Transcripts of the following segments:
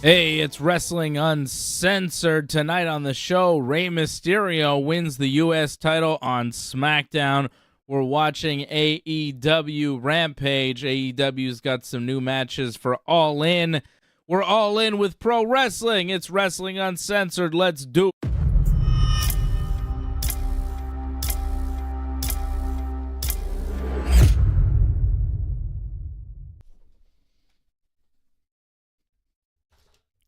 Hey, it's Wrestling Uncensored. Tonight on the show, Rey Mysterio wins the U.S. title on Smackdown. We're watching AEW Rampage. AEW's got some new matches for All In. We're all in with pro wrestling. It's Wrestling Uncensored. Let's do it.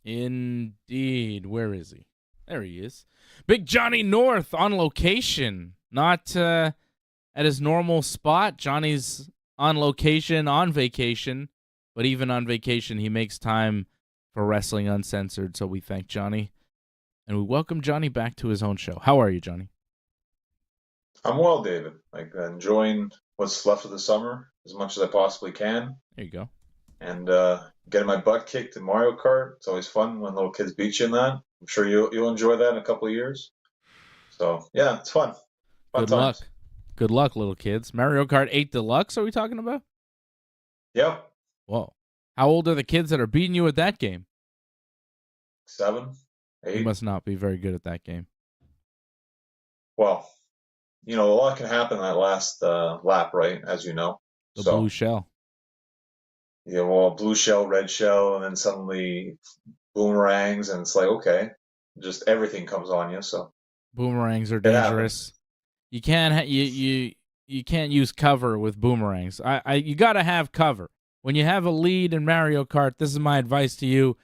Indeed. Where is he? There he is. Big Johnny North on location. Not at his normal spot. Johnny's on location, on vacation. But even on vacation, he makes time for Wrestling Uncensored. So we thank Johnny. And we welcome Johnny back to his own show. How are you, Johnny? I'm well, David. Enjoying what's left of the summer as much as I possibly can, There you go. and getting my butt kicked in Mario Kart. It's always fun when little kids beat you in that. I'm sure you'll enjoy that in a couple of years. So yeah, it's fun. Fun Good luck. times. Good luck, little kids. Mario Kart 8 Deluxe, are we talking about? Yep. Whoa. How old are the kids that are beating you at that game? 7, You 8. must not be very good at that game. Well, a lot can happen in that last lap, right? As you know. The So blue shell. yeah, well, blue shell, red shell, and then suddenly boomerangs, and it's like, okay, just everything comes on you. So Boomerangs are it happens. dangerous. You can't you can't use cover with boomerangs. You got to have cover. When you have a lead in Mario Kart, this is my advice to you.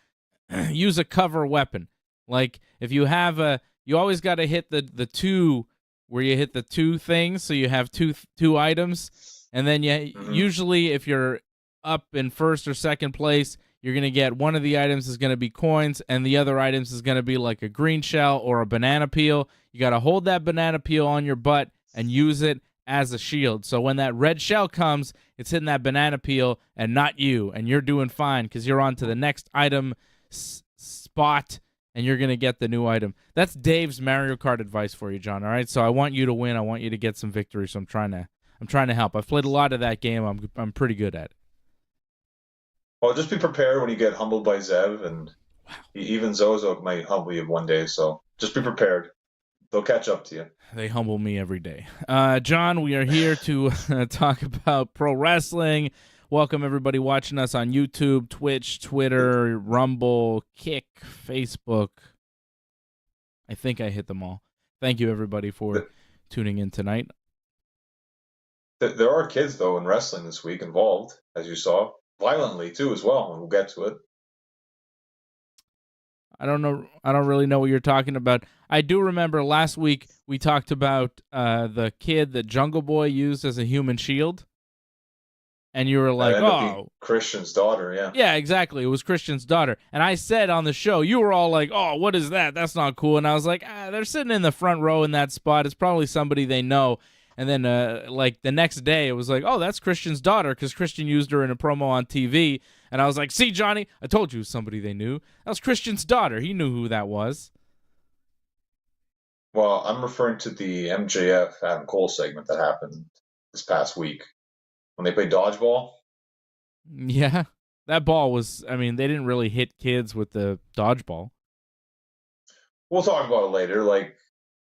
Use a cover weapon. Like if you have you always got to hit the two where you hit the two things, so you have two items, and then usually if you're up in first or second place, you're gonna get one of the items is gonna be coins, and the other items is gonna be like a green shell or a banana peel. You gotta hold that banana peel on your butt and use it as a shield. So when that red shell comes, it's hitting that banana peel and not you, and you're doing fine because you're on to the next item spot, and you're gonna get the new item. That's Dave's Mario Kart advice for you, John. All right, so I want you to win. I want you to get some victory. So I'm trying to help. I've played a lot of that game. I'm pretty good at it. Well, just be prepared when you get humbled by Zev, and even Zozo might humble you one day. So just be prepared. They'll catch up to you. They humble me every day. John, we are here to talk about pro wrestling. Welcome everybody watching us on YouTube, Twitch, Twitter, Rumble, Kick, Facebook. I think I hit them all. Thank you everybody for tuning in tonight. There are kids, though, in wrestling this week involved, as you saw, violently, too, as well, and we'll get to it. I don't know. I don't really know what you're talking about. I do remember last week we talked about the kid that Jungle Boy used as a human shield. And you were like, oh. Christian's daughter, yeah. Yeah, exactly. It was Christian's daughter. And I said on the show, you were all like, oh, what is that? That's not cool. And I was like, they're sitting in the front row in that spot. It's probably somebody they know. And then, like, the next day, it was like, oh, that's Christian's daughter because Christian used her in a promo on TV. And I was like, see, Johnny, I told you somebody they knew. That was Christian's daughter. He knew who that was. Well, I'm referring to the MJF Adam Cole segment that happened this past week when they played dodgeball. Yeah, that ball was, I mean, they didn't really hit kids with the dodgeball. We'll talk about it later.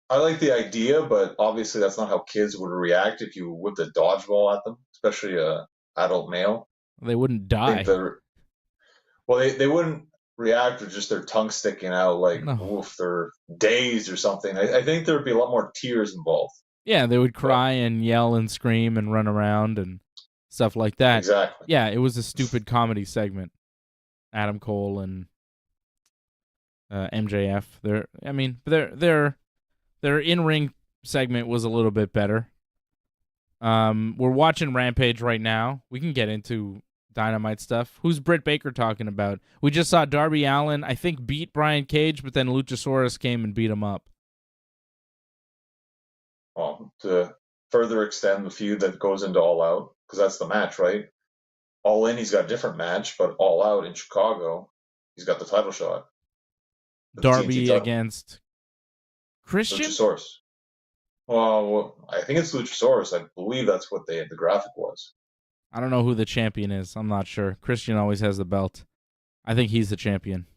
I like the idea, but obviously that's not how kids would react if you whipped a dodgeball at them, especially a adult male. They wouldn't die. They wouldn't react with just their tongue sticking out oof, they're dazed or something. I think there'd be a lot more tears involved. Yeah, they would cry and yell and scream and run around and stuff like that. Exactly. Yeah, it was a stupid comedy segment. Adam Cole and MJF. Their in-ring segment was a little bit better. We're watching Rampage right now. We can get into Dynamite stuff. Who's Britt Baker talking about? We just saw Darby Allin, I think, beat Brian Cage, but then Luchasaurus came and beat him up. Well, to further extend the feud that goes into All Out, because that's the match, right? All In, he's got a different match, but All Out in Chicago, he's got the title shot. Darby against Christian? Luchasaurus. Well, I think it's Luchasaurus. I believe that's what the graphic was. I don't know who the champion is. I'm not sure. Christian always has the belt. I think he's the champion.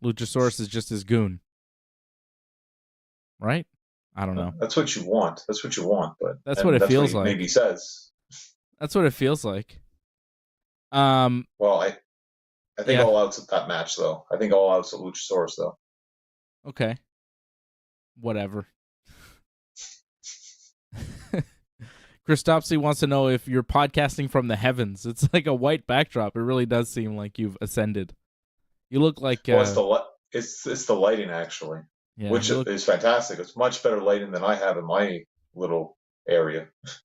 Luchasaurus is just his goon, right? I don't know. That's what you want. But That's what and it that's what feels he like. maybe says. That's what it feels like. Well, I think Yeah. All Out's at that match though. I think All Out's at Luchasaurus though. Okay. Whatever. Christopsy wants to know if you're podcasting from the heavens. It's like a white backdrop. It really does seem like you've ascended. You look like Well, it's the lighting actually, yeah, which is fantastic. It's much better lighting than I have in my little area. It's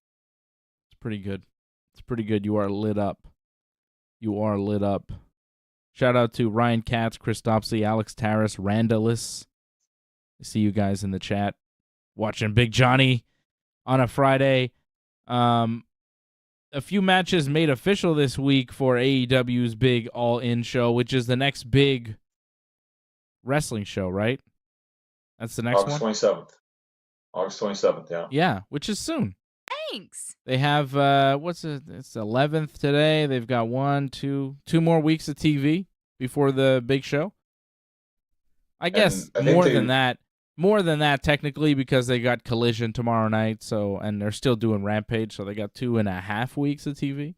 pretty good. It's pretty good. You are lit up. You are lit up. Shout out to Ryan Katz, Christopsy, Alex Taris, Randalus. I see you guys in the chat watching Big Johnny on a Friday. A few matches made official this week for AEW's big All In show, which is the next big wrestling show, right? That's the next August one? 27th. August 27th, yeah. Yeah, which is soon. Thanks. They have, it's 11th today. They've got 2 more weeks of TV before the big show. I guess more than that technically, because they got Collision tomorrow night, and they're still doing Rampage, so they got 2.5 weeks of TV.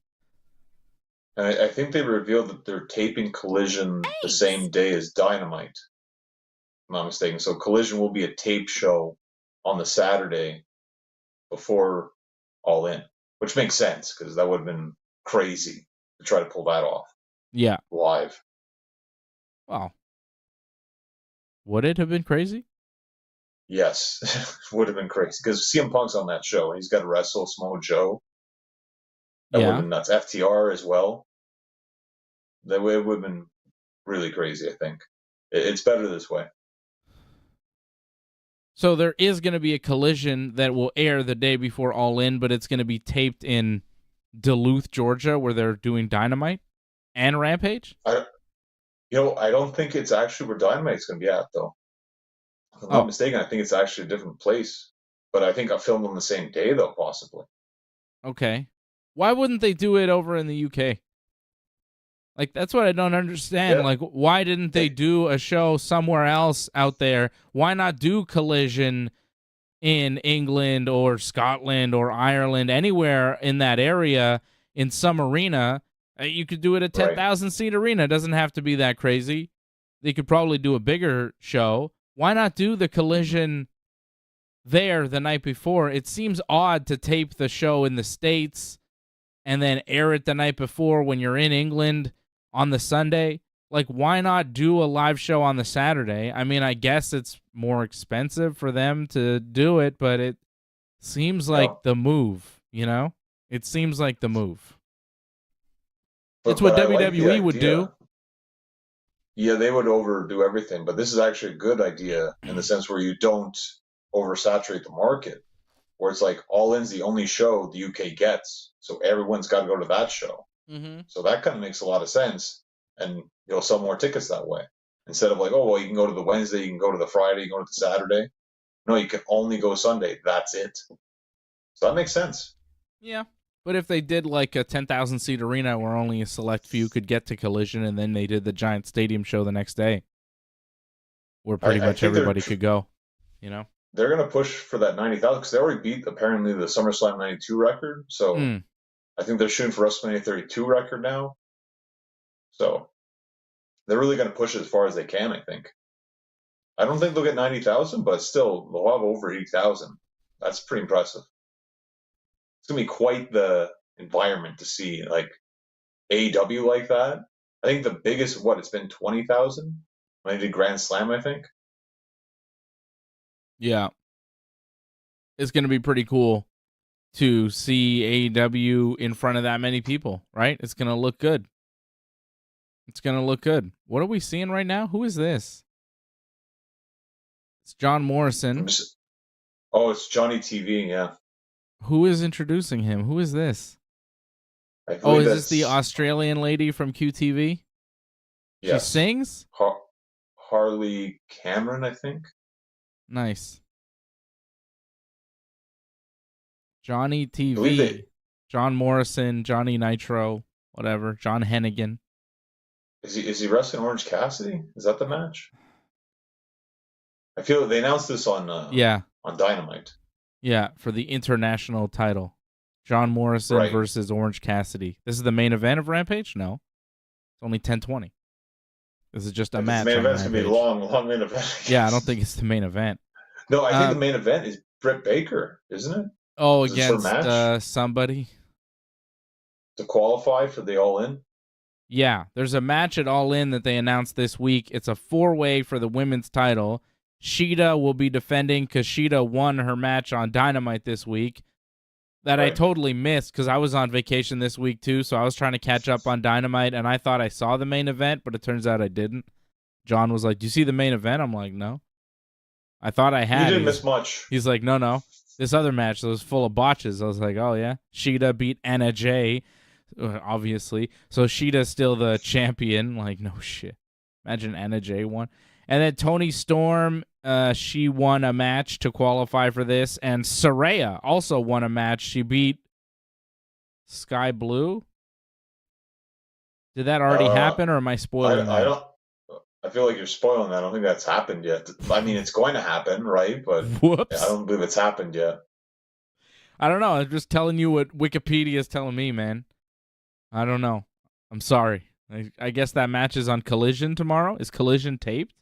And I think they revealed that they're taping Collision the same day as Dynamite. If I'm not mistaken. So Collision will be a tape show on the Saturday before All In, which makes sense because that would have been crazy to try to pull that off. Yeah. Live. Wow. Would it have been crazy? Yes, would have been crazy because CM Punk's on that show. He's got to wrestle Samoa Joe. That would have been nuts. FTR as well. That would have been really crazy, I think. It's better this way. So there is going to be a Collision that will air the day before All In, but it's going to be taped in Duluth, Georgia, where they're doing Dynamite and Rampage? I don't think it's actually where Dynamite's going to be at, though. If I'm not mistaken, I think it's actually a different place. But I think I filmed on the same day, though, possibly. Okay. Why wouldn't they do it over in the UK? Like, that's what I don't understand. Yeah. Like, why didn't they do a show somewhere else out there? Why not do Collision in England or Scotland or Ireland, anywhere in that area, in some arena? You could do it at 10,000-seat arena. It doesn't have to be that crazy. They could probably do a bigger show. Why not do the Collision there the night before? It seems odd to tape the show in the States and then air it the night before when you're in England on the Sunday. Like, why not do a live show on the Saturday? I mean, I guess it's more expensive for them to do it, but it seems like the move, you know? It seems like the move. It's what WWE would do. Yeah, they would overdo everything, but this is actually a good idea in the sense where you don't oversaturate the market, where it's like All In's the only show the UK gets, so everyone's got to go to that show. Mm-hmm. So that kind of makes a lot of sense, and you'll sell more tickets that way. Instead of like, oh, well, you can go to the Wednesday, you can go to the Friday, you can go to the Saturday. No, you can only go Sunday. That's it. So that makes sense. Yeah. But if they did like a 10,000-seat arena where only a select few could get to Collision, and then they did the giant stadium show the next day, where pretty much everybody could go, you know? They're going to push for that 90,000 because they already beat, apparently, the SummerSlam 92 record. So I think they're shooting for WrestleMania 32 record now. So they're really going to push it as far as they can, I think. I don't think they'll get 90,000, but still, they'll have over 80,000. That's pretty impressive. It's going to be quite the environment to see, like, AEW like that. I think the biggest, it's been 20,000 when they did Grand Slam, I think. Yeah. It's going to be pretty cool to see AEW in front of that many people, right? It's going to look good. It's going to look good. What are we seeing right now? Who is this? It's John Morrison. It's Johnny TV, yeah. Who is introducing him? Who is this? Is this the Australian lady from QTV? Yes. She sings? Harley Cameron, I think. Nice. Johnny TV. John Morrison, Johnny Nitro, whatever. John Hennigan. Is he wrestling Orange Cassidy? Is that the match? I feel they announced this on Dynamite. Yeah, for the international title. John Morrison versus Orange Cassidy. This is the main event of Rampage? No. It's only 10:20. This is just a match. The main event's going to be a long main event. Yeah, I don't think it's the main event. No, I think the main event is Britt Baker, isn't it? Oh, against somebody? To qualify for the All In? Yeah, there's a match at All In that they announced this week. It's a 4-way for the women's title. Shida will be defending because Shida won her match on Dynamite this week that I totally missed because I was on vacation this week too, so I was trying to catch up on Dynamite, and I thought I saw the main event, but it turns out I didn't. John was like, "Do you see the main event?" I'm like, "No." I thought I had. You didn't miss much. He's like, no. This other match that was full of botches. I was like, oh, yeah. Shida beat Anna Jay, obviously. So Shida's still the champion. Like, no shit. Imagine Anna Jay won. And then Toni Storm, she won a match to qualify for this. And Saraya also won a match. She beat Sky Blue. Did that already happen, or am I spoiling that? I feel like you're spoiling that. I don't think that's happened yet. I mean, it's going to happen, right? But whoops. I don't believe it's happened yet. I don't know. I'm just telling you what Wikipedia is telling me, man. I don't know. I'm sorry. I guess that match is on Collision tomorrow. Is Collision taped?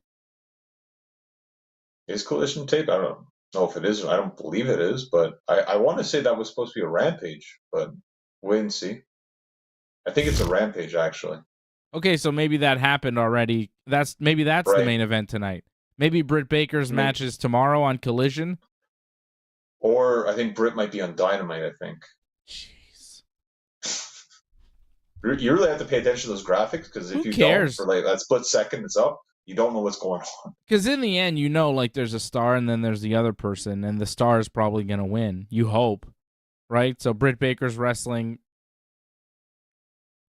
Is Collision taped? I don't know if it is. I don't believe it is, but I want to say that was supposed to be a Rampage, but wait and see. I think it's a Rampage, actually. Okay, so maybe that happened already. That's the main event tonight. Maybe Britt Baker's match is tomorrow on Collision. Or I think Britt might be on Dynamite, I think. Jeez. You really have to pay attention to those graphics, because if you don't, for like that split second it's up, you don't know what's going on. Because in the end, like there's a star and then there's the other person, and the star is probably going to win. You hope, right? So Britt Baker's wrestling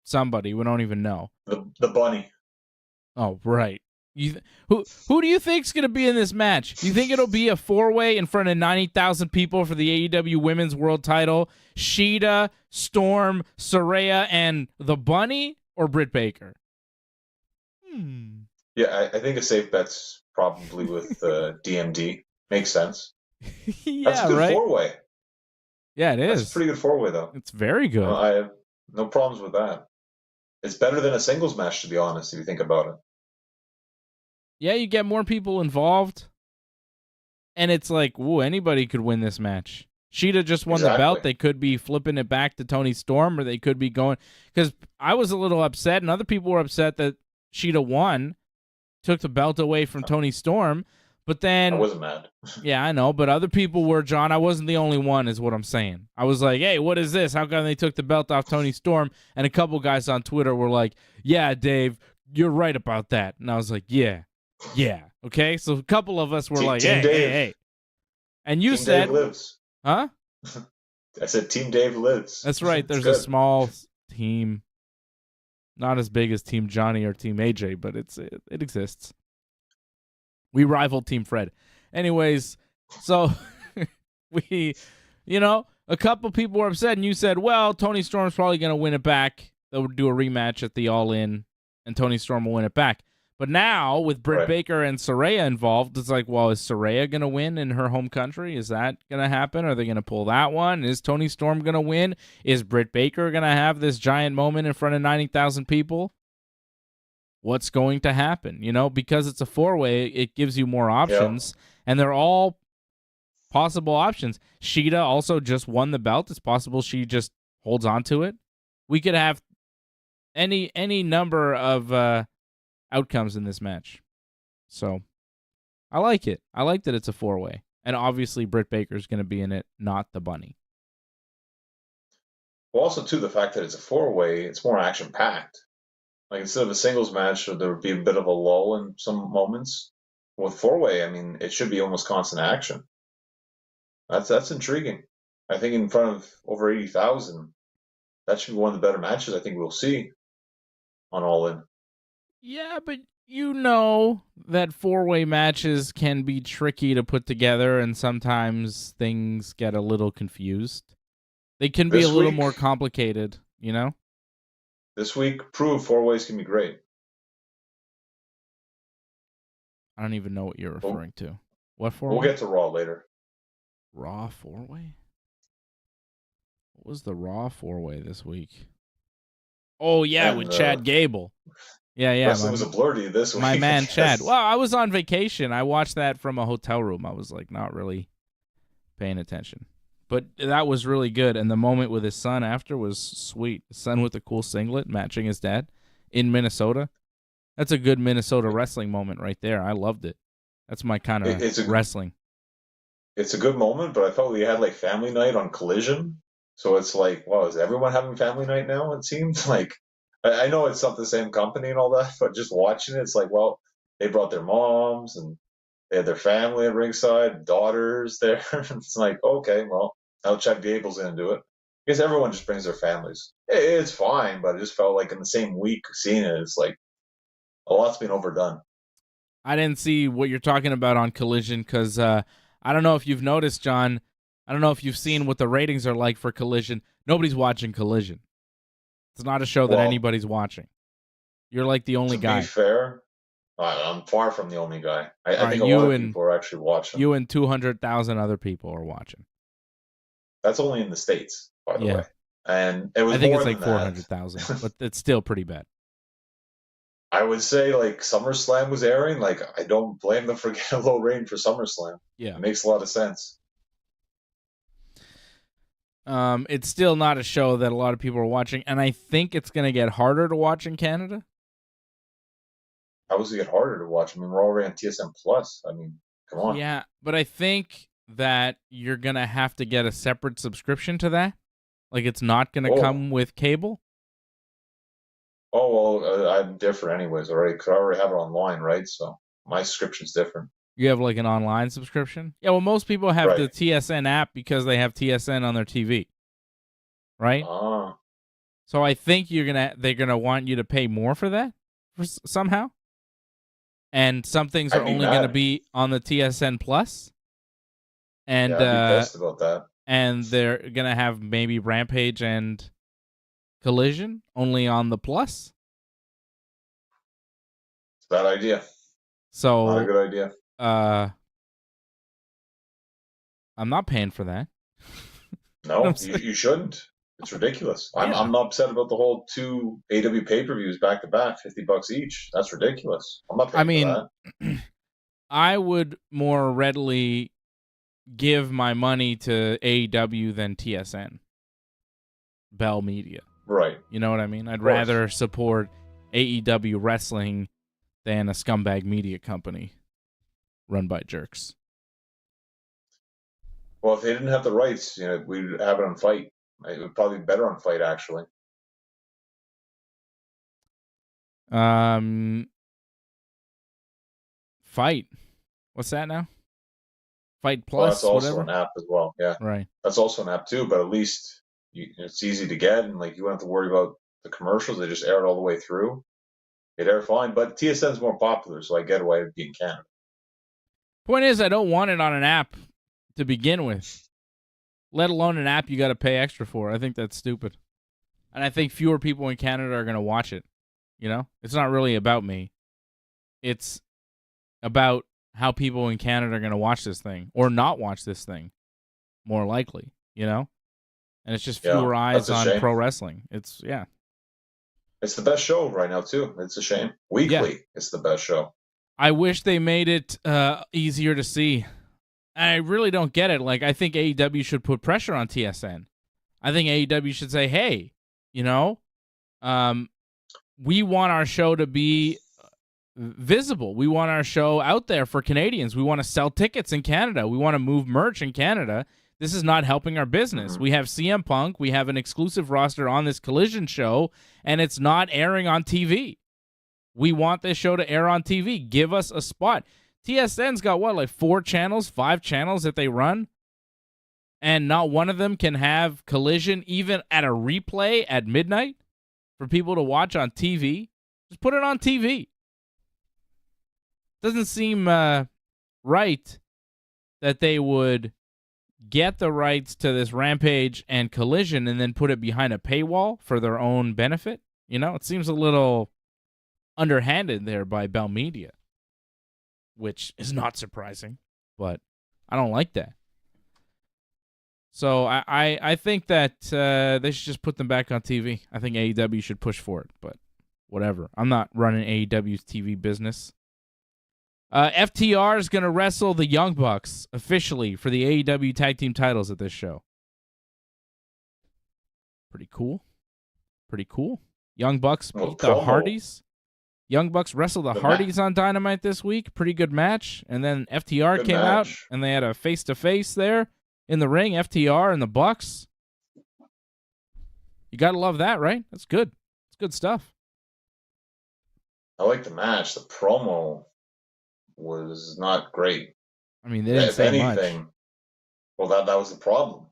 somebody. We don't even know. The bunny. Oh, right. Who do you think's going to be in this match? You think it'll be a 4-way in front of 90,000 people for the AEW Women's World Title? Shida, Storm, Saraya, and the Bunny, or Britt Baker? Yeah, I think a safe bet's probably with DMD. Makes sense. Yeah, that's a good 4-way. Yeah, it is. That's a pretty good 4-way, though. It's very good. I have no problems with that. It's better than a singles match, to be honest, if you think about it. Yeah, you get more people involved. And it's like, ooh, anybody could win this match. Shida just won the belt. They could be flipping it back to Toni Storm, or they could be going... Because I was a little upset, and other people were upset that Shida won, took the belt away from Toni Storm, but then... I wasn't mad. Yeah, I know, but other people were, John. I wasn't the only one, is what I'm saying. I was like, hey, what is this? How come they took the belt off Toni Storm? And a couple guys on Twitter were like, yeah, Dave, you're right about that. And I was like, yeah. Okay, so a couple of us were like, hey. And you said... Dave lives. Huh? I said Team Dave lives. That's right. There's a small team. Not as big as Team Johnny or Team AJ, but it exists. We rival Team Fred. Anyways, so we, a couple people were upset, and you said, well, Toni Storm's probably going to win it back. They'll do a rematch at the All In, and Toni Storm will win it back. But now, with Britt Baker and Saraya involved, it's like, well, is Saraya going to win in her home country? Is that going to happen? Are they going to pull that one? Is Toni Storm going to win? Is Britt Baker going to have this giant moment in front of 90,000 people? What's going to happen? Because it's a 4-way, it gives you more options, and they're all possible options. Shida also just won the belt. It's possible she just holds on to it. We could have any number of outcomes in this match. So I like it. I like that it's a 4-way. And obviously Britt Baker's going to be in it, not the Bunny. Well, also, too, the fact that it's a 4-way, it's more action-packed. Like, instead of a singles match, there would be a bit of a lull in some moments. With 4-way, I mean, it should be almost constant action. That's intriguing. I think in front of over 80,000, that should be one of the better matches I think we'll see on All In. Yeah, but that 4-way matches can be tricky to put together, and sometimes things get a little confused. They can be a little more complicated, This week proved 4-ways can be great. I don't even know what you're referring to. What We'll four-way? get to Raw later. Raw four-way? What was the Raw four-way this week? Oh, yeah, And with Chad Gable. Yeah. Wrestling was a blur to you this week. My man Chad. Well, I was on vacation. I watched that from a hotel room. I was like not really paying attention. But that was really good. And the moment with his son after was sweet. His son with the cool singlet matching his dad in Minnesota. That's a good Minnesota wrestling moment right there. I loved it. That's my kind of wrestling. It's a good moment, but I felt we had like family night on Collision. So it's like, wow, is everyone having family night now? It seems like I know it's not the same company and all that, but just watching it, it's like, well, they brought their moms and they had their family at ringside, daughters there. It's like, okay, well, now Chad Gable's going to do it. I guess everyone just brings their families. It's fine, but it just felt like in the same week seeing it, it's like a lot's been overdone. I didn't see what you're talking about on Collision because I don't know if you've noticed, John. I don't know if you've seen what the ratings are like for Collision. Nobody's watching Collision. It's not a show that anybody's watching. You're like the only guy. To be fair, I'm far from the only guy. I think a lot of people are actually watching. You and 200,000 other people are watching. That's only in the States, by the way. And it was I think more it's like 400,000, but it's still pretty bad. I would say like SummerSlam was airing. Like I don't blame them for getting a low rating for SummerSlam. Yeah, it makes a lot of sense. It's still not a show that a lot of people are watching, and I think it's going to get harder to watch in Canada. How does it get harder to watch? I mean, we're already on TSN Plus. I mean, come on. Yeah, but I think that you're going to have to get a separate subscription to that. Like, it's not going to come with cable. Oh, well, I'm different anyways already, because I already have it online, right? So my subscription's different. You have like an online subscription? Yeah, well, most people have the TSN app because they have TSN on their TV, right? So I think they're gonna want you to pay more for that somehow. And some things are only going to be on the TSN Plus. And I'd be pissed about that. And they're going to have maybe Rampage and Collision only on the Plus. It's a bad idea. So not a good idea. I'm not paying for that. No, you shouldn't. It's ridiculous. I'm not upset about the whole 2 AEW pay-per-views back to back, $50 each. That's ridiculous. I'm not paying for that. I would more readily give my money to AEW than TSN. Bell Media. Right. You know what I mean? I'd rather support AEW wrestling than a scumbag media company run by jerks. Well, if they didn't have the rights, we'd have it on Fight. It would probably be better on Fight, actually. Fight. What's that now? Fight Plus. Well, that's also whatever? an app as well. Yeah. Right. That's also an app too, but at least it's easy to get, and you don't have to worry about the commercials. They just air it all the way through. It air fine, but TSN's more popular, so I get why it'd be in Canada. Point is, I don't want it on an app to begin with, let alone an app you got to pay extra for. I think that's stupid. And I think fewer people in Canada are going to watch it. It's not really about me. It's about how people in Canada are going to watch this thing or not watch this thing, more likely, And it's just fewer eyes on pro wrestling. It's the best show right now, too. It's a shame. Weekly, it's the best show. I wish they made it easier to see. And I really don't get it. I think AEW should put pressure on TSN. I think AEW should say, hey, we want our show to be visible. We want our show out there for Canadians. We want to sell tickets in Canada. We want to move merch in Canada. This is not helping our business. Mm-hmm. We have CM Punk. We have an exclusive roster on this Collision show, and it's not airing on TV. We want this show to air on TV. Give us a spot. TSN's got 4 channels, 5 channels that they run, and not one of them can have Collision even at a replay at midnight for people to watch on TV. Just put it on TV. Doesn't seem right that they would get the rights to this Rampage and Collision and then put it behind a paywall for their own benefit. It seems a little underhanded there by Bell Media. which is not surprising, but I don't like that. So I think that they should just put them back on TV. I think AEW should push for it, but whatever. I'm not running AEW's TV business. FTR is going to wrestle the Young Bucks officially for the AEW Tag Team titles at this show. Pretty cool. Pretty cool. Young Bucks beat the Hardys. Young Bucks wrestled the Hardys on Dynamite this week. Pretty good match. And then FTR came out, and they had a face-to-face there in the ring, FTR and the Bucks. You got to love that, right? That's good. It's good stuff. I like the match. The promo was not great. I mean, they didn't say much. Well, that was the problem.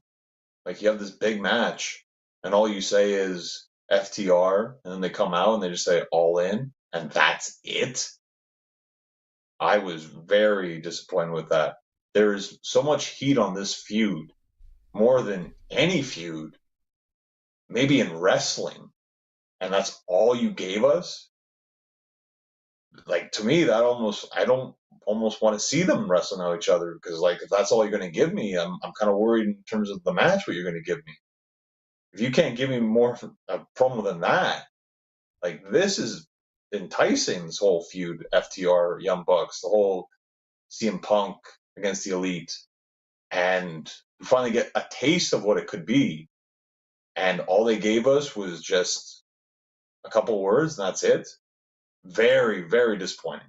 Like, you have this big match, and all you say is FTR, and then they come out and they just say All In, and that's it. I was very disappointed with that. There is so much heat on this feud, more than any feud, maybe in wrestling, and that's all you gave us. Like, to me, that I don't almost want to see them wrestle now each other, because, like, if that's all you're going to give me, I'm kind of worried in terms of the match what you're going to give me. If you can't give me more a promo than that, like, this is enticing, this whole feud, FTR, Young Bucks, the whole CM Punk against the Elite, and you finally get a taste of what it could be, and all they gave us was just a couple words, and that's it. Very, very disappointing.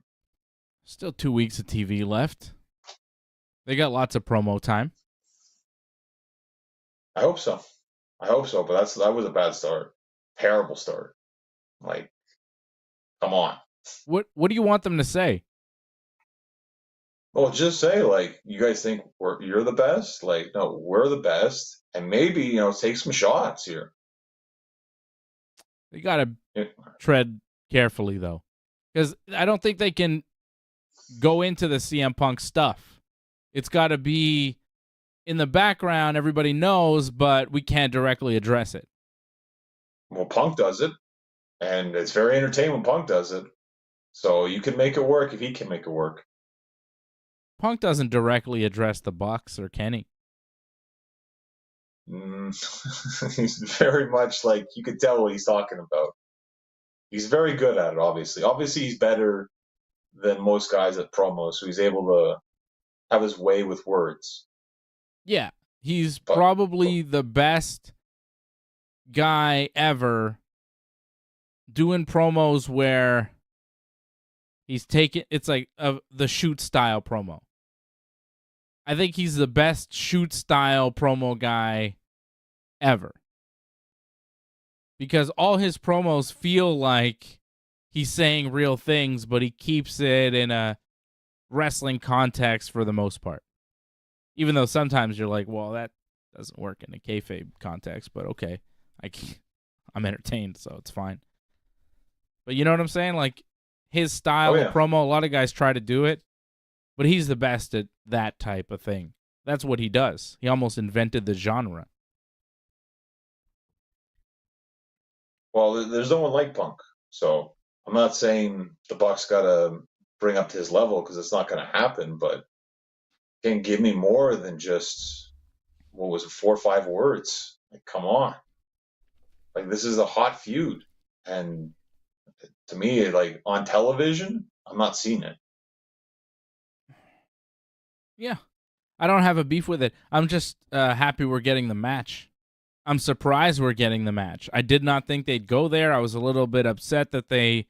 Still 2 weeks of TV left. They got lots of promo time. I hope so, but that was a bad start. Terrible start. Like, come on. What do you want them to say? Well, just say, like, you guys think you're the best? Like, no, we're the best. And maybe, take some shots here. They got to tread carefully, though. Because I don't think they can go into the CM Punk stuff. It's got to be in the background, everybody knows, but we can't directly address it. Well, Punk does it. And it's very entertaining when Punk does it. So you can make it work if he can make it work. Punk doesn't directly address the Bucks or Kenny. He's very much like, you could tell what he's talking about. He's very good at it, obviously. Obviously, he's better than most guys at promos, so he's able to have his way with words. Yeah, he's probably the best guy ever doing promos where he's taking, it's like the shoot style promo. I think he's the best shoot style promo guy ever. Because all his promos feel like he's saying real things, but he keeps it in a wrestling context for the most part. Even though sometimes you're like, well, that doesn't work in a kayfabe context, but okay. I'm entertained, so it's fine. But you know what I'm saying? Like, his style of promo, a lot of guys try to do it, but he's the best at that type of thing. That's what he does. He almost invented the genre. Well, there's no one like Punk, so I'm not saying the Bucks got to bring up to his level, because it's not going to happen, but can't give me more than just, what was it, 4 or 5 words. Like, come on. Like, this is a hot feud, and to me, like, on television, I'm not seeing it. Yeah. I don't have a beef with it. I'm just happy we're getting the match. I'm surprised we're getting the match. I did not think they'd go there. I was a little bit upset that they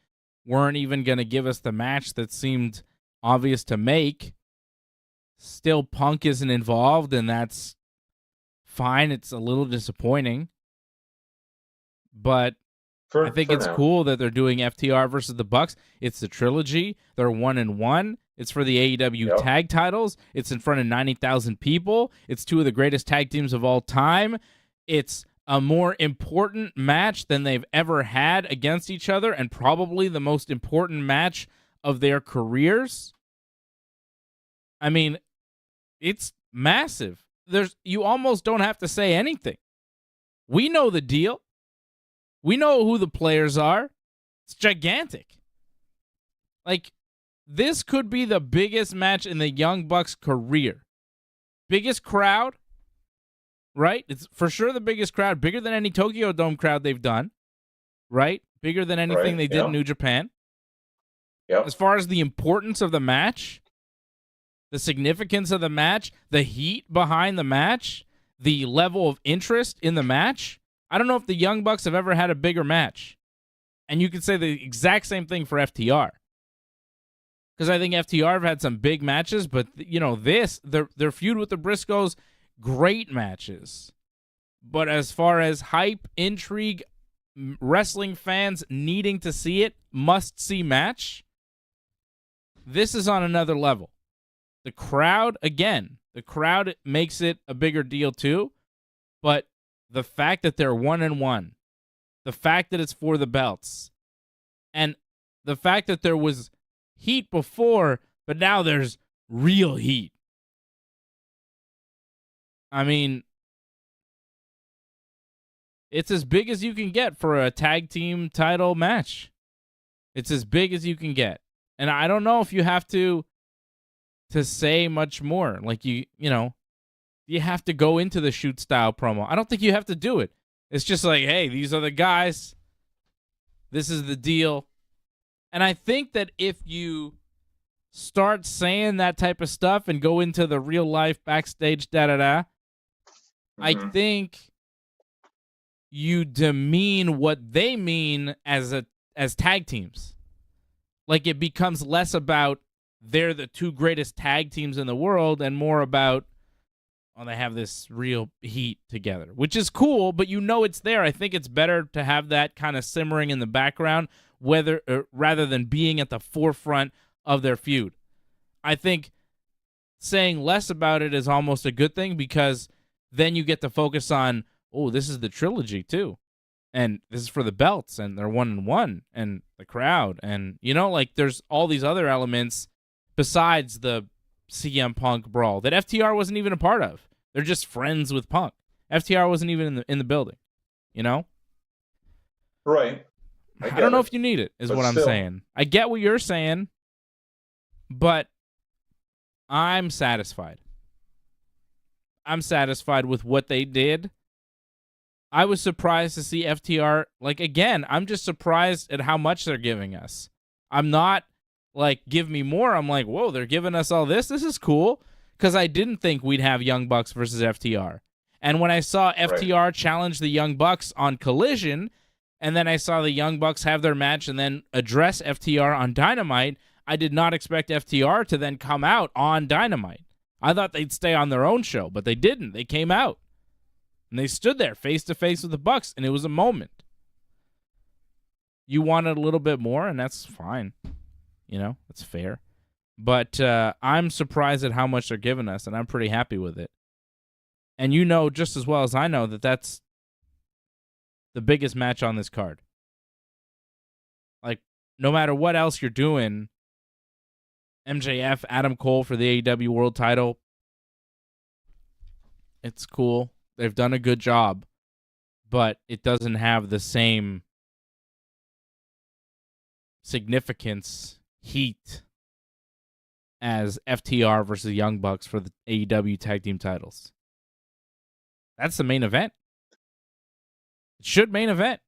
weren't even going to give us the match that seemed obvious to make. Still, Punk isn't involved, and that's fine. It's a little disappointing. But I think it's cool that they're doing FTR versus the Bucks. It's the trilogy. They're 1-1. It's for the AEW tag titles. It's in front of 90,000 people. It's 2 of the greatest tag teams of all time. It's a more important match than they've ever had against each other, and probably the most important match of their careers. I mean, it's massive. You almost don't have to say anything. We know the deal. We know who the players are. It's gigantic. Like, this could be the biggest match in the Young Bucks' career. Biggest crowd, right? It's for sure the biggest crowd, bigger than any Tokyo Dome crowd they've done, right? Bigger than anything they did in New Japan. Yep. As far as the importance of the match, the significance of the match, the heat behind the match, the level of interest in the match, I don't know if the Young Bucks have ever had a bigger match. And you could say the exact same thing for FTR. Because I think FTR have had some big matches, but, their feud with the Briscoes, great matches. But as far as hype, intrigue, wrestling fans needing to see it, must-see match, this is on another level. The crowd makes it a bigger deal too, but the fact that they're 1-1, the fact that it's for the belts, and the fact that there was heat before, but now there's real heat. I mean, it's as big as you can get for a tag team title match. It's as big as you can get. And I don't know if you have to say much more. Like, you have to go into the shoot style promo. I don't think you have to do it. It's just like, hey, these are the guys. This is the deal. And I think that if you start saying that type of stuff and go into the real life backstage I think you demean what they mean as tag teams. Like, it becomes less about they're the two greatest tag teams in the world and more about, they have this real heat together, which is cool, but it's there. I think it's better to have that kind of simmering in the background rather than being at the forefront of their feud. I think saying less about it is almost a good thing, because then you get to focus on, this is the trilogy too. And this is for the belts, and they're 1-1, and the crowd, and there's all these other elements besides the CM Punk brawl that FTR wasn't even a part of. They're just friends with Punk. FTR wasn't even in the building. Right. I don't know if you need it, is what I'm saying. I get what you're saying, but I'm satisfied. I'm satisfied with what they did. I was surprised to see FTR, again, I'm just surprised at how much they're giving us. I'm not give me more. I'm like, whoa, they're giving us all this? This is cool. Because I didn't think we'd have Young Bucks versus FTR. And when I saw FTR challenge the Young Bucks on Collision, and then I saw the Young Bucks have their match and then address FTR on Dynamite, I did not expect FTR to then come out on Dynamite. I thought they'd stay on their own show, but they didn't. They came out. And they stood there face-to-face with the Bucks, and it was a moment. You wanted a little bit more, and that's fine. That's fair. But I'm surprised at how much they're giving us, and I'm pretty happy with it. And just as well as I know that that's the biggest match on this card. No matter what else you're doing, MJF, Adam Cole for the AEW World title, it's cool. They've done a good job, but it doesn't have the same significance, heat, as FTR versus Young Bucks for the AEW Tag Team titles. That's the main event. It should main event.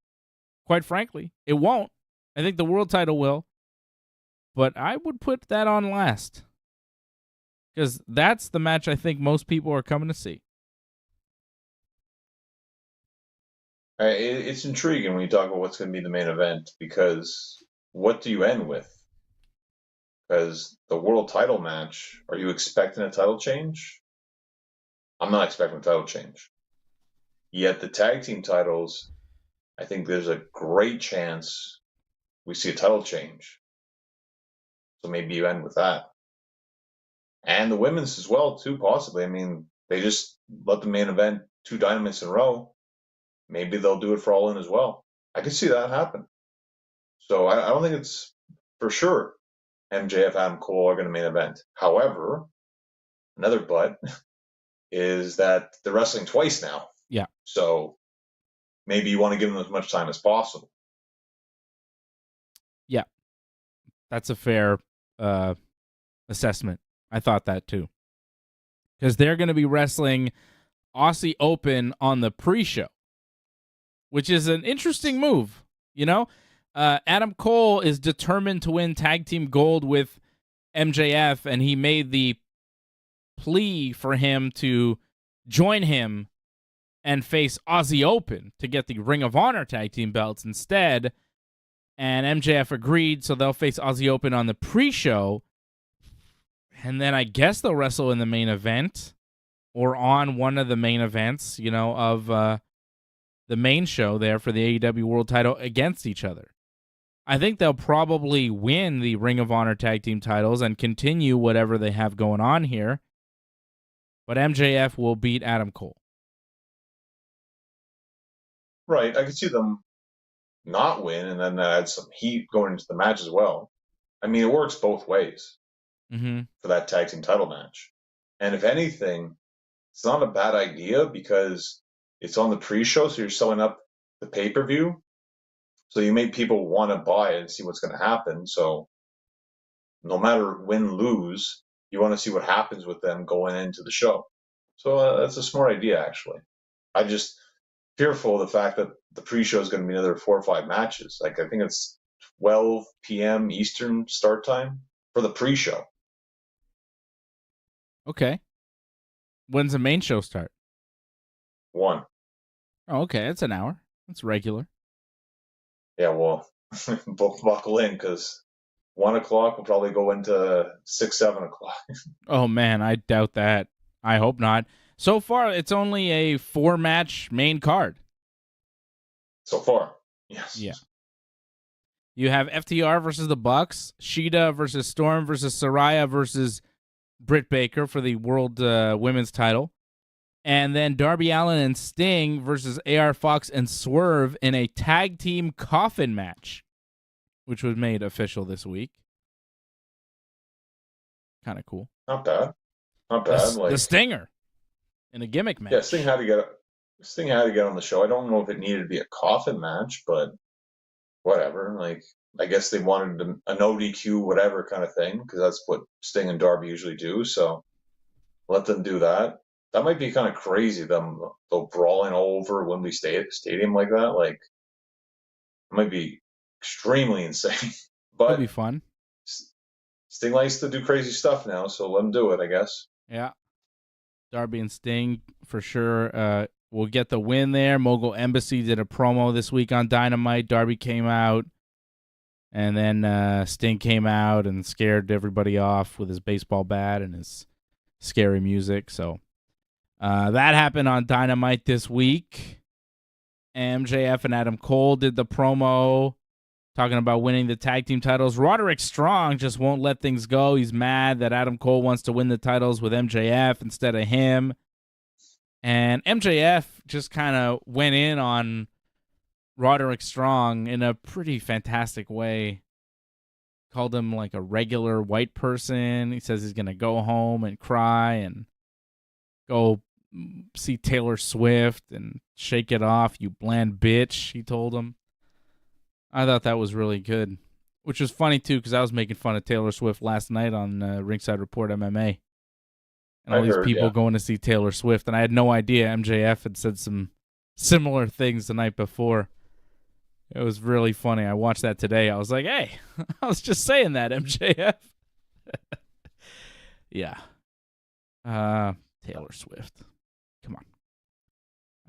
Quite frankly, it won't. I think the world title will. But I would put that on last. Because that's the match I think most people are coming to see. It's intriguing when you talk about what's going to be the main event, because what do you end with? Because the world title match, are you expecting a title change? I'm not expecting a title change. Yet the tag team titles, I think there's a great chance we see a title change. So maybe you end with that. And the women's as well, too, possibly. I mean, they just let the main event 2 Dynamites in a row. Maybe they'll do it for All In as well. I could see that happen. So I don't think it's for sure MJF, Adam Cole are going to main event. However, another but is that they're wrestling twice now. Yeah. So maybe you want to give them as much time as possible. Yeah. That's a fair assessment. I thought that too. Because they're going to be wrestling Aussie Open on the pre-show, which is an interesting move. Adam Cole is determined to win tag team gold with MJF, and he made the plea for him to join him and face Aussie Open to get the Ring of Honor tag team belts instead. And MJF agreed, so they'll face Aussie Open on the pre-show. And then I guess they'll wrestle in the main event or on one of the main events, of the main show there for the AEW World title against each other. I think they'll probably win the Ring of Honor tag team titles and continue whatever they have going on here. But MJF will beat Adam Cole. Right. I could see them not win and then add some heat going into the match as well. I mean, it works both ways for that tag team title match. And if anything, it's not a bad idea because it's on the pre-show, so you're selling up the pay-per-view. So you make people want to buy it and see what's going to happen. So no matter win, lose, you want to see what happens with them going into the show. So that's a smart idea, actually. I'm just fearful of the fact that the pre-show is going to be another 4 or 5 matches. Like, I think it's 12 p.m. Eastern start time for the pre-show. Okay. When's the main show start? 1. Oh, okay. That's an hour. That's regular. Yeah, well, both buckle in because 1 o'clock will probably go into 6, 7 o'clock. Oh, man, I doubt that. I hope not. So far, it's only a 4-match main card. So far, yes. Yeah. You have FTR versus the Bucks, Shida versus Storm versus Saraya versus Britt Baker for the World Women's title. And then Darby Allin and Sting versus AR Fox and Swerve in a tag team coffin match, which was made official this week. Kind of cool. Not bad. Not bad. The Stinger in a gimmick match. Yeah, Sting had to get on the show. I don't know if it needed to be a coffin match, but whatever. Like, I guess they wanted an ODQ, whatever kind of thing, because that's what Sting and Darby usually do. So let them do that. That might be kind of crazy, them brawling all over Wembley Stadium like that. Like, it might be extremely insane. But that'd be fun. Sting likes to do crazy stuff now, so let him do it, I guess. Yeah. Darby and Sting, for sure, will get the win there. Mogul Embassy did a promo this week on Dynamite. Darby came out, and then Sting came out and scared everybody off with his baseball bat and his scary music. So that happened on Dynamite this week. MJF and Adam Cole did the promo talking about winning the tag team titles. Roderick Strong just won't let things go. He's mad that Adam Cole wants to win the titles with MJF instead of him. And MJF just kind of went in on Roderick Strong in a pretty fantastic way. Called him like a regular white person. He says he's going to go home and cry and go see Taylor Swift and shake it off, you bland bitch, he told him. I thought that was really good, which was funny, too, because I was making fun of Taylor Swift last night on Ringside Report MMA. And all these people going to see Taylor Swift, and I had no idea MJF had said some similar things the night before. It was really funny. I watched that today. I was like, hey, I was just saying that, MJF. Yeah. Taylor Swift. Come on.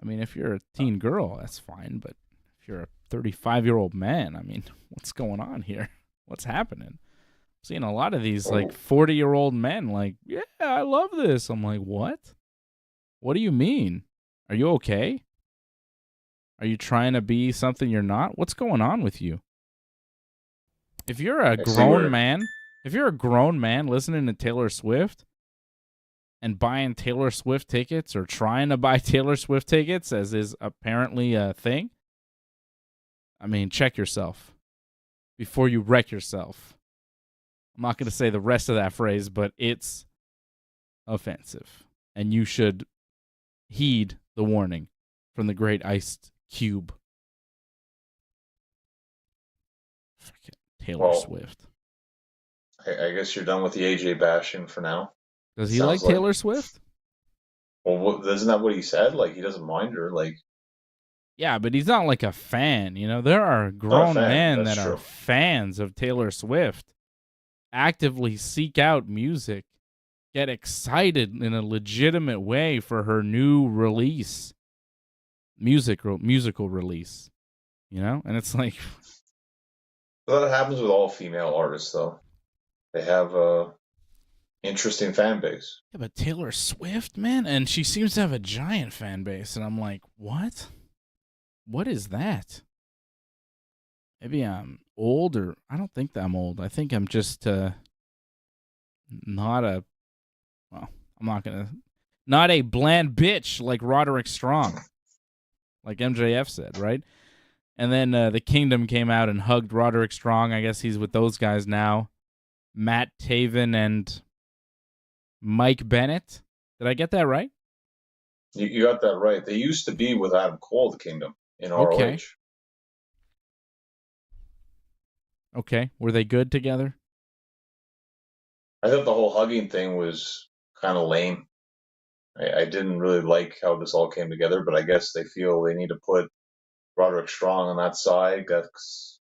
I mean, if you're a teen girl, that's fine, but if you're a 35-year-old man, I mean, what's going on here? What's happening? I'm seeing a lot of these, like, 40-year-old men, like, yeah, I love this. I'm like, what? What do you mean? Are you okay? Are you trying to be something you're not? What's going on with you? If you're a grown man listening to Taylor Swift and buying Taylor Swift tickets or trying to buy Taylor Swift tickets, as is apparently a thing, I mean, check yourself before you wreck yourself. I'm not going to say the rest of that phrase, but it's offensive. And you should heed the warning from the great Ice Cube. Frickin' Taylor Swift. I guess you're done with the AJ bashing for now. Does It he like sounds like. Taylor Swift? Well, isn't that what he said? Like he doesn't mind her. Like Yeah, but he's not like a fan. There are not a grown fan. men That's that are true. fans of Taylor Swift, actively seek out music, get excited in a legitimate way for her new release, musical release. And it's like, But that happens with all female artists, though. They have a interesting fan base. yeah, but Taylor Swift, man, and she seems to have a giant fan base, and I'm like, what? What is that? Maybe I'm old, or I don't think that I'm old. I think I'm just not a, well, I'm not a bland bitch like Roderick Strong, like MJF said, right? And then the Kingdom came out and hugged Roderick Strong. I guess he's with those guys now. Matt Taven and Mike Bennett. Did I get that right? You got that right. They used to be with Adam Cole, the Kingdom, in Okay. ROH. Okay. Were they good together? I thought the whole hugging thing was kind of lame. I didn't really like how this all came together, but I guess they feel they need to put Roderick Strong on that side because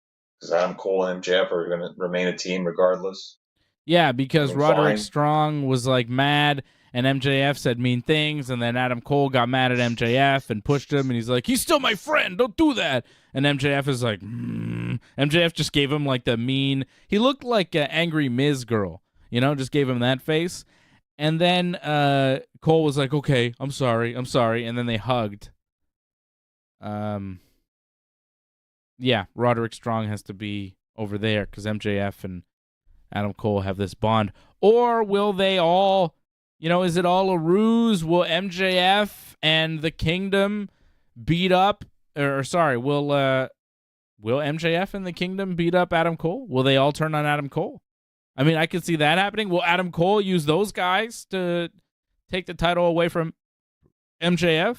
Adam Cole and MJF are going to remain a team regardless. Yeah, I because mean, Roderick fine. Strong was like mad, and MJF said mean things, and then Adam Cole got mad at MJF and pushed him, and he's like, he's still my friend, don't do that. And MJF is like, MJF just gave him like the mean, he looked like an angry Miz girl, just gave him that face. And then Cole was like, okay, I'm sorry, and then they hugged. Yeah, Roderick Strong has to be over there because MJF and Adam Cole have this bond. Or will they all, is it all a ruse? Will MJF and the Kingdom beat up, will MJF and the Kingdom beat up Adam Cole? Will they all turn on Adam Cole? I mean, I could see that happening. Will Adam Cole use those guys to take the title away from MJF?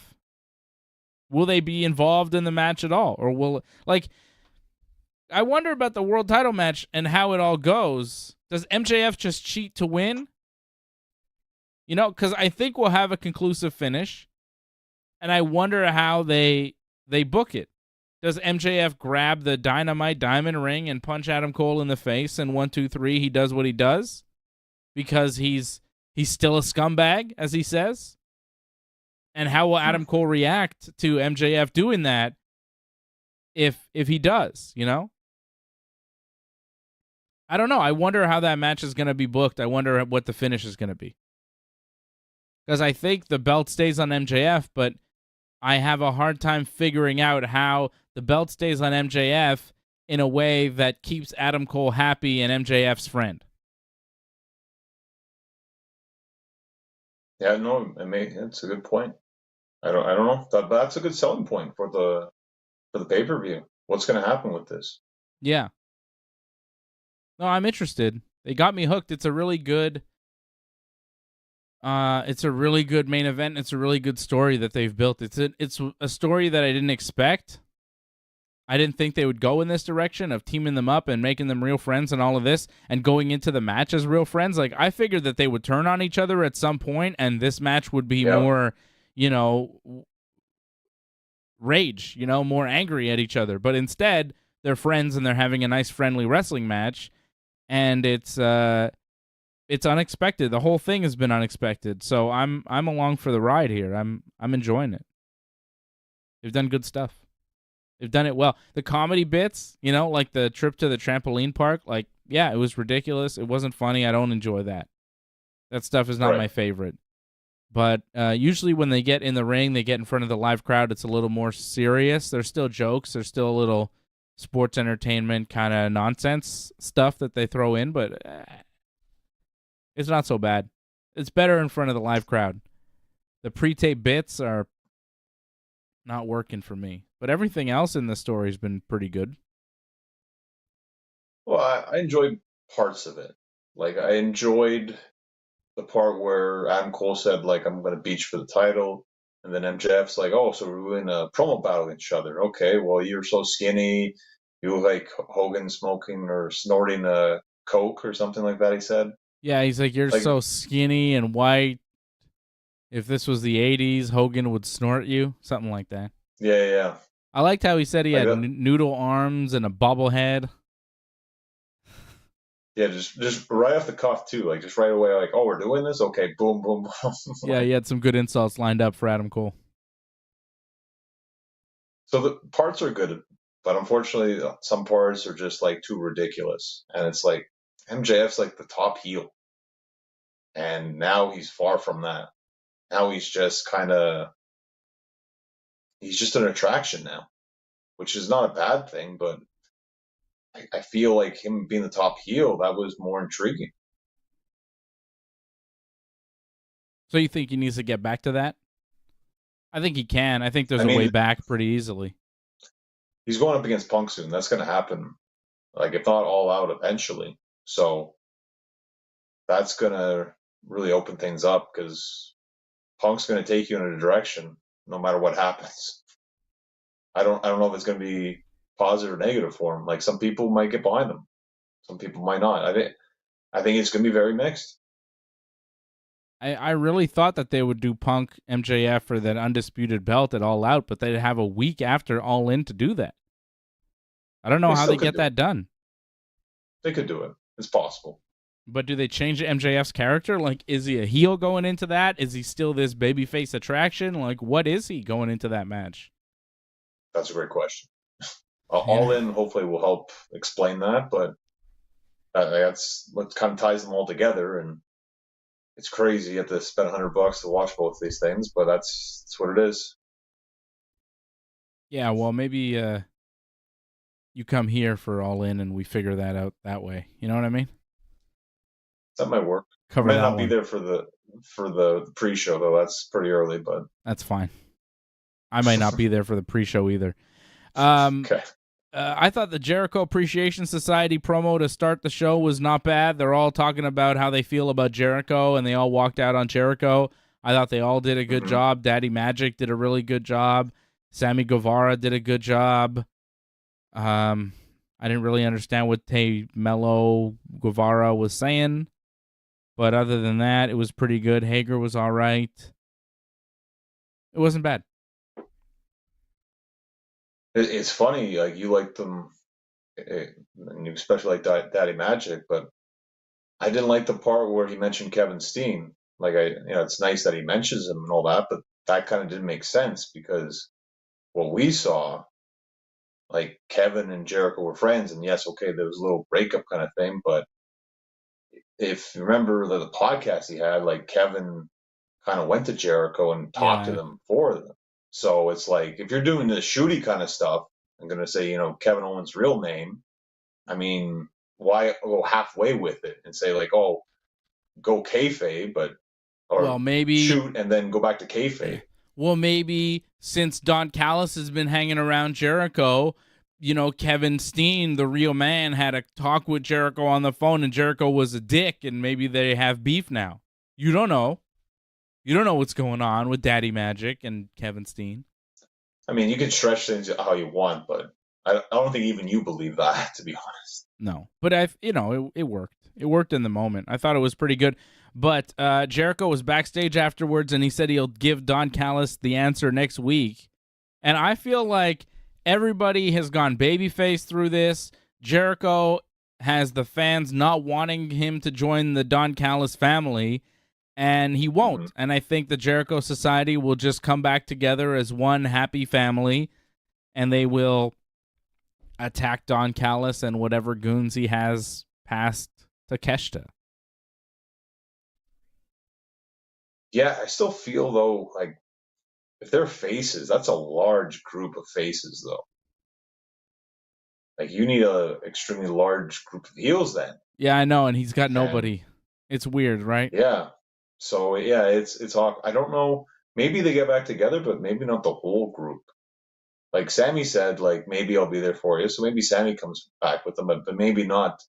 Will they be involved in the match at all? Or I wonder about the world title match and how it all goes. Does MJF just cheat to win? Because I think we'll have a conclusive finish. And I wonder how they book it. Does MJF grab the Dynamite Diamond ring and punch Adam Cole in the face, and 1, 2, 3, he does what he does? Because he's still a scumbag, as he says? And how will Adam Cole react to MJF doing that if he does, I don't know. I wonder how that match is going to be booked. I wonder what the finish is going to be. Because I think the belt stays on MJF, but I have a hard time figuring out how the belt stays on MJF in a way that keeps Adam Cole happy and MJF's friend. Yeah, no, it's a good point. I don't know. That's a good selling point for the pay-per-view. What's going to happen with this? Yeah. No, I'm interested. They got me hooked. It's a really good main event. It's a really good story that they've built. It's a story that I didn't expect. I didn't think they would go in this direction of teaming them up and making them real friends and all of this and going into the match as real friends. Like, I figured that they would turn on each other at some point and this match would be more, rage, more angry at each other. But instead, they're friends and they're having a nice friendly wrestling match, and it's unexpected. The whole thing has been unexpected. So I'm along for the ride here. I'm enjoying it. They've done good stuff. They've done it well. The comedy bits, like the trip to the trampoline park, it was ridiculous. It wasn't funny. I don't enjoy that. That stuff is not my favorite. But usually when they get in the ring, they get in front of the live crowd, it's a little more serious. There's still jokes. There's still a little sports entertainment kind of nonsense stuff that they throw in, but it's not so bad. It's better in front of the live crowd. The pre-tape bits are not working for me. But everything else in the story has been pretty good. Well, I enjoyed parts of it. Like, I enjoyed the part where Adam Cole said, like, I'm going to beat you for the title. And then MJF's like, oh, so we're in a promo battle with each other. Okay, well, you're so skinny. You look like Hogan smoking or snorting a Coke or something like that. He said. Yeah, he's like, you're so skinny and white. If this was the 80s, Hogan would snort you. Something like that. Yeah. I liked how he said he had noodle arms and a bobblehead. Yeah, just right off the cuff, too. Like, just right away, like, oh, we're doing this? Okay, boom, boom, boom. Yeah, he had some good insults lined up for Adam Cole. So the parts are good, but unfortunately, some parts are just, like, too ridiculous. And it's like, MJF's, like, the top heel. And now he's far from that. Now he's just he's just an attraction now, which is not a bad thing, but I feel like him being the top heel, that was more intriguing. So you think he needs to get back to that? I think he can. I think there's a way back pretty easily. He's going up against Punk soon. That's going to happen, like, if not all out eventually. So that's going to really open things up because Punk's going to take you in a direction no matter what happens. I don't know if it's going to be positive or negative for him. Like, some people might get behind him, some people might not. I think it's going to be very mixed. I really thought that they would do Punk MJF for that undisputed belt at All Out, but they'd have a week after All In to do that. I don't know how they get that done. They could do it. It's possible. But do they change MJF's character? Like, is he a heel going into that? Is he still this babyface attraction? Like, what is he going into that match? That's a great question. All In hopefully will help explain that, but that's what kind of ties them all together. And it's crazy you have to spend $100 to watch both these things, but that's what it is. Yeah, well, maybe you come here for All In and we figure that out that way. You know what I mean? That might work. I might not be there for the pre-show though. That's pretty early, but that's fine. I might not be there for the pre-show either. Okay. I thought the Jericho Appreciation Society promo to start the show was not bad. They're all talking about how they feel about Jericho, and they all walked out on Jericho. I thought they all did a good job. Daddy Magic did a really good job. Sammy Guevara did a good job. I didn't really understand what Mello Guevara was saying, but other than that, it was pretty good. Hager was all right. It wasn't bad. It's funny, like, you like them, and you especially like Daddy Magic, but I didn't like the part where he mentioned Kevin Steen. Like, it's nice that he mentions him and all that, but that kind of didn't make sense because what we saw, like, Kevin and Jericho were friends, and yes, okay, there was a little breakup kind of thing, but if you remember the podcast he had, like, Kevin kind of went to Jericho and talked to them for them. So it's like, if you're doing the shooty kind of stuff, I'm going to say, Kevin Owens' real name. I mean, why go halfway with it and say, like, oh, go kayfabe, or maybe shoot and then go back to kayfabe? Well, maybe since Don Callis has been hanging around Jericho, Kevin Steen, the real man, had a talk with Jericho on the phone, and Jericho was a dick, and maybe they have beef now. You don't know. You don't know what's going on with Daddy Magic and Kevin Steen. I mean, you can stretch things how you want, but I don't think even you believe that, to be honest. No, but it worked. It worked in the moment. I thought it was pretty good. But Jericho was backstage afterwards, and he said he'll give Don Callis the answer next week. And I feel like everybody has gone babyface through this. Jericho has the fans not wanting him to join the Don Callis family, and he won't. And I think the Jericho Society will just come back together as one happy family, and they will attack Don Callis and whatever goons he has past Takeshita. Yeah, I still feel, though, like, if they're faces, that's a large group of faces, though. Like, you need a extremely large group of heels then. Yeah, I know, and he's got nobody. It's weird, right? Yeah. So, yeah, it's awkward. I don't know. Maybe they get back together, but maybe not the whole group. Like Sammy said, like, maybe I'll be there for you. So maybe Sammy comes back with them, but maybe not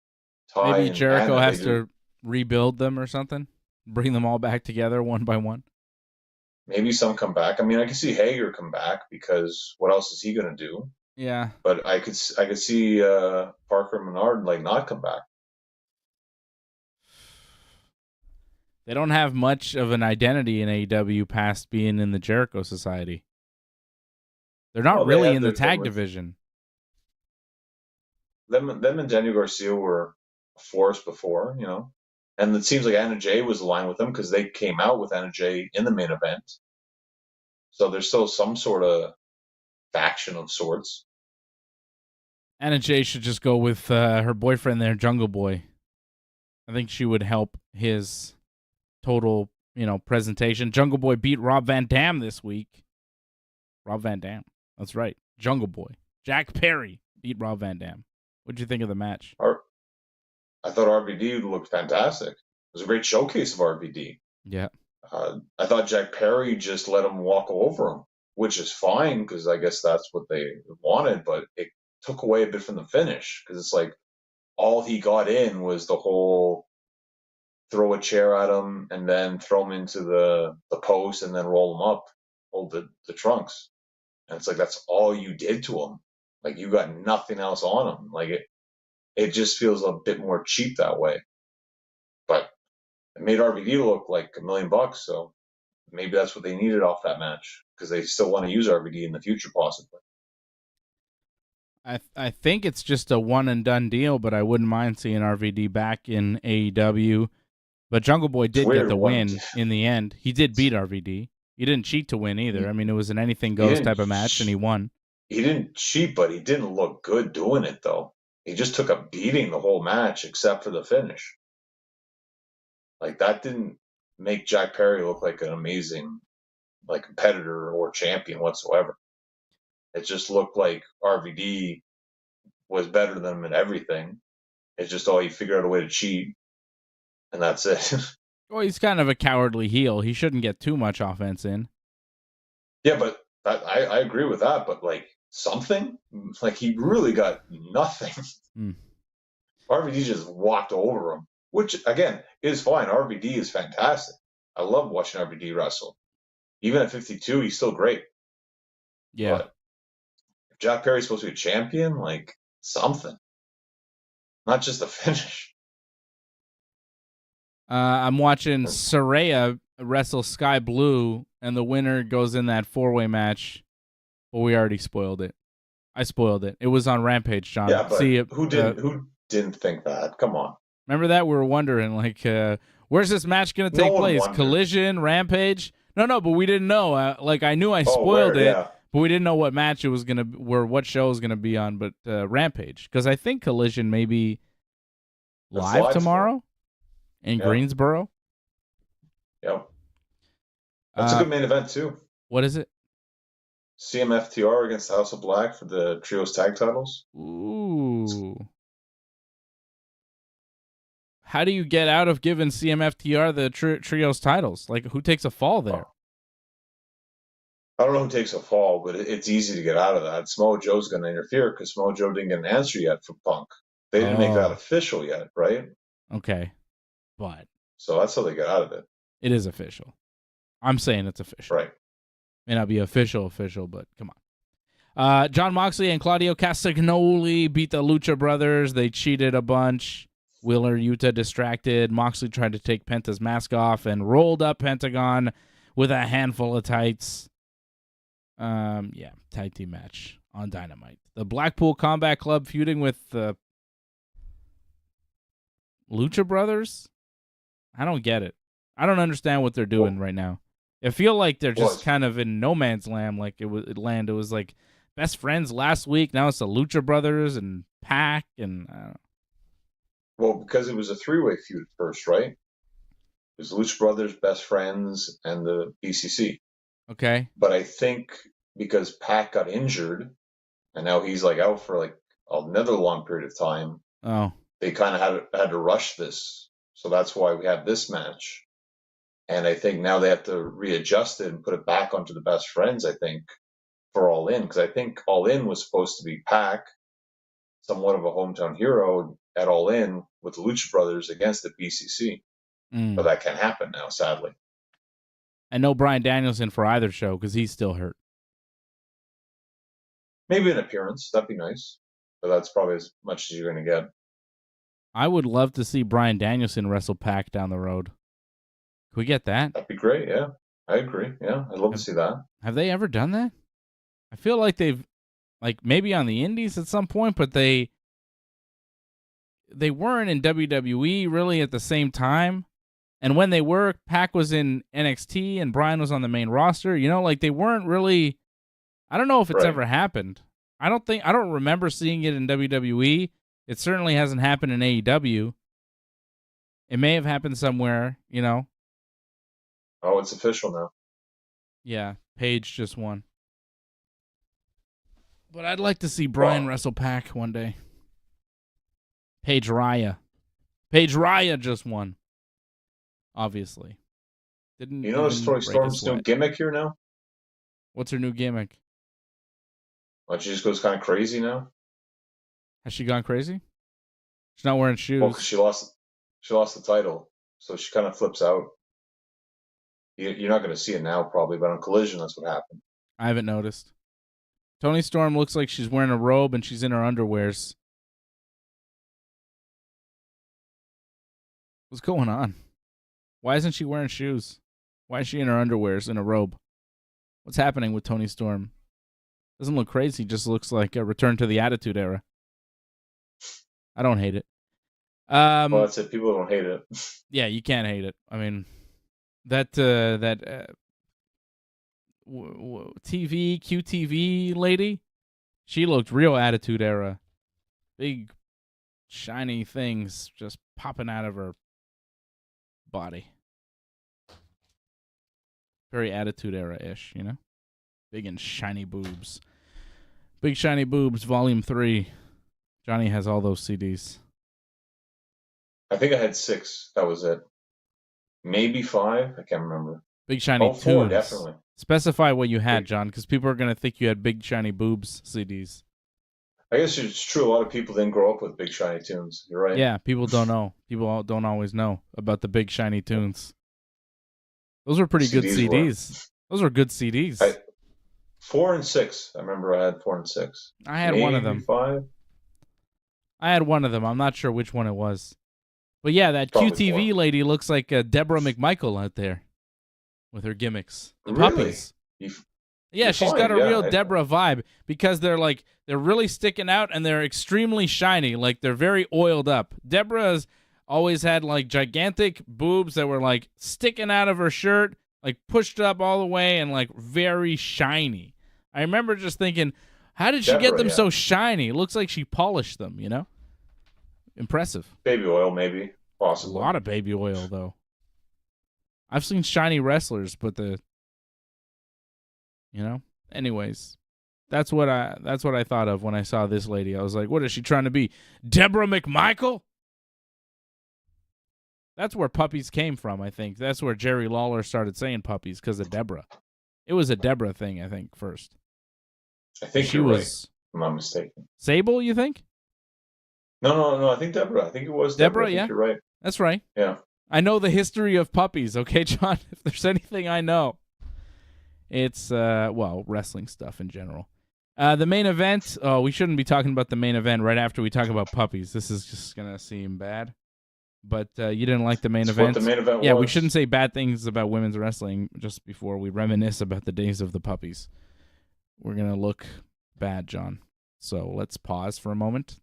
Ty. Maybe Jericho has to rebuild them or something. Bring them all back together one by one. Maybe some come back. I mean, I could see Hager come back because what else is he going to do? Yeah. But I could see Parker Menard, like, not come back. They don't have much of an identity in AEW past being in the Jericho Society. They're not really in the tag division. Them and Daniel Garcia were a force before, and it seems like Anna Jay was aligned with them because they came out with Anna Jay in the main event. So there's still some sort of faction of sorts. Anna Jay should just go with her boyfriend there, Jungle Boy. I think she would help his total, presentation. Jungle Boy beat Rob Van Dam this week. Rob Van Dam. That's right. Jungle Boy. Jack Perry beat Rob Van Dam. What'd you think of the match? I thought RVD looked fantastic. It was a great showcase of RVD. Yeah. I thought Jack Perry just let him walk over him, which is fine because I guess that's what they wanted, but it took away a bit from the finish because it's like all he got in was the whole throw a chair at him and then throw him into the post and then roll him up, hold the trunks. And it's like that's all you did to him. Like you got nothing else on him. Like it just feels a bit more cheap that way. But it made RVD look like $1 million, so maybe that's what they needed off that match because they still want to use RVD in the future, possibly. I think it's just a one and done deal, but I wouldn't mind seeing RVD back in AEW. But Jungle Boy did get the win in the end. He did beat RVD. He didn't cheat to win either. I mean, it was an anything goes type of match, and he won. He didn't cheat, but he didn't look good doing it, though. He just took a beating the whole match except for the finish. Like, that didn't make Jack Perry look like an amazing competitor or champion whatsoever. It just looked like RVD was better than him in everything. It's just, he figured out a way to cheat, and that's it. Well, he's kind of a cowardly heel. He shouldn't get too much offense in. Yeah, but I agree with that. But something, he really got nothing. RVD just walked over him, which again is fine. RVD is fantastic. I love watching RVD wrestle. Even at 52, he's still great. Yeah. But if Jack Perry's supposed to be a champion, something, not just a finish. I'm watching Saraya wrestle Sky Blue, and the winner goes in that 4-way match. But we already spoiled it. I spoiled it. It was on Rampage, John. Yeah, but who didn't think that? Come on. Remember that? We were wondering, where's this match going to take place? Collision, Rampage? No, but we didn't know. I knew I spoiled it, but we didn't know what match it was going to, or what show it was going to be on, but Rampage. Because I think Collision may be live tomorrow in Greensboro. Yep. That's a good main event, too. What is it? CMFTR against the House of Black for the Trios tag titles. Ooh. How do you get out of giving CMFTR the Trios titles? Who takes a fall there? I don't know who takes a fall, but it's easy to get out of that. Samoa Joe's going to interfere because Samoa Joe didn't get an answer yet from Punk. They didn't make that official yet, right? Okay. But so that's how they get out of it. It is official. I'm saying it's official. Right. May not be official, but come on. Jon Moxley and Claudio Castagnoli beat the Lucha Brothers. They cheated a bunch. Wheeler Yuta distracted. Moxley tried to take Penta's mask off and rolled up Pentagon with a handful of tights. Tag team match on Dynamite. The Blackpool Combat Club feuding with the Lucha Brothers? I don't get it. I don't understand what they're doing right now. I feel like they're just kind of in no man's land. It was like best friends last week. Now it's the Lucha Brothers and Pac and. Well, because it was a 3-way feud first, right? It was Lucha Brothers, best friends, and the BCC. Okay. But I think because Pac got injured, and now he's out for another long period of time. Oh. They kind of had to rush this, so that's why we have this match. And I think now they have to readjust it and put it back onto the best friends, I think, for All In. Because I think All In was supposed to be Pac, somewhat of a hometown hero at All In with the Lucha Brothers against the BCC. But that can't happen now, sadly. And no Bryan Danielson for either show because he's still hurt. Maybe an appearance. That'd be nice. But that's probably as much as you're going to get. I would love to see Bryan Danielson wrestle Pac down the road. Can we get that? That'd be great. Yeah, I agree. Yeah, I'd love to see that. Have they ever done that? I feel like they've, like maybe on the Indies at some point, but they weren't in WWE really at the same time. And when they were, Pac was in NXT and Bryan was on the main roster. You know, like they weren't really. I don't know if it's ever happened. I don't remember seeing it in WWE. It certainly hasn't happened in AEW. It may have happened somewhere, you know. Oh, it's official now. Yeah, Paige just won. But I'd like to see Bryan wrestle Pac one day. Paige Raya just won. Obviously. Didn't you notice Toni Storm's new gimmick here now? What's her new gimmick? Like she just goes kind of crazy now. Has she gone crazy? She's not wearing shoes. Well, because she lost the title, so she kind of flips out. You're not going to see it now, probably, but on Collision, that's what happened. I haven't noticed. Toni Storm looks like she's wearing a robe and she's in her underwears. What's going on? Why isn't she wearing shoes? Why is she in her underwears in a robe? What's happening with Toni Storm? Doesn't look crazy, just looks like a return to the Attitude Era. I don't hate it. Well, that's it. People don't hate it. Yeah, you can't hate it. I mean, that QTV lady, she looked real Attitude Era. Big, shiny things just popping out of her body. Very Attitude Era-ish, you know? Big and shiny boobs. Big Shiny Boobs, Volume 3. Johnny has all those CDs. I think I had 6. That was it. Maybe 5. I can't remember. Big Shiny Tunes. 4, definitely. Specify what you had, John, because people are going to think you had Big Shiny Boobs CDs. I guess it's true. A lot of people didn't grow up with Big Shiny Tunes. You're right. Yeah, people don't know. People don't always know about the Big Shiny Tunes. Those were pretty good CDs. Those were good CDs. 4 and 6. I remember I had 4 and 6. I had one of them. 5. I had one of them. I'm not sure which one it was. But yeah, that QTV lady looks like Deborah McMichael out there with her gimmicks. The puppies. Yeah, she's got a real Deborah vibe because they're really sticking out and they're extremely shiny. Like they're very oiled up. Deborah's always had like gigantic boobs that were like sticking out of her shirt, like pushed up all the way and like very shiny. I remember just thinking, how did she get them so shiny? It looks like she polished them, you know? Impressive. Baby oil, maybe. Possibly. A lot of baby oil, though. I've seen shiny wrestlers, but anyways, that's what I thought of when I saw this lady. I was like, what is she trying to be? Deborah McMichael? That's where puppies came from, I think. That's where Jerry Lawler started saying puppies, because of Deborah. It was a Deborah thing, I think, first. I think she was. Right, if I'm not mistaken. Sable, you think? No. I think Deborah. I think it was Deborah. Yeah, you're right. That's right. Yeah. I know the history of puppies, okay, John? If there's anything I know, it's, wrestling stuff in general. The main event, we shouldn't be talking about the main event right after we talk about puppies. This is just going to seem bad. But you didn't like the main event? What the main event was. Yeah, we shouldn't say bad things about women's wrestling just before we reminisce about the days of the puppies. We're going to look bad, John. So let's pause for a moment.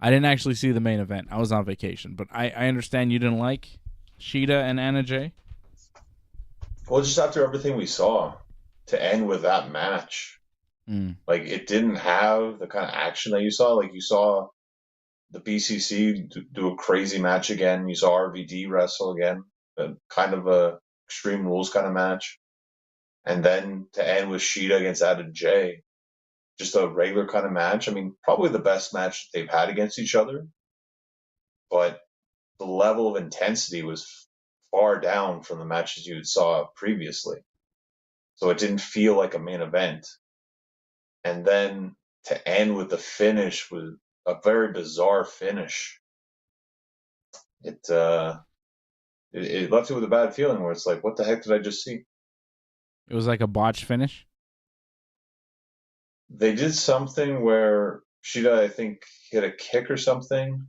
I didn't actually see the main event. I was on vacation. But I understand you didn't like Sheeta and Anna Jay? Well, just after everything we saw, to end with that match, like it didn't have the kind of action that you saw. Like you saw the BCC do a crazy match again. You saw RVD wrestle again, kind of a Extreme Rules kind of match. And then to end with Sheeta against Anna Jay, just a regular kind of match. I mean, probably the best match they've had against each other. But the level of intensity was far down from the matches you saw previously. So it didn't feel like a main event. And then to end with the finish with a very bizarre finish. It left you with a bad feeling where it's like, what the heck did I just see? It was like a botched finish? They did something where Sheeta, I think, hit a kick or something,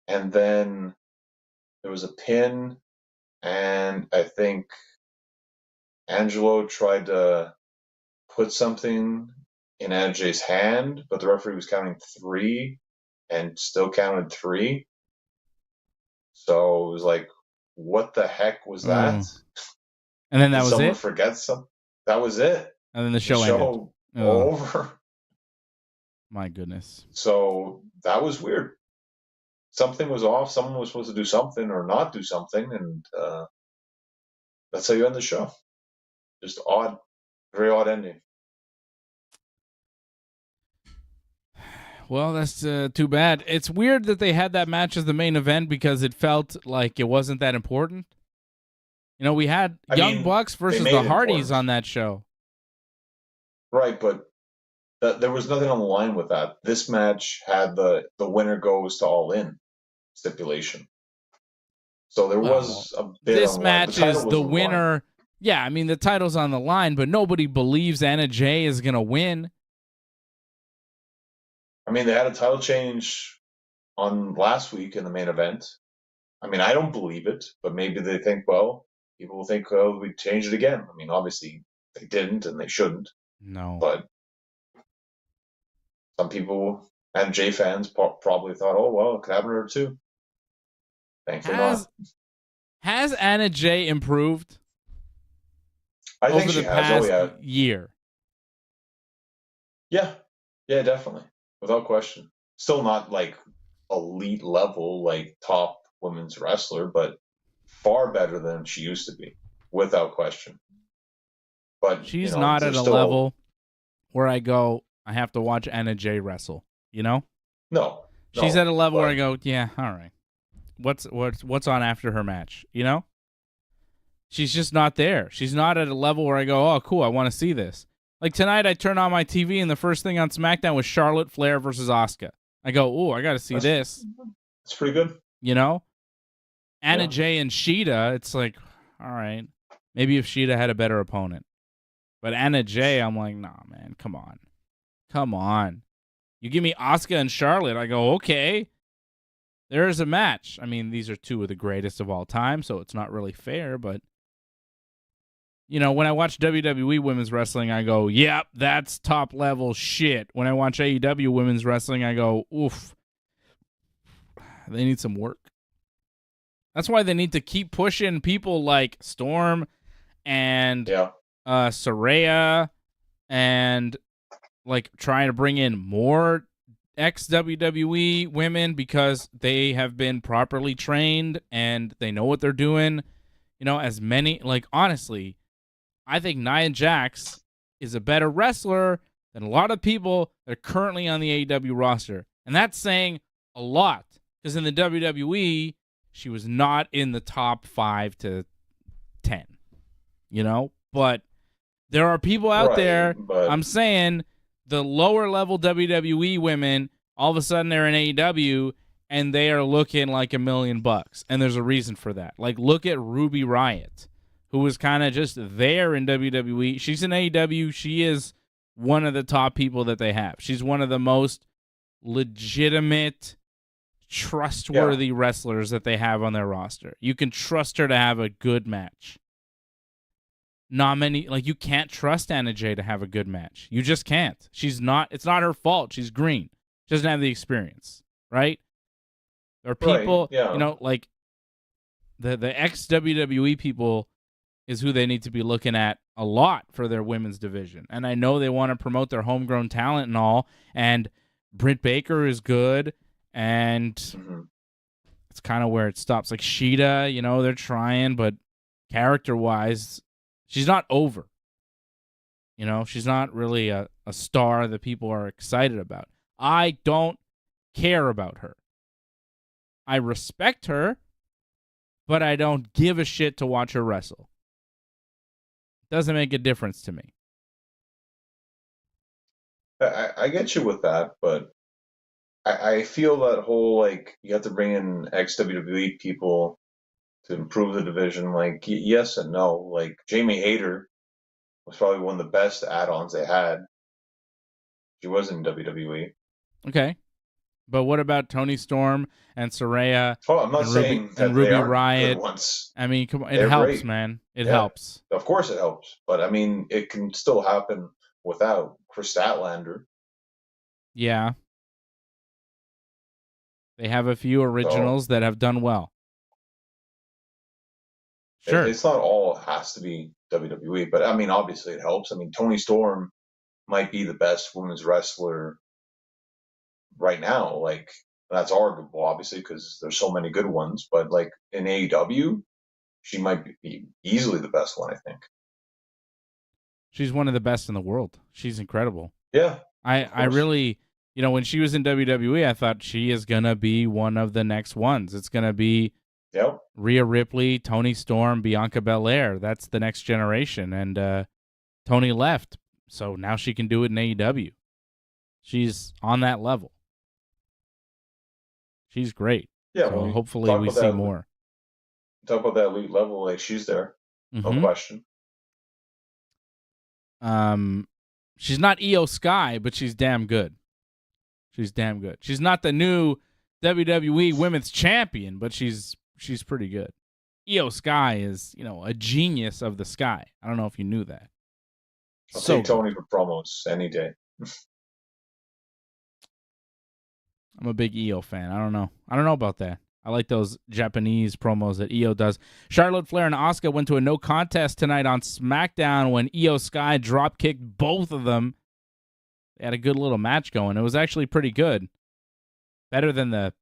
and then there was a pin, and I think Angelo tried to put something in AJ's hand, but the referee was counting 3 and still counted 3. So it was like, what the heck was that? And then that Did was someone it? forget something? That was it. And then the show ended. Over. My goodness. So that was weird. Something was off. Someone was supposed to do something or not do something, and that's how you end the show. Just odd, very odd ending. Well, that's too bad. It's weird that they had that match as the main event because it felt like it wasn't that important. You know, we had Young Bucks versus the Hardys on that show. Right, but there was nothing on the line with that. This match had the winner goes to All In stipulation. So there was a bit this on the match line. is the winner. Yeah, I mean, the title's on the line, but nobody believes Anna Jey is going to win. I mean, they had a title change on last week in the main event. I mean, I don't believe it, but maybe they think, well, people will think, oh, we changed it again. I mean, obviously they didn't and they shouldn't. No. But some people and Jay fans probably thought, oh, well, it could happen to her too. Thankfully not. Has Anna Jey improved I think over the past year? Yeah, definitely. Without question. Still not like elite level, like top women's wrestler, but far better than she used to be, without question. But she's not at a level where I go, I have to watch Anna Jey wrestle, you know? No. She's at a level where I go, yeah, all right. What's on after her match, you know? She's just not there. She's not at a level where I go, oh, cool, I want to see this. Like tonight, I turned on my TV, and the first thing on Smackdown was Charlotte Flair versus Asuka. I go, oh, I got to see this. It's pretty good. You know? Anna Jey and Shida, it's like, all right. Maybe if Shida had a better opponent. But Anna Jey, I'm like, nah, man, come on. Come on. You give me Asuka and Charlotte, I go, okay. There is a match. I mean, these are two of the greatest of all time, so it's not really fair, but you know, when I watch WWE women's wrestling, I go, yep, that's top level shit. When I watch AEW women's wrestling, I go, oof. They need some work. That's why they need to keep pushing people like Storm and Saraya and like trying to bring in more ex-WWE women because they have been properly trained and they know what they're doing. You know, as many, like, honestly, I think Nia Jax is a better wrestler than a lot of people that are currently on the AEW roster. And that's saying a lot because in the WWE, she was not in the top 5 to 10, you know? But there are people out there, I'm saying, the lower level WWE women, all of a sudden they're in AEW and they are looking like $1 million. And there's a reason for that. Like, look at Ruby Riott, who was kind of just there in WWE. She's in AEW. She is one of the top people that they have. She's one of the most legitimate, trustworthy wrestlers that they have on their roster. You can trust her to have a good match. Not many, like, you can't trust Anna Jey to have a good match. You just can't. It's not her fault. She's green. She doesn't have the experience, right? There are people, you know, like, the ex-WWE people is who they need to be looking at a lot for their women's division. And I know they want to promote their homegrown talent and all, and Britt Baker is good, and it's kind of where it stops. Like Shida, you know, they're trying, but character-wise, she's not over. You know, she's not really a star that people are excited about. I don't care about her. I respect her, but I don't give a shit to watch her wrestle. Doesn't make a difference to me. I get you with that, but I feel that whole, like, you have to bring in ex-WWE people to improve the division. Like, yes and no. Like, Jamie Hayter was probably one of the best add-ons they had. She was in WWE. Okay. But what about Toni Storm and Saraya Oh, I'm not saying that and Ruby they aren't Riott? good ones. I mean, come on, it They're helps, great. man. It helps. Of course it helps. But, I mean, it can still happen without Chris Statlander. Yeah. They have a few originals that have done well. Sure. It's not all has to be WWE, but, I mean, obviously it helps. I mean, Toni Storm might be the best women's wrestler right now. Like, that's arguable, obviously, because there's so many good ones. But, like, in AEW, she might be easily the best one, I think. She's one of the best in the world. She's incredible. Yeah. I really, when she was in WWE, I thought she is going to be one of the next ones. It's going to be Rhea Ripley, Toni Storm, Bianca Belair. That's the next generation. And Toni left, so now she can do it in AEW. She's on that level. She's great. Yeah, so hopefully we see more. Talk about that elite level, like she's there. No question. She's not Io Sky, but she's damn good. She's damn good. She's not the new WWE Women's Champion, but she's pretty good. Io Sky is, a genius of the sky. I don't know if you knew that. I'll take Toni for promos any day. I'm a big Io fan. I don't know about that. I like those Japanese promos that Io does. Charlotte Flair and Asuka went to a no contest tonight on SmackDown when Io Sky drop kicked both of them. They had a good little match going. It was actually pretty good. Better than the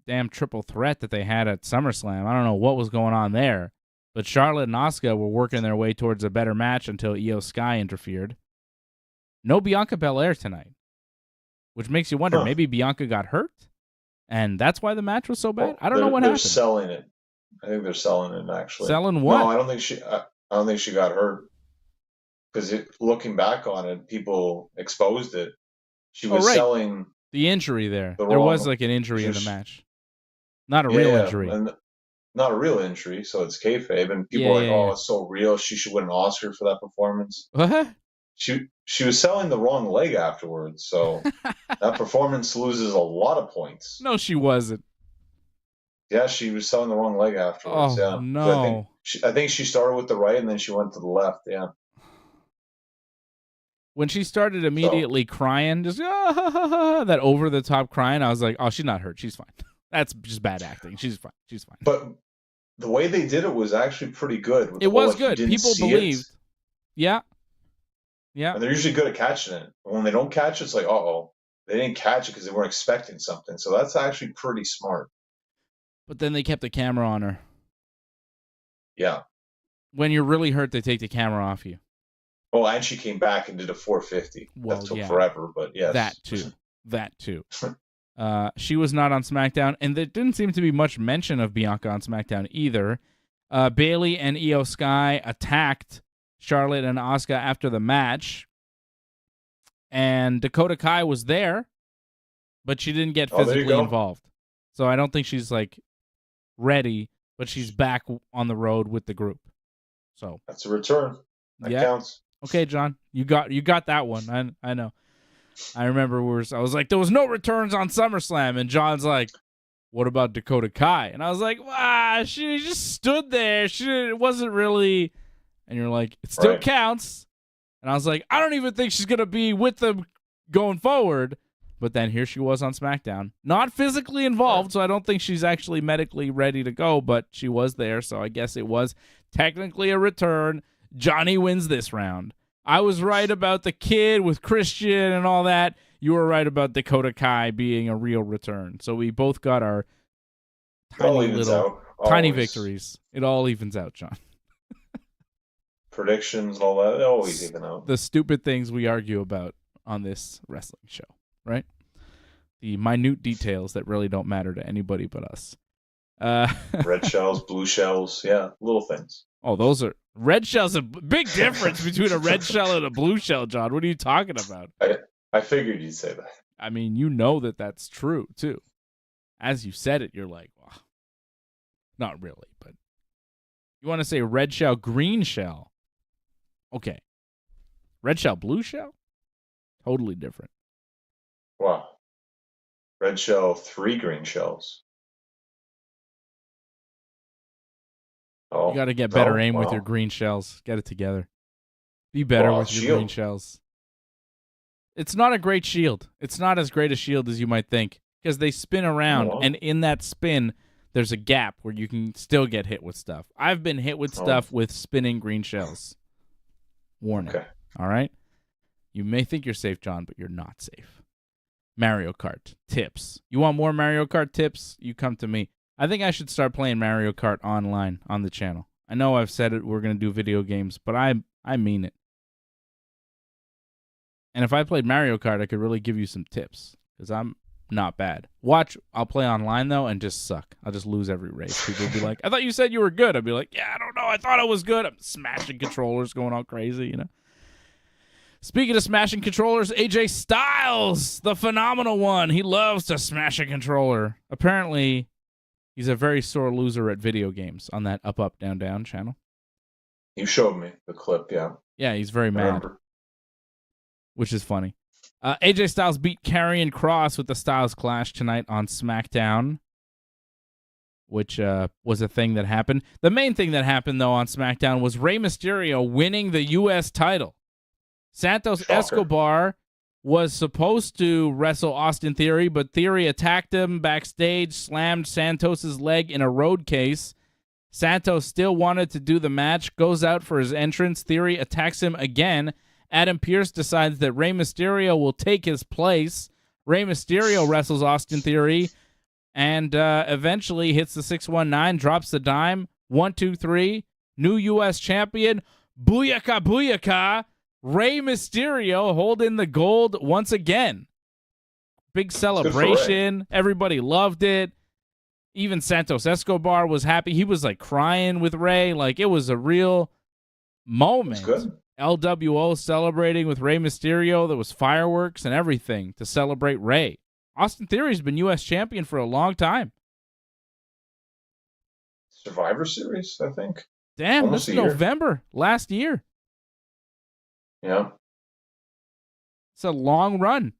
damn triple threat that they had at SummerSlam. I don't know what was going on there. But Charlotte and Asuka were working their way towards a better match until Io Sky interfered. No Bianca Belair tonight. Which makes you wonder, maybe Bianca got hurt? And that's why the match was so bad? I don't know what happened. They're selling it. I think they're selling it, actually. Selling what? No, I don't think she got hurt. Because looking back on it, people exposed it. She was selling the injury there. There was like an injury in the match. Not a real injury. And not a real injury, so it's kayfabe. And people are like, it's so real. She should win an Oscar for that performance. What? She was selling the wrong leg afterwards, so that performance loses a lot of points. No, she wasn't. Yeah, she was selling the wrong leg afterwards. Oh, no. I think she started with the right and then she went to the left. Yeah. When she started immediately crying, just that over the top crying, I was like, oh, she's not hurt. She's fine. That's just bad acting. She's fine. She's fine. But the way they did it was actually pretty good. It was good. People believed. Yeah. Yeah. And they're usually good at catching it. When they don't catch it, it's like, they didn't catch it because they weren't expecting something. So that's actually pretty smart. But then they kept the camera on her. Yeah. When you're really hurt, they take the camera off you. Oh, and she came back and did a 450. Well, that took forever, but yes. That too. She was not on SmackDown, and there didn't seem to be much mention of Bianca on SmackDown either. Bayley and Io Sky attacked Charlotte and Asuka after the match, and Dakota Kai was there, but she didn't get physically involved. So I don't think she's ready, but she's back on the road with the group. So that's a return. That counts. Okay, John, you got that one. I know. I remember I was like, there was no returns on SummerSlam, and John's like, what about Dakota Kai? And I was like, she just stood there. It wasn't really. And you're like, it still counts. And I was like, I don't even think she's going to be with them going forward. But then here she was on SmackDown. Not physically involved, so I don't think she's actually medically ready to go, but she was there, so I guess it was technically a return. Johnny wins this round. I was right about the kid with Christian and all that. You were right about Dakota Kai being a real return. So we both got our tiny victories. It all evens out, John. Predictions, all that, always even out. The stupid things we argue about on this wrestling show, right? The minute details that really don't matter to anybody but us. Red shells, blue shells, little things. Oh, those are red shells. A big difference between a red shell and a blue shell, John. What are you talking about? I figured you'd say that. I mean, you know that's true too. As you said it, you're like, well, not really, but you want to say red shell, green shell. Okay. Red shell, blue shell? Totally different. Wow. Red shell, 3 green shells. Oh, You got to get better aim with wow. your green shells. Get it together. Be better with your green shells. It's not a great shield. It's not as great a shield as you might think because they spin around, and in that spin, there's a gap where you can still get hit with stuff. I've been hit with stuff with spinning green shells. Warning. Okay. All right? You may think you're safe, John, but you're not safe. Mario Kart tips. You want more Mario Kart tips? You come to me. I think I should start playing Mario Kart online on the channel. I know I've said it, we're going to do video games, but I mean it. And if I played Mario Kart, I could really give you some tips because I'm not bad. Watch, I'll play online, though, and just suck. I'll just lose every race. People will be like, I thought you said you were good. I'd be like, yeah, I don't know. I thought I was good. I'm smashing controllers, going all crazy, you know. Speaking of smashing controllers, AJ Styles, the phenomenal one. He loves to smash a controller. Apparently, he's a very sore loser at video games on that Up, Up, Down, Down channel. You showed me the clip, yeah. Yeah, he's very mad. Which is funny. AJ Styles beat Karrion Kross with the Styles Clash tonight on Smackdown, which was a thing that happened. The main thing that happened, though, on Smackdown was Rey Mysterio winning the U.S. title. Santos Escobar was supposed to wrestle Austin Theory, but Theory attacked him backstage, slammed Santos' leg in a road case. Santos still wanted to do the match, goes out for his entrance. Theory attacks him again. Adam Pearce decides that Rey Mysterio will take his place. Rey Mysterio wrestles Austin Theory and eventually hits the 619, drops the dime. 1, 2, 3. New U.S. champion. Booyaka, booyaka. Rey Mysterio holding the gold once again. Big celebration. Everybody loved it. Even Santos Escobar was happy. He was like crying with Rey. Like it was a real moment. Good. LWO celebrating with Rey Mysterio. There was fireworks and everything to celebrate Rey. Austin Theory's been U.S. champion for a long time. Survivor Series, I think. Damn, almost this is November last year. Yeah. It's a long run.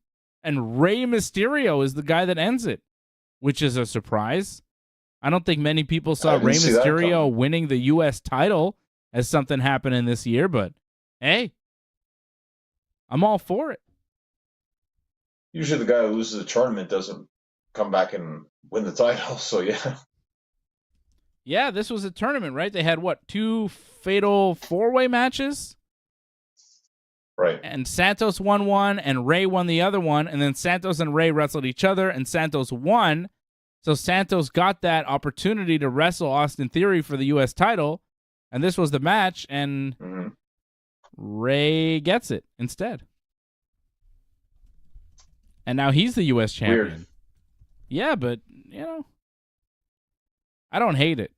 And Rey Mysterio is the guy that ends it, which is a surprise. I don't think many people saw Rey Mysterio winning the U.S. title as something happening this year, but hey, I'm all for it. Usually the guy who loses a tournament doesn't come back and win the title, so yeah. Yeah, this was a tournament, right? They had, 2 fatal 4-way matches? Right. And Santos won one, and Rey won the other one, and then Santos and Rey wrestled each other, and Santos won. So Santos got that opportunity to wrestle Austin Theory for the U.S. title, and this was the match, and Rey gets it instead. And now he's the U.S. champion. Weird. Yeah, but, I don't hate it.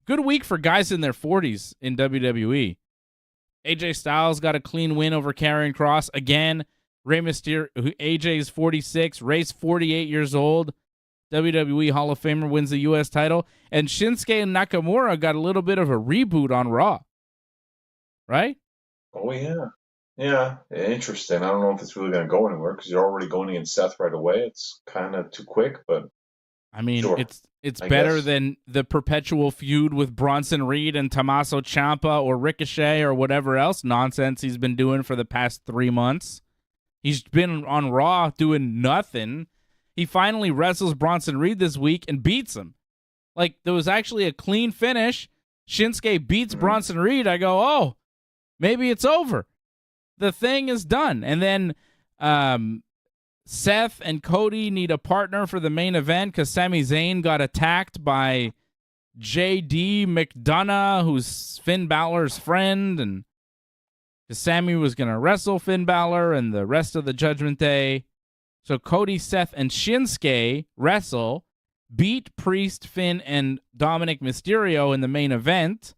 Good week for guys in their 40s in WWE. AJ Styles got a clean win over Karrion Kross. Again, Rey Mysterio, AJ is 46, Rey's 48 years old. WWE Hall of Famer wins the U.S. title. And Shinsuke Nakamura got a little bit of a reboot on Raw. Right? Oh, yeah. Yeah, interesting. I don't know if it's really going to go anywhere because you're already going against Seth right away. It's kind of too quick, but I mean, sure. It's better than the perpetual feud with Bronson Reed and Tommaso Ciampa or Ricochet or whatever else nonsense he's been doing for the past 3 months. He's been on Raw doing nothing. He finally wrestles Bronson Reed this week and beats him. Like, there was actually a clean finish. Shinsuke beats Bronson Reed. I go, oh, maybe it's over. The thing is done. And then Seth and Cody need a partner for the main event because Sami Zayn got attacked by J.D. McDonough, who's Finn Balor's friend, and Sami was going to wrestle Finn Balor and the rest of the Judgment Day. So Cody, Seth, and Shinsuke wrestle, beat Priest, Finn, and Dominic Mysterio in the main event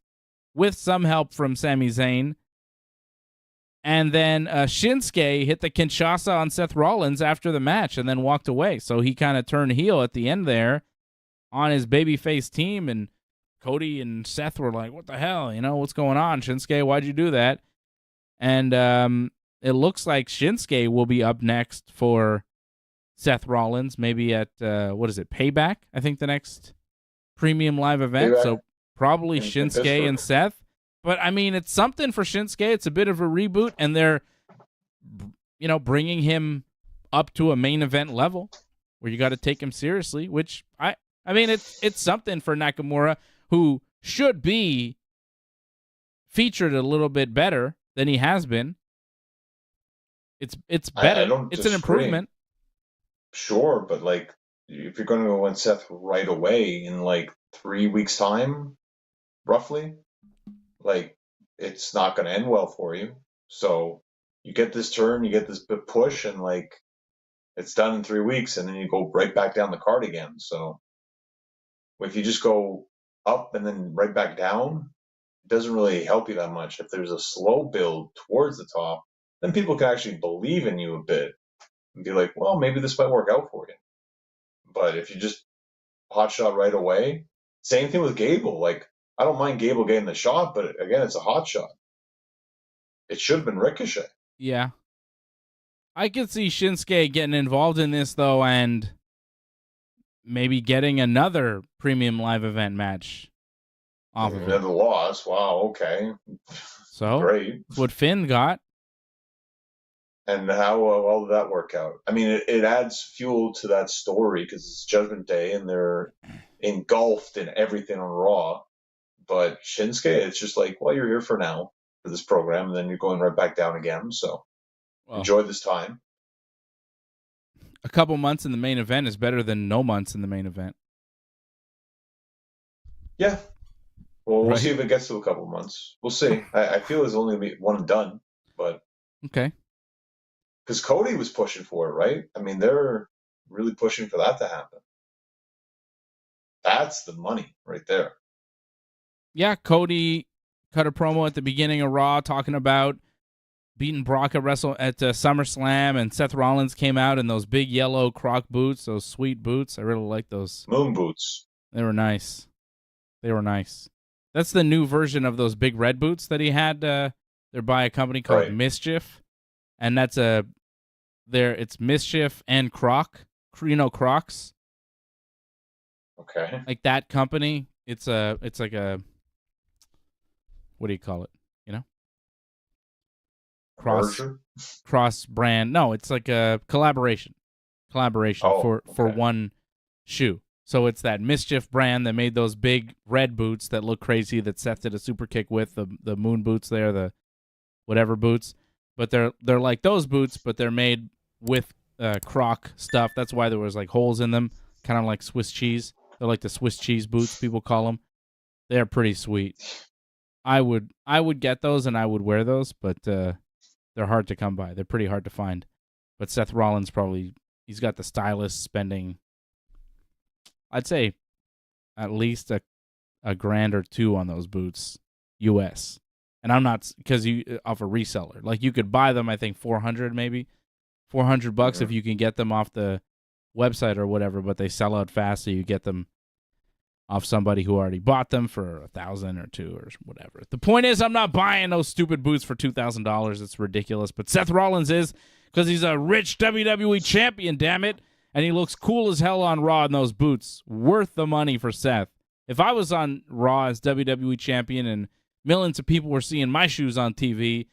with some help from Sami Zayn. And then Shinsuke hit the Kinshasa on Seth Rollins after the match and then walked away. So he kind of turned heel at the end there on his babyface team. And Cody and Seth were like, what the hell? What's going on, Shinsuke? Why'd you do that? And it looks like Shinsuke will be up next for Seth Rollins, maybe at Payback? I think the next premium live event. Payback So probably in Shinsuke Pittsburgh. and Seth. But I mean, it's something for Shinsuke. It's a bit of a reboot, and they're, bringing him up to a main event level where you got to take him seriously. Which I mean, it's something for Nakamura, who should be featured a little bit better than he has been. It's better. It's an improvement. Sure, but like, if you're going to go on Seth right away in like 3 weeks' time, roughly, like, it's not going to end well for you. So you get this turn, you get this push, and like, it's done in 3 weeks, and then you go right back down the card again. So if you just go up and then right back down, it doesn't really help you that much. If there's a slow build towards the top, then people can actually believe in you a bit and be like, well, maybe this might work out for you. But if you just hot shot right away, same thing with Gable. Like, I don't mind Gable getting the shot, but again, it's a hot shot. It should have been Ricochet. Yeah. I could see Shinsuke getting involved in this, though, and maybe getting another premium live event match off of it. Another loss. Wow, okay. So, great. That's what Finn got. And how well did that work out? I mean, it adds fuel to that story because it's Judgment Day and they're engulfed in everything on Raw. But Shinsuke, it's just like, well, you're here for now for this program, and then you're going right back down again. So enjoy this time. A couple months in the main event is better than no months in the main event. Yeah. Well, we'll see if it gets to a couple months. We'll see. I feel it's only going to be one and done, but okay. Because Cody was pushing for it, right? I mean, they're really pushing for that to happen. That's the money right there. Yeah, Cody cut a promo at the beginning of Raw talking about beating Brock at SummerSlam, and Seth Rollins came out in those big yellow Croc boots, those sweet boots. I really like those. Moon boots. They were nice. That's the new version of those big red boots that he had. They're by a company called Mischief, and that's it's Mischief and Crocs. Okay. Like that company. It's like a, what do you call it? Cross brand. No, it's like a collaboration for one shoe. So it's that Mischief brand that made those big red boots that look crazy that Seth did a super kick with, the moon boots there, the whatever boots. But they're like those boots, but they're made with Croc stuff. That's why there was like holes in them, kind of like Swiss cheese. They're like the Swiss cheese boots, people call them. They're pretty sweet. I would get those and I would wear those, but they're hard to come by. They're pretty hard to find. But Seth Rollins he's got the stylist spending, I'd say, at least a $1,000 or $2,000 on those boots, US. And I'm not, because you off a reseller. Like, you could buy them, I think $400 maybe, $400 if you can get them off the website or whatever. But they sell out fast, so you get them off somebody who already bought them for $1,000 or $2,000 or whatever. The point is, I'm not buying those stupid boots for $2,000. It's ridiculous. But Seth Rollins is, because he's a rich WWE champion, damn it, and he looks cool as hell on Raw in those boots. Worth the money for Seth. If I was on Raw as WWE champion and millions of people were seeing my shoes on TV,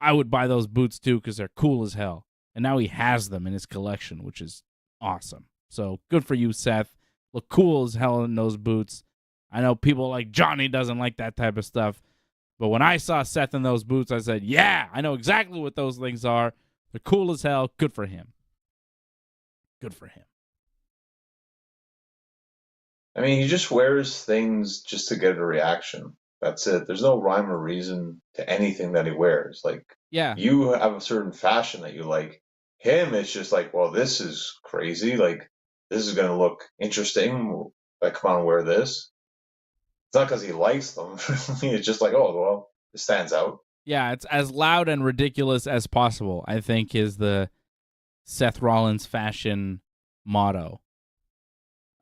I would buy those boots too because they're cool as hell. And now he has them in his collection, which is awesome. So good for you, Seth. Look cool as hell in those boots. I know people like Johnny doesn't like that type of stuff. But when I saw Seth in those boots, I said, yeah, I know exactly what those things are. They're cool as hell. Good for him. Good for him. I mean, he just wears things just to get a reaction. That's it. There's no rhyme or reason to anything that he wears. Like, yeah, you have a certain fashion that you like. Him, it's just like, well, this is crazy. Like, this is going to look interesting. Like, come on, wear this. It's not because he likes them. It's just like, oh, well, it stands out. Yeah, it's as loud and ridiculous as possible, I think, is the Seth Rollins fashion motto.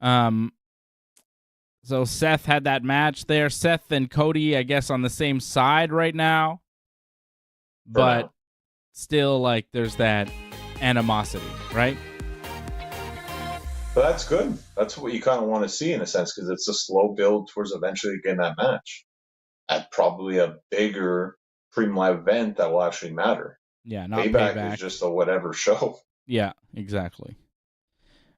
So Seth had that match there. Seth and Cody, I guess, on the same side right now. But still, like, there's that animosity, right? But that's good. That's what you kind of want to see in a sense, because it's a slow build towards eventually getting that match at probably a bigger premium live event that will actually matter. Yeah, not Payback is just a whatever show. Yeah, exactly.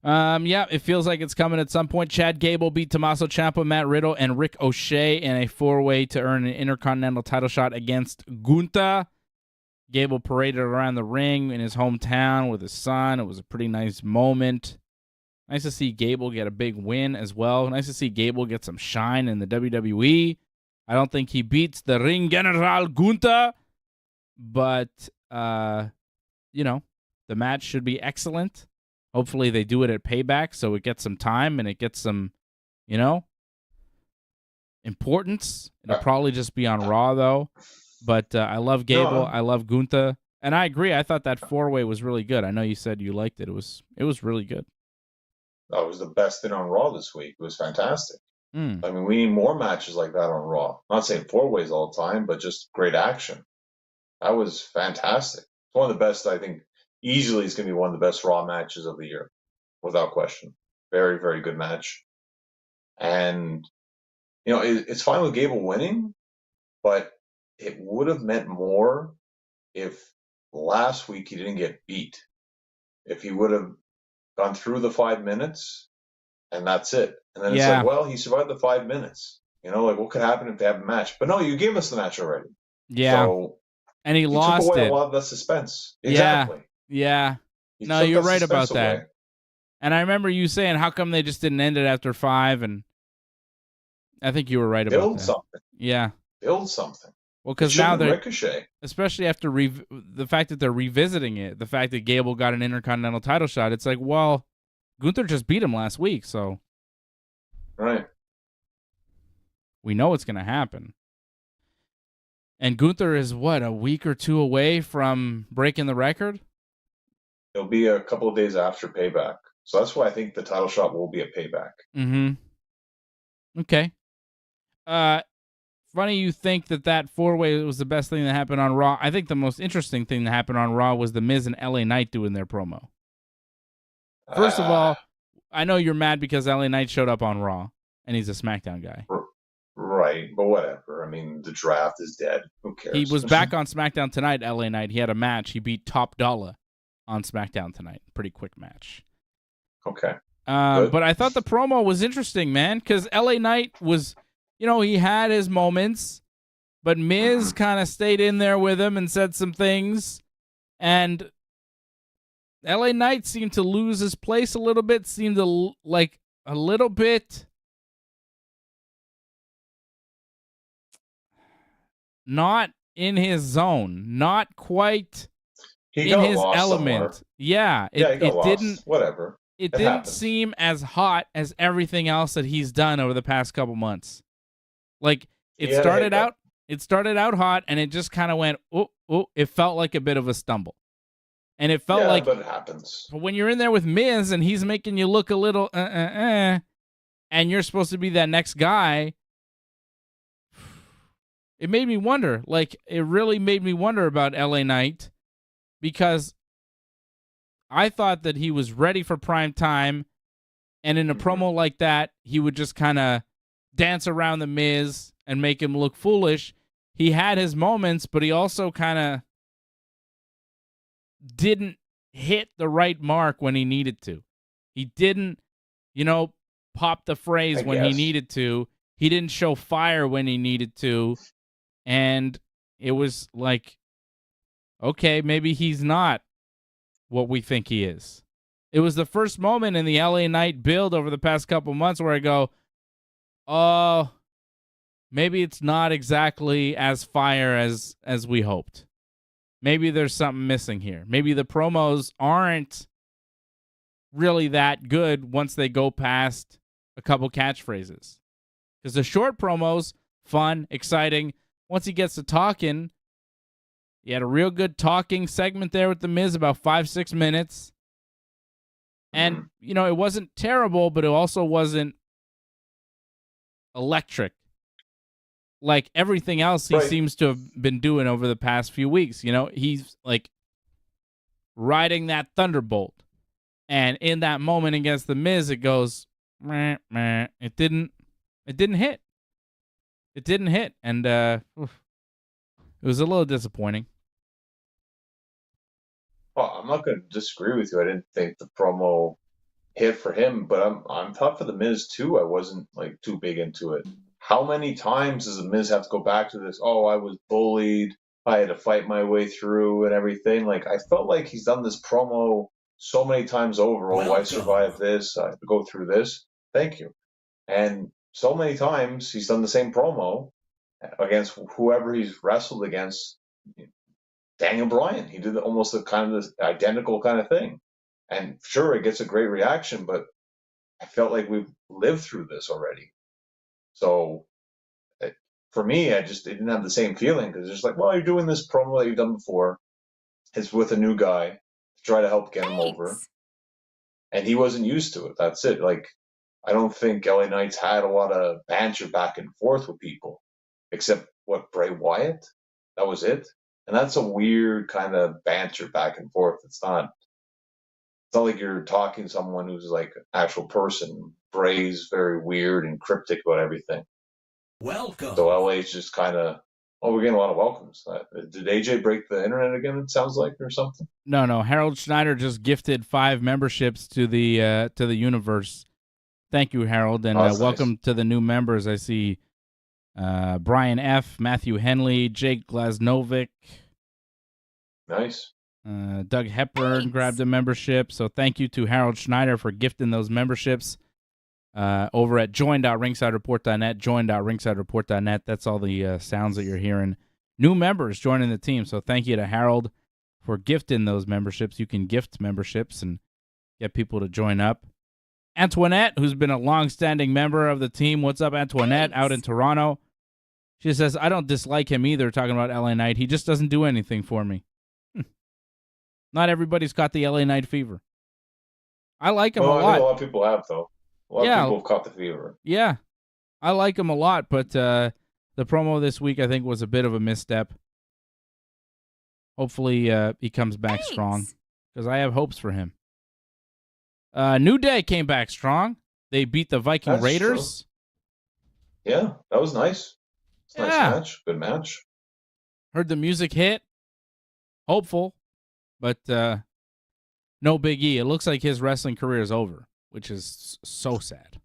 Yeah, it feels like it's coming at some point. Chad Gable beat Tommaso Ciampa, Matt Riddle, and Rick O'Shea in a 4-way to earn an Intercontinental title shot against Gunther. Gable paraded around the ring in his hometown with his son. It was a pretty nice moment. Nice to see Gable get a big win as well. Nice to see Gable get some shine in the WWE. I don't think he beats the Ring General Gunther, but, the match should be excellent. Hopefully they do it at Payback so it gets some time and it gets some, importance. It'll probably just be on Raw, though. But I love Gable. I love Gunther. And I agree. I thought that 4-way was really good. I know you said you liked it. It was really good. That was the best thing on Raw this week. It was fantastic. Mm. I mean, we need more matches like that on Raw. I'm not saying 4-ways all the time, but just great action. That was fantastic. It's one of the best, I think, easily is going to be one of the best Raw matches of the year, without question. Very, very good match. And, it's fine with Gable winning, but it would have meant more if last week he didn't get beat. If he would have gone through the 5 minutes and that's it. And then it's like, well, he survived the 5 minutes. What could happen if they have a match? But no, you gave us the match already. Yeah. So and he lost took away it. A lot of the suspense. Exactly. Yeah. No, you're right about that. And I remember you saying, how come they just didn't end it after 5? And I think you were right about that. Build something. Yeah. Build something. Well, because now they're Ricochet, especially after the fact that they're revisiting it, the fact that Gable got an Intercontinental title shot. It's like, well, Gunther just beat him last week, so right. We know it's going to happen. And Gunther is a week or 2 away from breaking the record? It'll be a couple of days after Payback. So that's why I think the title shot will be at Payback. Mm-hmm. Okay. Funny you think that 4-way was the best thing that happened on Raw. I think the most interesting thing that happened on Raw was The Miz and LA Knight doing their promo. First of all, I know you're mad because LA Knight showed up on Raw, and he's a SmackDown guy. Right, but whatever. I mean, the draft is dead. Who cares? He was back on SmackDown tonight, LA Knight. He had a match. He beat Top Dollar on SmackDown tonight. Pretty quick match. Okay. But I thought the promo was interesting, man, because LA Knight was, he had his moments, but Miz kind of stayed in there with him and said some things, and LA Knight seemed to lose his place a little bit, seemed to like a little bit not in his zone, not quite in his element. Somewhere. Yeah, it didn't. Whatever. It didn't seem as hot as everything else that he's done over the past couple months. Like it started out hot, and it just kind of went. Oh! It felt like a bit of a stumble, and it felt like. But it happens. But when you're in there with Miz and he's making you look a little, and you're supposed to be that next guy. It made me wonder. Like, it really made me wonder about LA Knight because I thought that he was ready for prime time, and in a promo like that, he would just kind of dance around the Miz and make him look foolish. He had his moments, but he also kind of didn't hit the right mark when he needed to. He didn't, pop the phrase when he needed to. He didn't show fire when he needed to. And it was like, okay, maybe he's not what we think he is. It was the first moment in the LA Knight build over the past couple months where I go, oh, maybe it's not exactly as fire as we hoped. Maybe there's something missing here. Maybe the promos aren't really that good once they go past a couple catchphrases. Because the short promos, fun, exciting. Once he gets to talking, he had a real good talking segment there with The Miz, about 5-6 minutes. And, it wasn't terrible, but it also wasn't electric. Like everything else he seems to have been doing over the past few weeks. He's like riding that thunderbolt. And in that moment against the Miz, it goes, meh, meh. It didn't hit. It didn't hit, and it was a little disappointing. Well, I'm not going to disagree with you. I didn't think the promo hit for him, but I'm tough for the Miz too. I wasn't like too big into it. How many times does the Miz have to go back to this? Oh, I was bullied. I had to fight my way through and everything. Like I felt like he's done this promo so many times over. Oh, I survived this. I had to go through this. Thank you. And so many times he's done the same promo against whoever he's wrestled against. Daniel Bryan, he did almost the kind of this identical kind of thing. And sure, it gets a great reaction, but I felt like we've lived through this already. So for me, I just didn't have the same feeling because it's just like, well, you're doing this promo that you've done before. It's with a new guy to try to help get him over. And he wasn't used to it. That's it. Like, I don't think LA Knight's had a lot of banter back and forth with people, except what, Bray Wyatt? That was it. And that's a weird kind of banter back and forth. It's not like you're talking to someone who's like an actual person. Bray's very weird and cryptic about everything. Welcome. So LA's just kind of, we're getting a lot of welcomes. Did AJ break the internet again, it sounds like, or something? No. Harold Schneider just gifted 5 memberships to the universe. Thank you, Harold, and welcome to the new members. I see Brian F., Matthew Henley, Jake Glasnovic. Nice. Doug Hepburn grabbed a membership. So thank you to Harold Schneider for gifting those memberships over at join.ringsidereport.net, join.ringsidereport.net. That's all the sounds that you're hearing. New members joining the team. So thank you to Harold for gifting those memberships. You can gift memberships and get people to join up. Antoinette, who's been a long-standing member of the team. What's up, Antoinette, out in Toronto? She says, I don't dislike him either, talking about LA Knight. He just doesn't do anything for me. Not everybody's got the LA Knight fever. I like him a lot. I think a lot of people have, though. A lot of people have caught the fever. Yeah, I like him a lot, but the promo this week, I think, was a bit of a misstep. Hopefully he comes back strong, because I have hopes for him. New Day came back strong. They beat the Viking Raiders. True. Yeah, that was nice. It's a nice match. Good match. Heard the music hit. Hopeful. But no Big E. It looks like his wrestling career is over, which is so sad.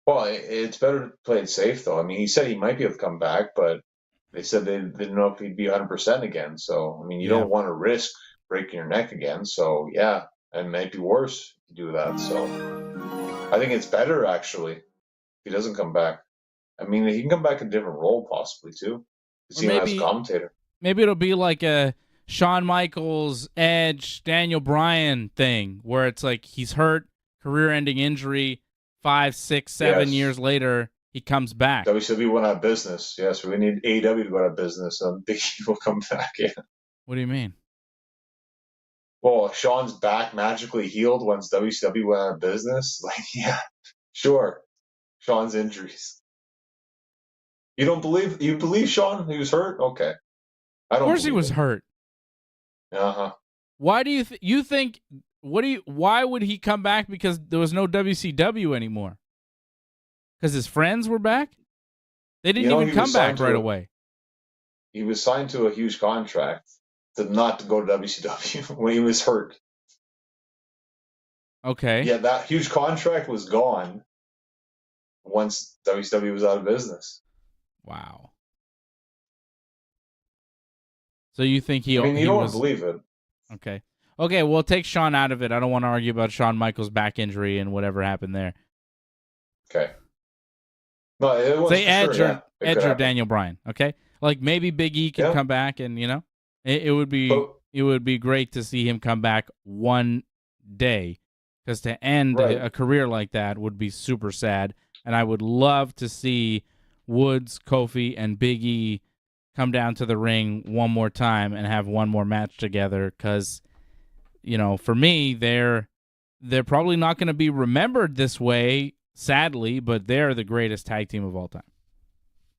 Well, it's better to play it safe, though. I mean, he said he might be able to come back, but they said they didn't know if he'd be 100% again. So, I mean, you don't want to risk breaking your neck again. So, yeah, and it might be worse to do that. So, I think it's better, actually, if he doesn't come back. I mean, he can come back in a different role, possibly, too. See him as a commentator. Maybe it'll be like a Shawn Michaels, Edge, Daniel Bryan thing, where it's like he's hurt, career-ending injury, 5, 6, 7 years later, he comes back. WCW went out of business. Yes, we need AEW to go out of business, and Big E will come back. Yeah. What do you mean? Well, Shawn's back magically healed once WCW went out of business. Like, yeah, sure. Shawn's injuries. You believe Shawn? He was hurt? Okay. Of course he was hurt. Uh-huh. Why do you think why would he come back? Because there was no WCW anymore? Because his friends were back? They didn't even come back right away. He was signed to a huge contract not to go to WCW when he was hurt. Okay. Yeah, that huge contract was gone once WCW was out of business. Wow. So you think you don't want to believe it. Okay. Okay, well, take Shawn out of it. I don't want to argue about Shawn Michaels' back injury and whatever happened there. Okay. No, it was say Edge or Daniel Bryan, okay? Like maybe Big E can come back, and it would be great to see him come back one day, because to end a career like that would be super sad, and I would love to see Woods, Kofi, and Big E come down to the ring one more time and have one more match together, because for me they're probably not going to be remembered this way, sadly, but they're the greatest tag team of all time.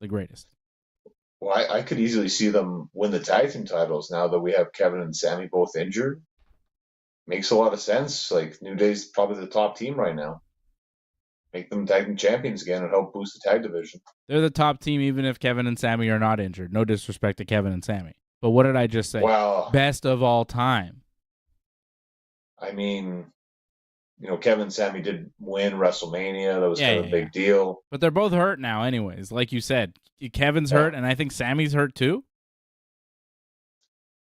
The greatest. Well, I could easily see them win the tag team titles now that we have Kevin and Sammy both injured. makes a lot of sense. Like, New Day's probably the top team right now. Make them tag team champions again and help boost the tag division. They're the top team even if Kevin and Sammy are not injured. No disrespect to Kevin and Sammy. But what did I just say? Well, best of all time. I mean, Kevin and Sammy did win WrestleMania. That was kind of a big deal. But they're both hurt now anyways. Like you said, Kevin's hurt, and I think Sammy's hurt too.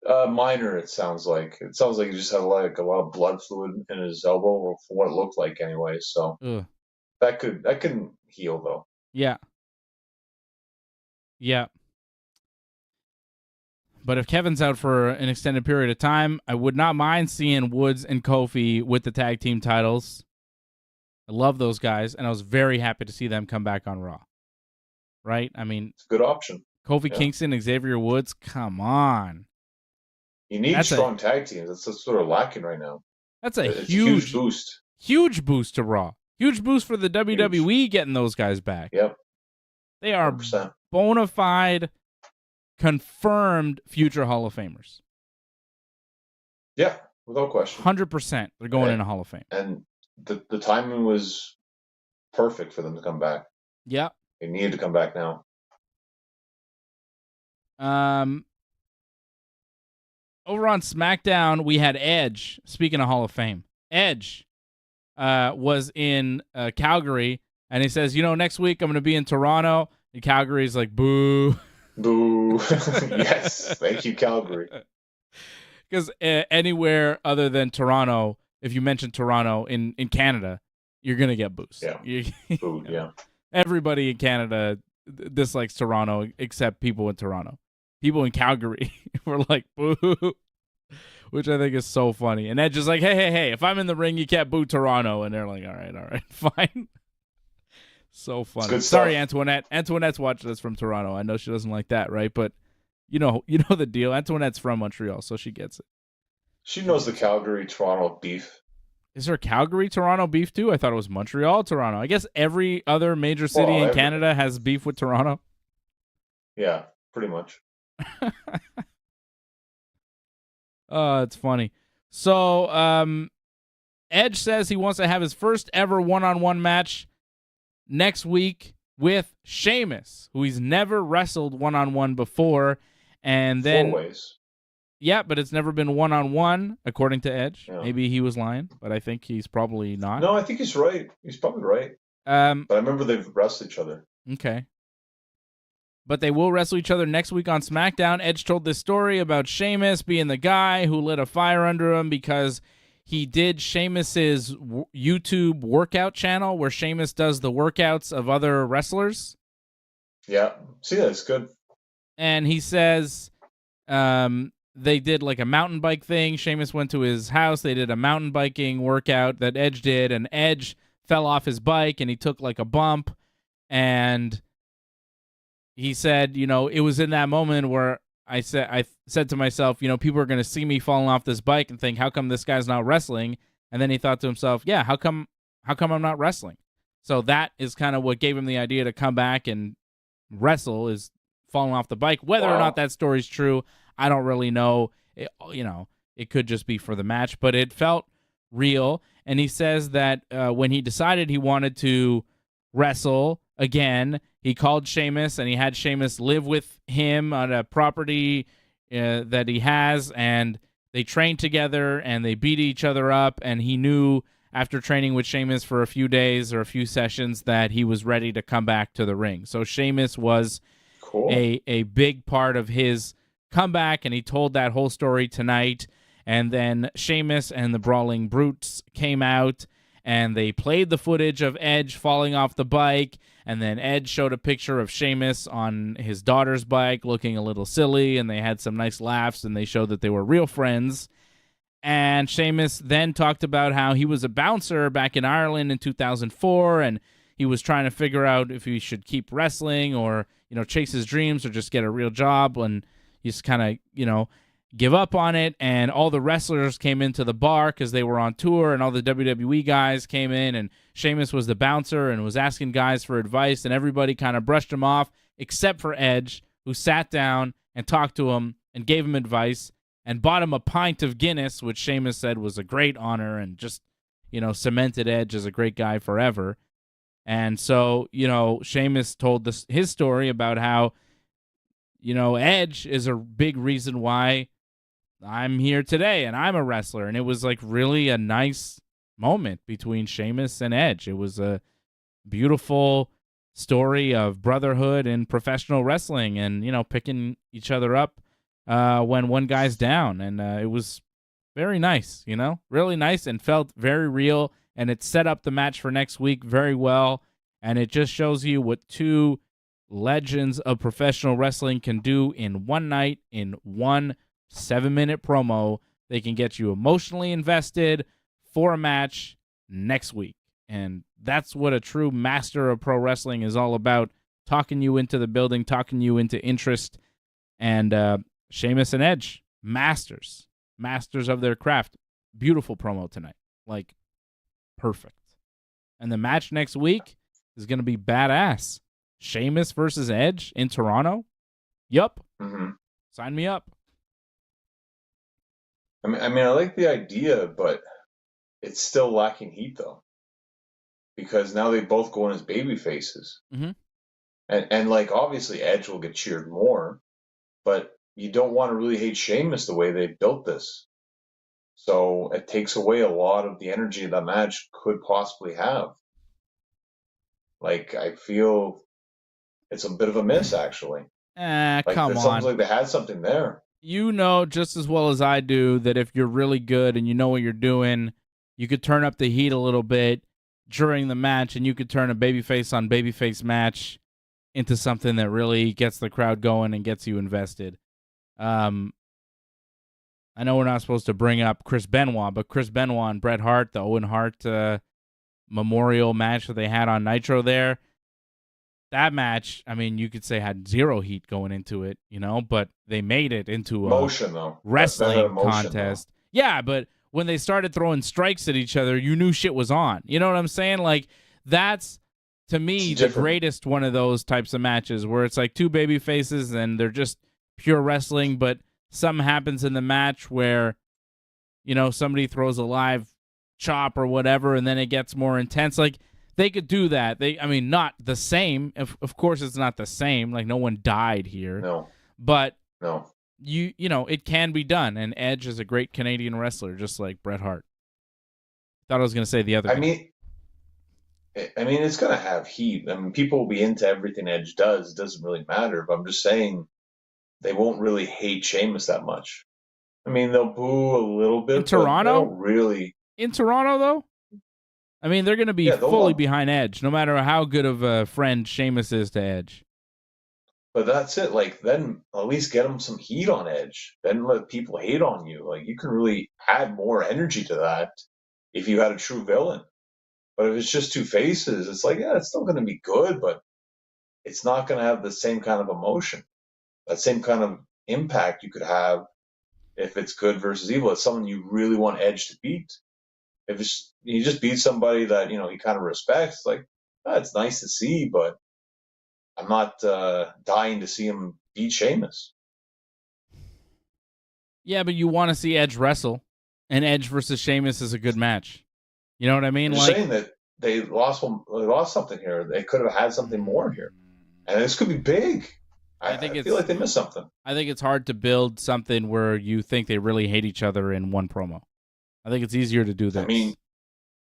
Minor, it sounds like. It sounds like he just had a lot of blood fluid in his elbow, or for what it looked like anyway. So that could heal though. Yeah. Yeah. But if Kevin's out for an extended period of time, I would not mind seeing Woods and Kofi with the tag team titles. I love those guys, and I was very happy to see them come back on Raw. Right? I mean, it's a good option. Kofi Kingston, Xavier Woods, come on. You need strong tag teams. That's sort of lacking right now. That's a huge boost. Huge boost to Raw. Huge boost for the WWE getting those guys back. Yep. They are 100%. Bona fide, confirmed future Hall of Famers. Yeah, without question. 100%. They're going in a Hall of Fame. And the timing was perfect for them to come back. Yeah. They needed to come back now. Over on SmackDown, we had Edge. Speaking of Hall of Fame, Edge was in Calgary, and he says, next week I'm going to be in Toronto. And Calgary's like, boo. Boo. Yes. Thank you, Calgary. Because anywhere other than Toronto, if you mention Toronto in Canada, you're going to get boos. Yeah. Boo, yeah. Everybody in Canada dislikes Toronto except people in Toronto. People in Calgary were like, boo, which I think is so funny. And Edge is like, hey, if I'm in the ring, you can't boo Toronto. And they're like, all right, fine. So funny. Sorry, Antoinette. Antoinette's watching this from Toronto. I know she doesn't like that, right? But you know the deal. Antoinette's from Montreal, so she gets it. She knows the Calgary-Toronto beef. Is there Calgary-Toronto beef too? I thought it was Montreal-Toronto. I guess every other major city in Canada has beef with Toronto. Yeah, pretty much. It's funny. So, Edge says he wants to have his first ever one-on-one match next week with Sheamus, who he's never wrestled one-on-one before. And then 4 ways. Yeah, but it's never been one-on-one, according to Edge. Yeah. Maybe he was lying, but I think he's probably not. No, I think he's right. He's probably right. But I remember they've wrestled each other. Okay. But they will wrestle each other next week on SmackDown. Edge told this story about Sheamus being the guy who lit a fire under him because he did Sheamus's YouTube workout channel where Sheamus does the workouts of other wrestlers. Yeah. See, that's good. And he says they did like a mountain bike thing. Sheamus went to his house. They did a mountain biking workout that Edge did, and Edge fell off his bike and he took like a bump. And he said, it was in that moment where I said to myself, people are going to see me falling off this bike and think, how come this guy's not wrestling? And then he thought to himself, yeah, how come I'm not wrestling? So that is kind of what gave him the idea to come back and wrestle, is falling off the bike. Whether or not that story's true, I don't really know. It could just be for the match, but it felt real. And he says that when he decided he wanted to wrestle again, he called Sheamus, and he had Sheamus live with him on a property that he has, and they trained together, and they beat each other up, and he knew after training with Sheamus for a few days or a few sessions that he was ready to come back to the ring. So Sheamus was a big part of his comeback, and he told that whole story tonight. And then Sheamus and the Brawling Brutes came out, and they played the footage of Edge falling off the bike, and then Edge showed a picture of Sheamus on his daughter's bike looking a little silly, and they had some nice laughs, and they showed that they were real friends. And Sheamus then talked about how he was a bouncer back in Ireland in 2004, and he was trying to figure out if he should keep wrestling or, chase his dreams or just get a real job, and he just kind of, give up on it. And all the wrestlers came into the bar because they were on tour, and all the WWE guys came in, and Sheamus was the bouncer and was asking guys for advice, and everybody kind of brushed him off except for Edge, who sat down and talked to him and gave him advice. and bought him a pint of Guinness, which Sheamus said was a great honor and just, cemented Edge as a great guy forever. And so, Sheamus told his story about how, Edge is a big reason why I'm here today and I'm a wrestler. And it was like really a nice moment between Sheamus and Edge. It was a beautiful story of brotherhood in professional wrestling and, picking each other up when one guy's down. And it was very nice, really nice and felt very real. And it set up the match for next week very well. And it just shows you what two legends of professional wrestling can do in one night, in one 7-minute promo. They can get you emotionally invested for a match next week. And that's what a true master of pro wrestling is all about, talking you into the building, talking you into interest. And Sheamus and Edge, masters of their craft. Beautiful promo tonight. Like, perfect. And the match next week is going to be badass. Sheamus versus Edge in Toronto? Yup. Mm-hmm. Sign me up. I mean, I like the idea, but it's still lacking heat, though. Because now they both go in as baby faces. Mm-hmm. And like, obviously, Edge will get cheered more, but you don't want to really hate Sheamus the way they built this. So it takes away a lot of the energy that match could possibly have. Like, I feel it's a bit of a miss, actually. Come on. It sounds like they had something there. You know just as well as I do that if you're really good and you know what you're doing, you could turn up the heat a little bit during the match, and you could turn a babyface on babyface match into something that really gets the crowd going and gets you invested. I know we're not supposed to bring up Chris Benoit, but Chris Benoit and Bret Hart, the Owen Hart memorial match that they had on Nitro there, that match, I mean, you could say had zero heat going into it, but they made it into a wrestling contest. Though. Yeah, but when they started throwing strikes at each other, you knew shit was on. You know what I'm saying? Like, that's, to me, the greatest one of those types of matches where it's like two baby faces and they're just pure wrestling, but something happens in the match where, somebody throws a live chop or whatever, and then it gets more intense. Like, they could do that. Not the same. Of course, it's not the same. Like, no one died here. No. But no. It can be done. And Edge is a great Canadian wrestler, just like Bret Hart. Thought I was going to say the other. I mean, it's going to have heat. I mean, people will be into everything Edge does. It doesn't really matter. But I'm just saying, they won't really hate Sheamus that much. I mean, they'll boo a little bit. In Toronto? Really. In Toronto, though? I mean, they're going to be fully behind Edge, no matter how good of a friend Sheamus is to Edge. But that's it. Like, then at least get them some heat on Edge. Then let people hate on you. Like, you can really add more energy to that if you had a true villain. But if it's just two faces, it's like, yeah, it's still going to be good, but it's not going to have the same kind of emotion, that same kind of impact you could have if it's good versus evil. It's someone you really want Edge to beat. If you just beat somebody that, he kind of respects, it's like, it's nice to see, but I'm not dying to see him beat Sheamus. Yeah, but you want to see Edge wrestle, and Edge versus Sheamus is a good match. You know what I mean? I'm saying that they lost something here. They could have had something more here, and this could be big. I feel like they missed something. I think it's hard to build something where you think they really hate each other in one promo. I think it's easier to do this. I mean,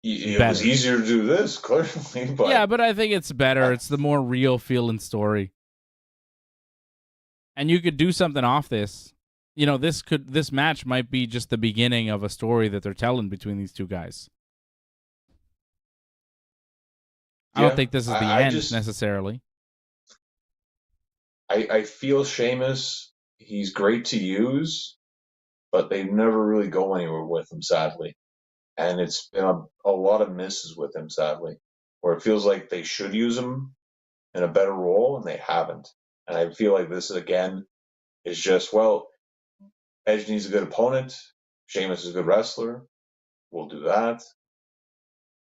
it was easier to do this, clearly. But yeah, but I think it's better. It's the more real feeling story. And you could do something off this. This match might be just the beginning of a story that they're telling between these two guys. I don't think this is the end necessarily. I feel Sheamus, he's great to use, but they never really go anywhere with him, sadly. And it's been a lot of misses with him, sadly, where it feels like they should use him in a better role, and they haven't. And I feel like this, again, is just, Edge needs a good opponent. Sheamus is a good wrestler. We'll do that.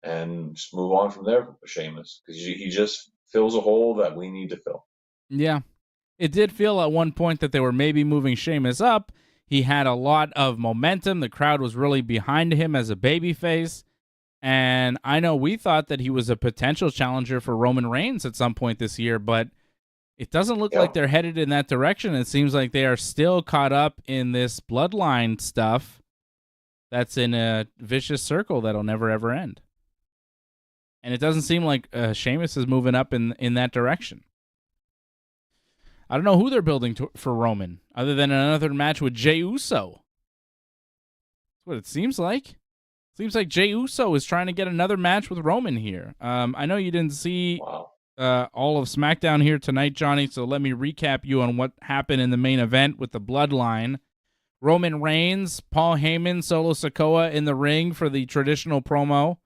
And just move on from there with Sheamus, because he just fills a hole that we need to fill. Yeah. It did feel at one point that they were maybe moving Sheamus up. He had a lot of momentum. The crowd was really behind him as a babyface. And I know we thought that he was a potential challenger for Roman Reigns at some point this year, but it doesn't look like they're headed in that direction. It seems like they are still caught up in this bloodline stuff that's in a vicious circle that'll never, ever end. And it doesn't seem like Sheamus is moving up in that direction. I don't know who they're building for Roman, other than another match with Jey Uso. That's what it seems like. Seems like Jey Uso is trying to get another match with Roman here. I know you didn't see all of SmackDown here tonight, Johnny, so let me recap you on what happened in the main event with the Bloodline. Roman Reigns, Paul Heyman, Solo Sikoa in the ring for the traditional promo.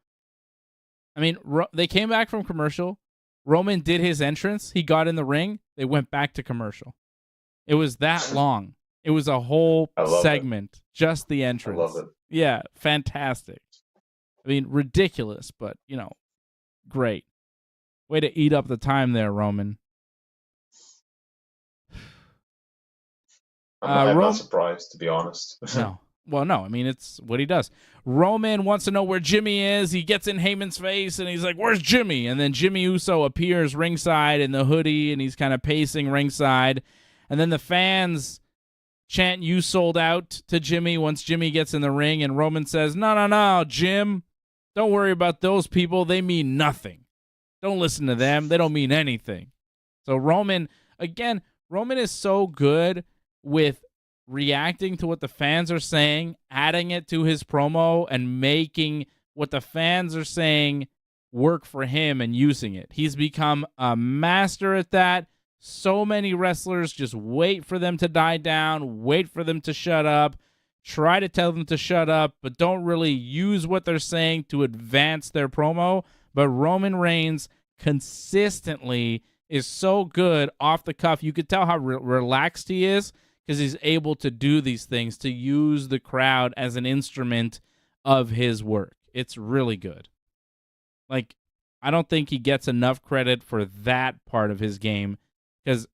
I mean, they came back from commercial. Roman did his entrance. He got in the ring. They went back to commercial. It was that long. It was a whole segment, just the entrance. I love it. Yeah, fantastic. I mean, ridiculous, but, great. Way to eat up the time there, Roman. I'm not surprised, to be honest. No. Well, no. I mean, it's what he does. Roman wants to know where Jimmy is. He gets in Heyman's face, and he's like, where's Jimmy? And then Jimmy Uso appears ringside in the hoodie, and he's kind of pacing ringside. And then the fans chant, "You sold out," to Jimmy once Jimmy gets in the ring, and Roman says, no, Jim. Don't worry about those people. They mean nothing. Don't listen to them. They don't mean anything. So Roman is so good with reacting to what the fans are saying, adding it to his promo, and making what the fans are saying work for him and using it. He's become a master at that. So many wrestlers just wait for them to die down, wait for them to shut up, try to tell them to shut up, but don't really use what they're saying to advance their promo. But Roman Reigns consistently is so good off the cuff. You could tell how relaxed he is because he's able to do these things, to use the crowd as an instrument of his work. It's really good. Like, I don't think he gets enough credit for that part of his game, because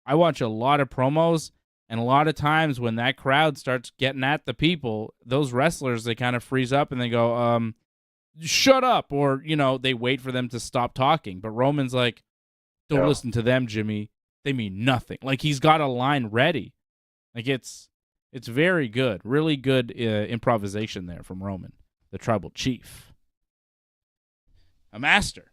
I watch a lot of promos, and a lot of times when that crowd starts getting at the people, those wrestlers, they kind of freeze up and they go, shut up, or, they wait for them to stop talking. But Roman's like, don't listen to them, Jimmy. They mean nothing. Like, he's got a line ready. Like, it's very good. Really good improvisation there from Roman, the tribal chief. A master.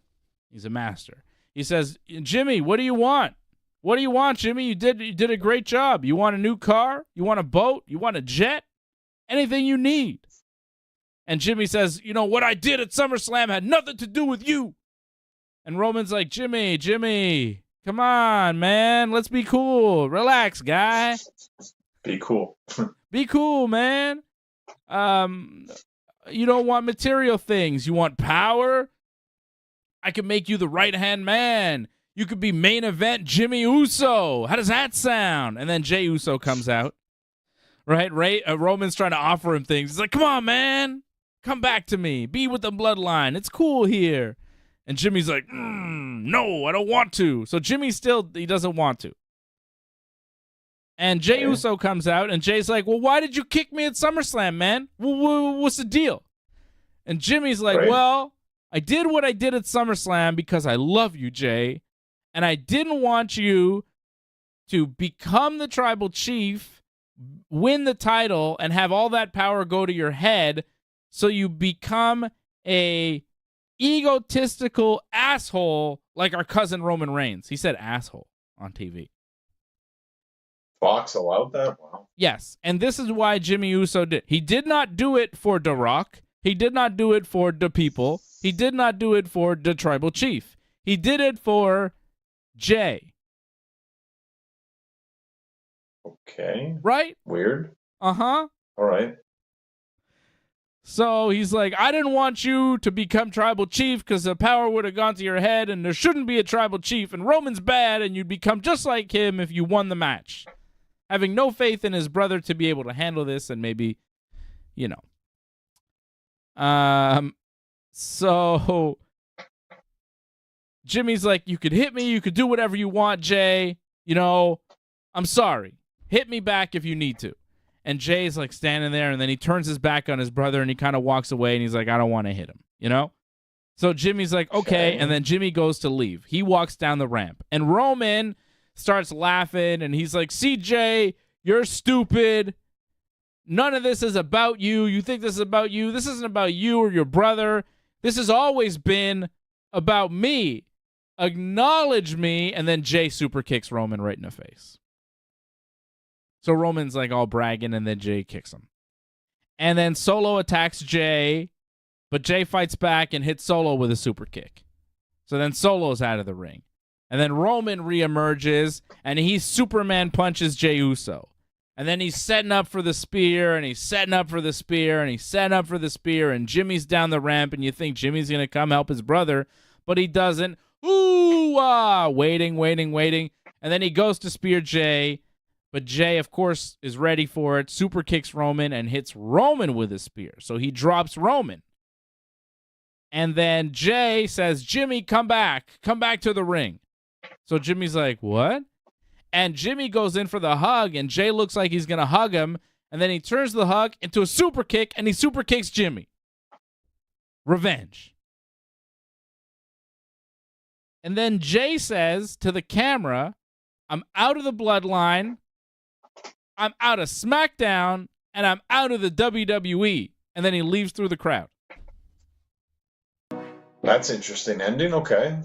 He's a master. He says, Jimmy, what do you want? What do you want, Jimmy? You did a great job. You want a new car? You want a boat? You want a jet? Anything you need. And Jimmy says, what I did at SummerSlam had nothing to do with you. And Roman's like, Jimmy, come on, man. Let's be cool. Relax, guy. Be cool. Be cool, man. You don't want material things. You want power? I can make you the right-hand man. You could be main event Jimmy Uso. How does that sound? And then Jey Uso comes out. Right? Roman's trying to offer him things. He's like, come on, man. Come back to me. Be with the bloodline. It's cool here. And Jimmy's like, no, I don't want to. So Jimmy he doesn't want to. And Jey Uso comes out, and Jay's like, well, why did you kick me at SummerSlam, man? What's the deal? And Jimmy's like, well, I did what I did at SummerSlam because I love you, Jey. And I didn't want you to become the tribal chief, win the title, and have all that power go to your head, so you become a egotistical asshole like our cousin Roman Reigns. He said asshole on TV. Fox allowed that? Wow. Yes, and this is why Jimmy Uso did. He did not do it for The Rock. He did not do it for the people. He did not do it for the tribal chief. He did it for Jey. Okay. Right? Weird. Uh-huh. All right. So he's like, I didn't want you to become tribal chief because the power would have gone to your head, and there shouldn't be a tribal chief, and Roman's bad, and you'd become just like him if you won the match. Having no faith in his brother to be able to handle this, and maybe, So Jimmy's like, you could hit me, you could do whatever you want, Jey. I'm sorry. Hit me back if you need to. And Jay's like standing there, and then he turns his back on his brother, and he kind of walks away, and he's like, I don't want to hit him, you know? So Jimmy's like, okay, and then Jimmy goes to leave. He walks down the ramp, and Roman starts laughing, and he's like, CJ, you're stupid. None of this is about you. You think this is about you. This isn't about you or your brother. This has always been about me. Acknowledge me. And then Jay super kicks Roman right in the face. So Roman's like all bragging, and then Jay kicks him. And then Solo attacks Jay, but Jay fights back and hits Solo with a super kick. So then Solo's out of the ring. And then Roman reemerges, and he Superman punches Jey Uso. And then he's setting up for the spear, and he's setting up for the spear, and he's setting up for the spear, and Jimmy's down the ramp, and you think Jimmy's going to come help his brother, but he doesn't. Ooh-ah! Waiting. And then he goes to spear Jay, but Jay, of course, is ready for it, super kicks Roman, and hits Roman with a spear. So he drops Roman. And then Jay says, Jimmy, come back to the ring. So Jimmy's like, what? And Jimmy goes in for the hug, and Jay looks like he's going to hug him, and then he turns the hug into a super kick, and he super kicks Jimmy. Revenge. And then Jay says to the camera, I'm out of the bloodline, I'm out of Smackdown, and I'm out of the WWE. And then he leaves through the crowd. That's interesting ending. Okay.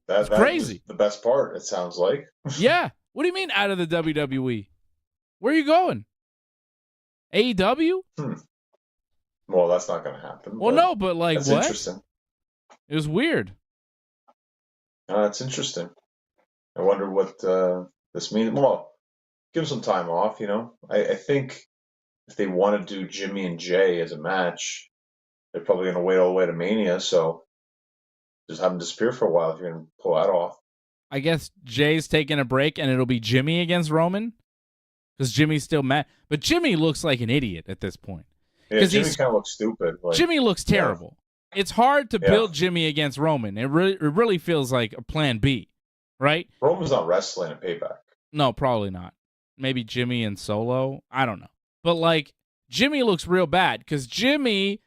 That's crazy. The best part, it sounds like. Yeah. What do you mean out of the WWE? Where are you going? AEW? Well, that's not going to happen. Well, no, but like that's what? Interesting. It was weird. That's interesting. I wonder what this means. Well, give him some time off, you know. I think if they want to do Jimmy and Jay as a match, they're probably going to wait all the way to Mania, so just have them disappear for a while if you're going to pull that off. I guess Jay's taking a break, and it'll be Jimmy against Roman? Because Jimmy's still mad. But Jimmy looks like an idiot at this point. Yeah, Jimmy kind of looks stupid. Like, Jimmy looks terrible. Yeah. It's hard to build Jimmy against Roman. It really feels like a plan B, right? Roman's not wrestling at Payback. No, probably not. Maybe Jimmy and Solo. I don't know. But, like, Jimmy looks real bad because Jimmy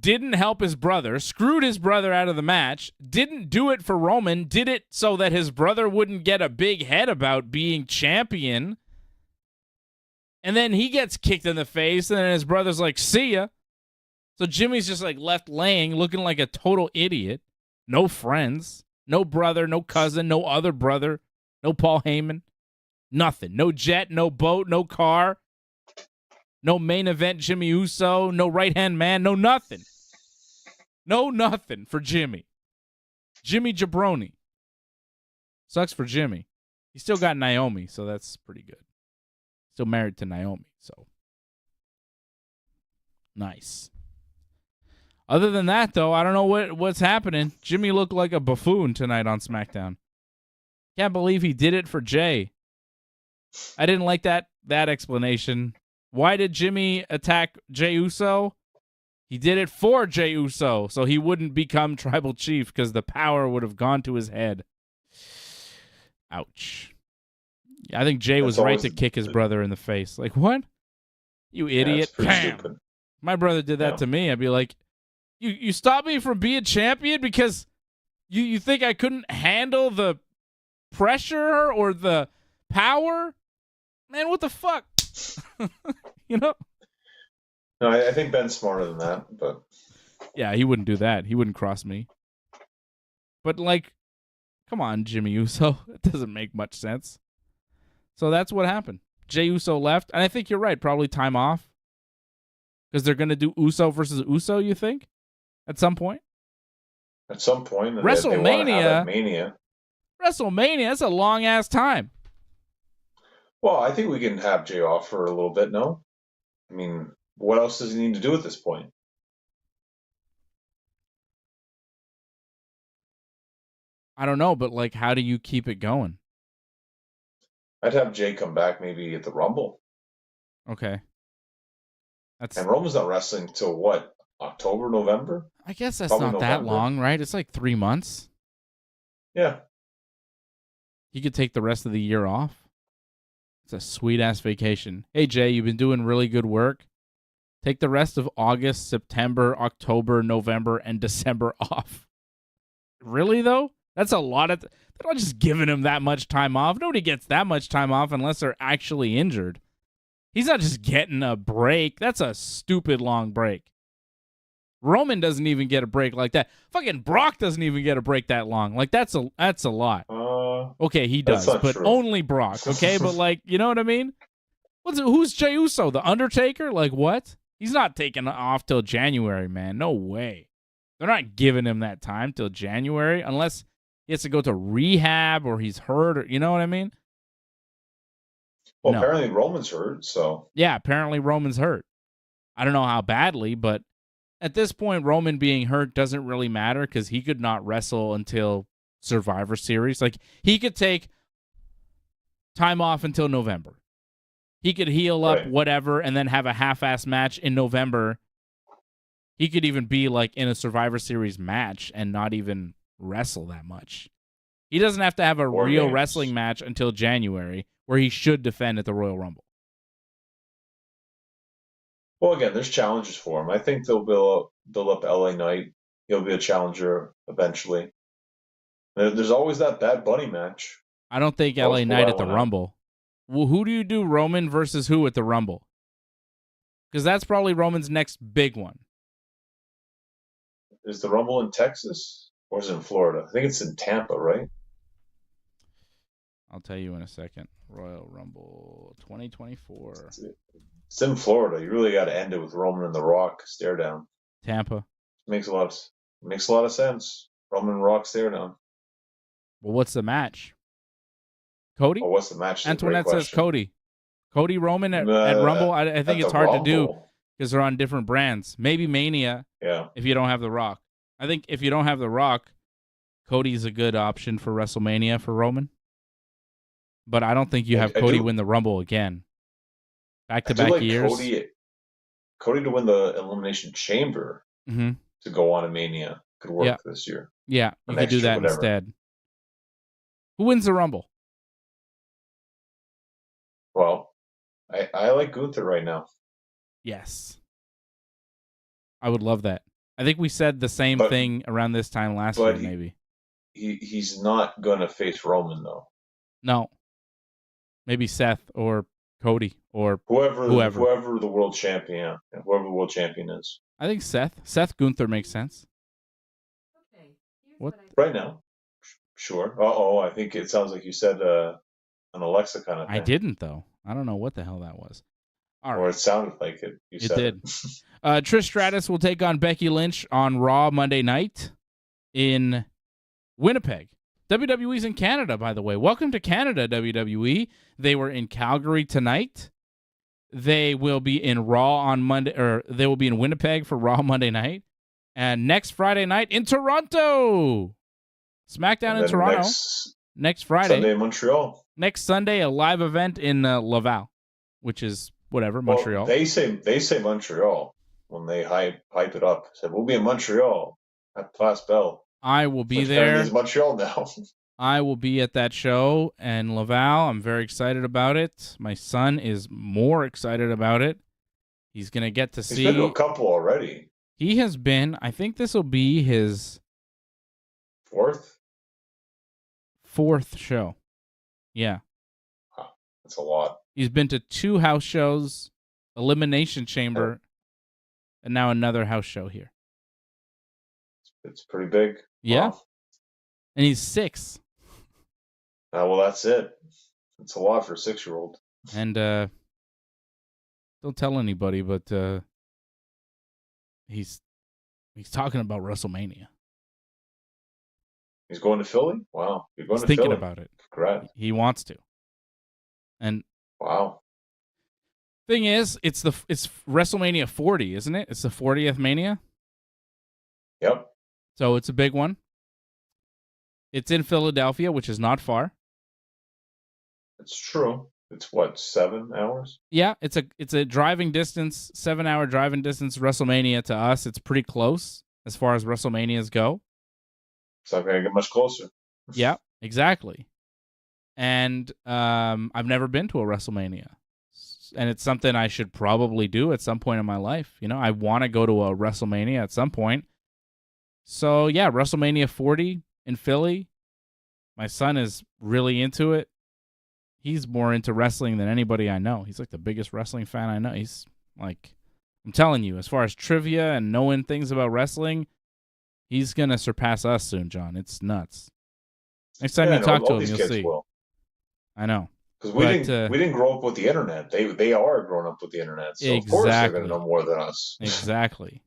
didn't help his brother, screwed his brother out of the match, didn't do it for Roman, did it so that his brother wouldn't get a big head about being champion. And then he gets kicked in the face, and then his brother's like, see ya. So Jimmy's just like left laying, looking like a total idiot. No friends, no brother, no cousin, no other brother, no Paul Heyman. Nothing. No jet, no boat, no car. No main event Jimmy Uso, no right-hand man, no nothing. No nothing for Jimmy. Jimmy Jabroni. Sucks for Jimmy. He still got Naomi, so that's pretty good. Still married to Naomi, so. Nice. Other than that, though, I don't know what's happening. Jimmy looked like a buffoon tonight on SmackDown. Can't believe he did it for Jay. I didn't like that explanation. Why did Jimmy attack Jey Uso? He did it for Jey Uso, so he wouldn't become tribal chief because the power would have gone to his head. Ouch. I think Jay was right to kick his brother in the face. Like, what? You idiot. Bam. My brother did that to me. I'd be like, you stopped me from being champion because you think I couldn't handle the pressure or the power? Man, what the fuck? You know? No, I think Ben's smarter than that, but yeah, he wouldn't do that. He wouldn't cross me. But like, come on, Jimmy Uso. It doesn't make much sense. So that's what happened. Jey Uso left, and I think you're right. Probably time off because they're gonna do Uso versus Uso. You think at some point? At some point, WrestleMania. WrestleMania. That's a long ass time. Well, I think we can have Jay off for a little bit, no? I mean, what else does he need to do at this point? I don't know, but like, how do you keep it going? I'd have Jay come back maybe at the Rumble. Okay. And Roman's not wrestling till what? October, November? I guess that's probably not that long, right? It's like 3 months. Yeah. He could take the rest of the year off. It's a sweet-ass vacation. Hey, Jay, you've been doing really good work. Take the rest of August, September, October, November, and December off. Really, though? That's a lot of... They're not just giving him that much time off. Nobody gets that much time off unless they're actually injured. He's not just getting a break. That's a stupid long break. Roman doesn't even get a break like that. Fucking Brock doesn't even get a break that long. Like, that's a lot. Okay, he does, but true. Only Brock, okay? But, like, you know what I mean? Who's Jey Uso? The Undertaker? Like, what? He's not taking off till January, man. No way. They're not giving him that time till January unless he has to go to rehab or he's hurt or, you know what I mean? Well, apparently Roman's hurt, so. Yeah, apparently Roman's hurt. I don't know how badly, but at this point, Roman being hurt doesn't really matter because he could not wrestle until Survivor Series. Like, he could take time off until November. He could heal up, whatever, and then have a half-ass match in November. He could even be, like, in a Survivor Series match and not even wrestle that much. He doesn't have to have a real wrestling match until January, where he should defend at the Royal Rumble. Well, again, there's challenges for him. I think they'll build up LA Knight. He'll be a challenger eventually. There's always that Bad Bunny match. I don't think LA Knight at the Rumble. Well, who do you do Roman versus who at the Rumble? Because that's probably Roman's next big one. Is the Rumble in Texas or is it in Florida? I think it's in Tampa, right? I'll tell you in a second. Royal Rumble 2024. It's in Florida. You really got to end it with Roman and The Rock stare down. Tampa. Makes a lot of sense. Roman and Rock stare down. Well, what's the match? Cody? Oh, what's the match? Antoinette says Cody. Cody Roman at Rumble. I think it's hard to do because they're on different brands. Maybe Mania. Yeah. If you don't have The Rock. I think if you don't have The Rock, Cody's a good option for WrestleMania for Roman. But I don't think you have Cody win the Rumble again. Back-to-back years. Cody to win the Elimination Chamber to go on a Mania could work this year. Yeah, you could do that instead. Who wins the Rumble? Well, I like Gunther right now. Yes. I would love that. I think we said the same thing around this time last year, maybe. He's not going to face Roman, though. No. Maybe Seth or Cody or whoever the world champion, whoever the world champion is. I think Seth Gunther makes sense. Okay. What? Right now. Sure. I think it sounds like you said an Alexa kind of thing. I didn't, though. I don't know what the hell that was. All right. Or it sounded like it. You said it did. Trish Stratus will take on Becky Lynch on Raw Monday night in Winnipeg. WWE's in Canada, by the way. Welcome to Canada, WWE. They were in Calgary tonight. They will be in Raw on Monday, or they will be in Winnipeg for Raw Monday night. And next Friday night in Toronto. Smackdown in Toronto. Next Friday. Sunday in Montreal. Next Sunday, a live event in Laval, which is whatever, Montreal. Well, they say Montreal when they hype it up. Said we'll be in Montreal at Place Belle. I will be there. It's Montreal now. I will be at that show in Laval. I'm very excited about it. My son is more excited about it. He's going to get to see. He's been to a couple already. He has been. I think this will be his fourth show. Yeah. Wow, that's a lot. He's been to 2 house shows, Elimination Chamber, and now another house show here. It's pretty big. Yeah. Wow. And he's 6. Well, that's it. It's a lot for a 6-year-old. And don't tell anybody, but he's talking about WrestleMania. He's going to Philly? Wow. He's thinking about it. Congrats. He wants to. And wow. Thing is, it's WrestleMania 40, isn't it? It's the 40th Mania. Yep. So it's a big one. It's in Philadelphia, which is not far. It's true. It's what, 7 hours? Yeah, it's a driving distance, 7-hour driving distance. WrestleMania to us, it's pretty close as far as WrestleManias go. It's not going to get much closer. Yeah, exactly. And I've never been to a WrestleMania. And it's something I should probably do at some point in my life. You know, I want to go to a WrestleMania at some point. So, yeah, WrestleMania 40 in Philly. My son is really into it. He's more into wrestling than anybody I know. He's like the biggest wrestling fan I know. He's like, I'm telling you, as far as trivia and knowing things about wrestling, he's going to surpass us soon, John. It's nuts. Next time you talk to him, you'll see. Will. I know. Because we didn't grow up with the internet. They are growing up with the internet. So exactly. Of course they're going to know more than us. Exactly.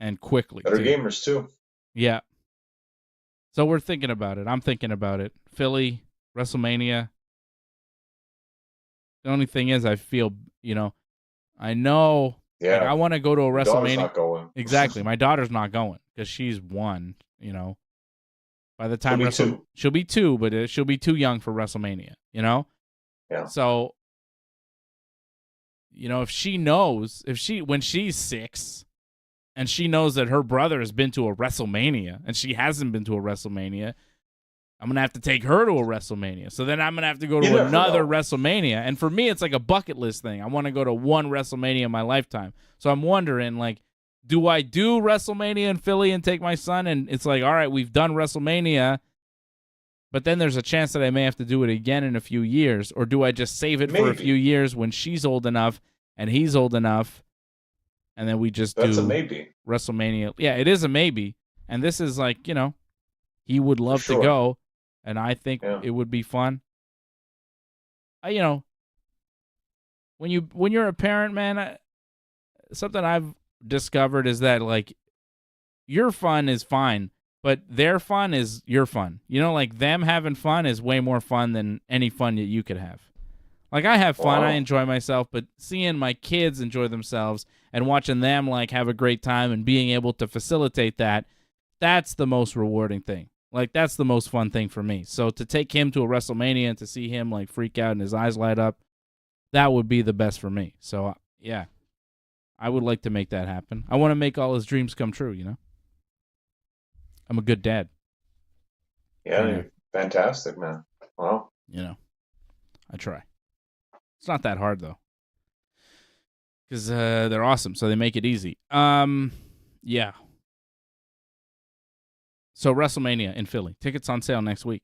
And quickly. Better gamers too. Yeah. So we're thinking about it. I'm thinking about it. Philly, WrestleMania. The only thing is I feel, I know I want to go to a WrestleMania. Daughter's not going. Exactly. My daughter's not going because she's 1, By the time she'll be 2, but she'll be too young for WrestleMania, Yeah. So, if she knows, when she's 6 and she knows that her brother has been to a WrestleMania and she hasn't been to a WrestleMania, I'm going to have to take her to a WrestleMania. So then I'm going to have to go to another WrestleMania. And for me, it's like a bucket list thing. I want to go to one WrestleMania in my lifetime. So I'm wondering, do I do WrestleMania in Philly and take my son? And it's like, all right, we've done WrestleMania, but then there's a chance that I may have to do it again in a few years. Or do I just save it for a few years when she's old enough and he's old enough, and then we just That's a maybe. WrestleMania? Yeah, it is a maybe. And this is like, he would love to go, and I think it would be fun. When you're a parent, man, something I've discovered is that, your fun is fine, but their fun is your fun. Them having fun is way more fun than any fun that you could have. I have fun, I enjoy myself, but seeing my kids enjoy themselves and watching them, have a great time and being able to facilitate that, that's the most rewarding thing. That's the most fun thing for me. So to take him to a WrestleMania and to see him, freak out and his eyes light up, that would be the best for me. So, yeah. I would like to make that happen. I want to make all his dreams come true, I'm a good dad. Yeah, fantastic, man. Wow. I try. It's not that hard, though. Because they're awesome, so they make it easy. Yeah. So WrestleMania in Philly. Tickets on sale next week.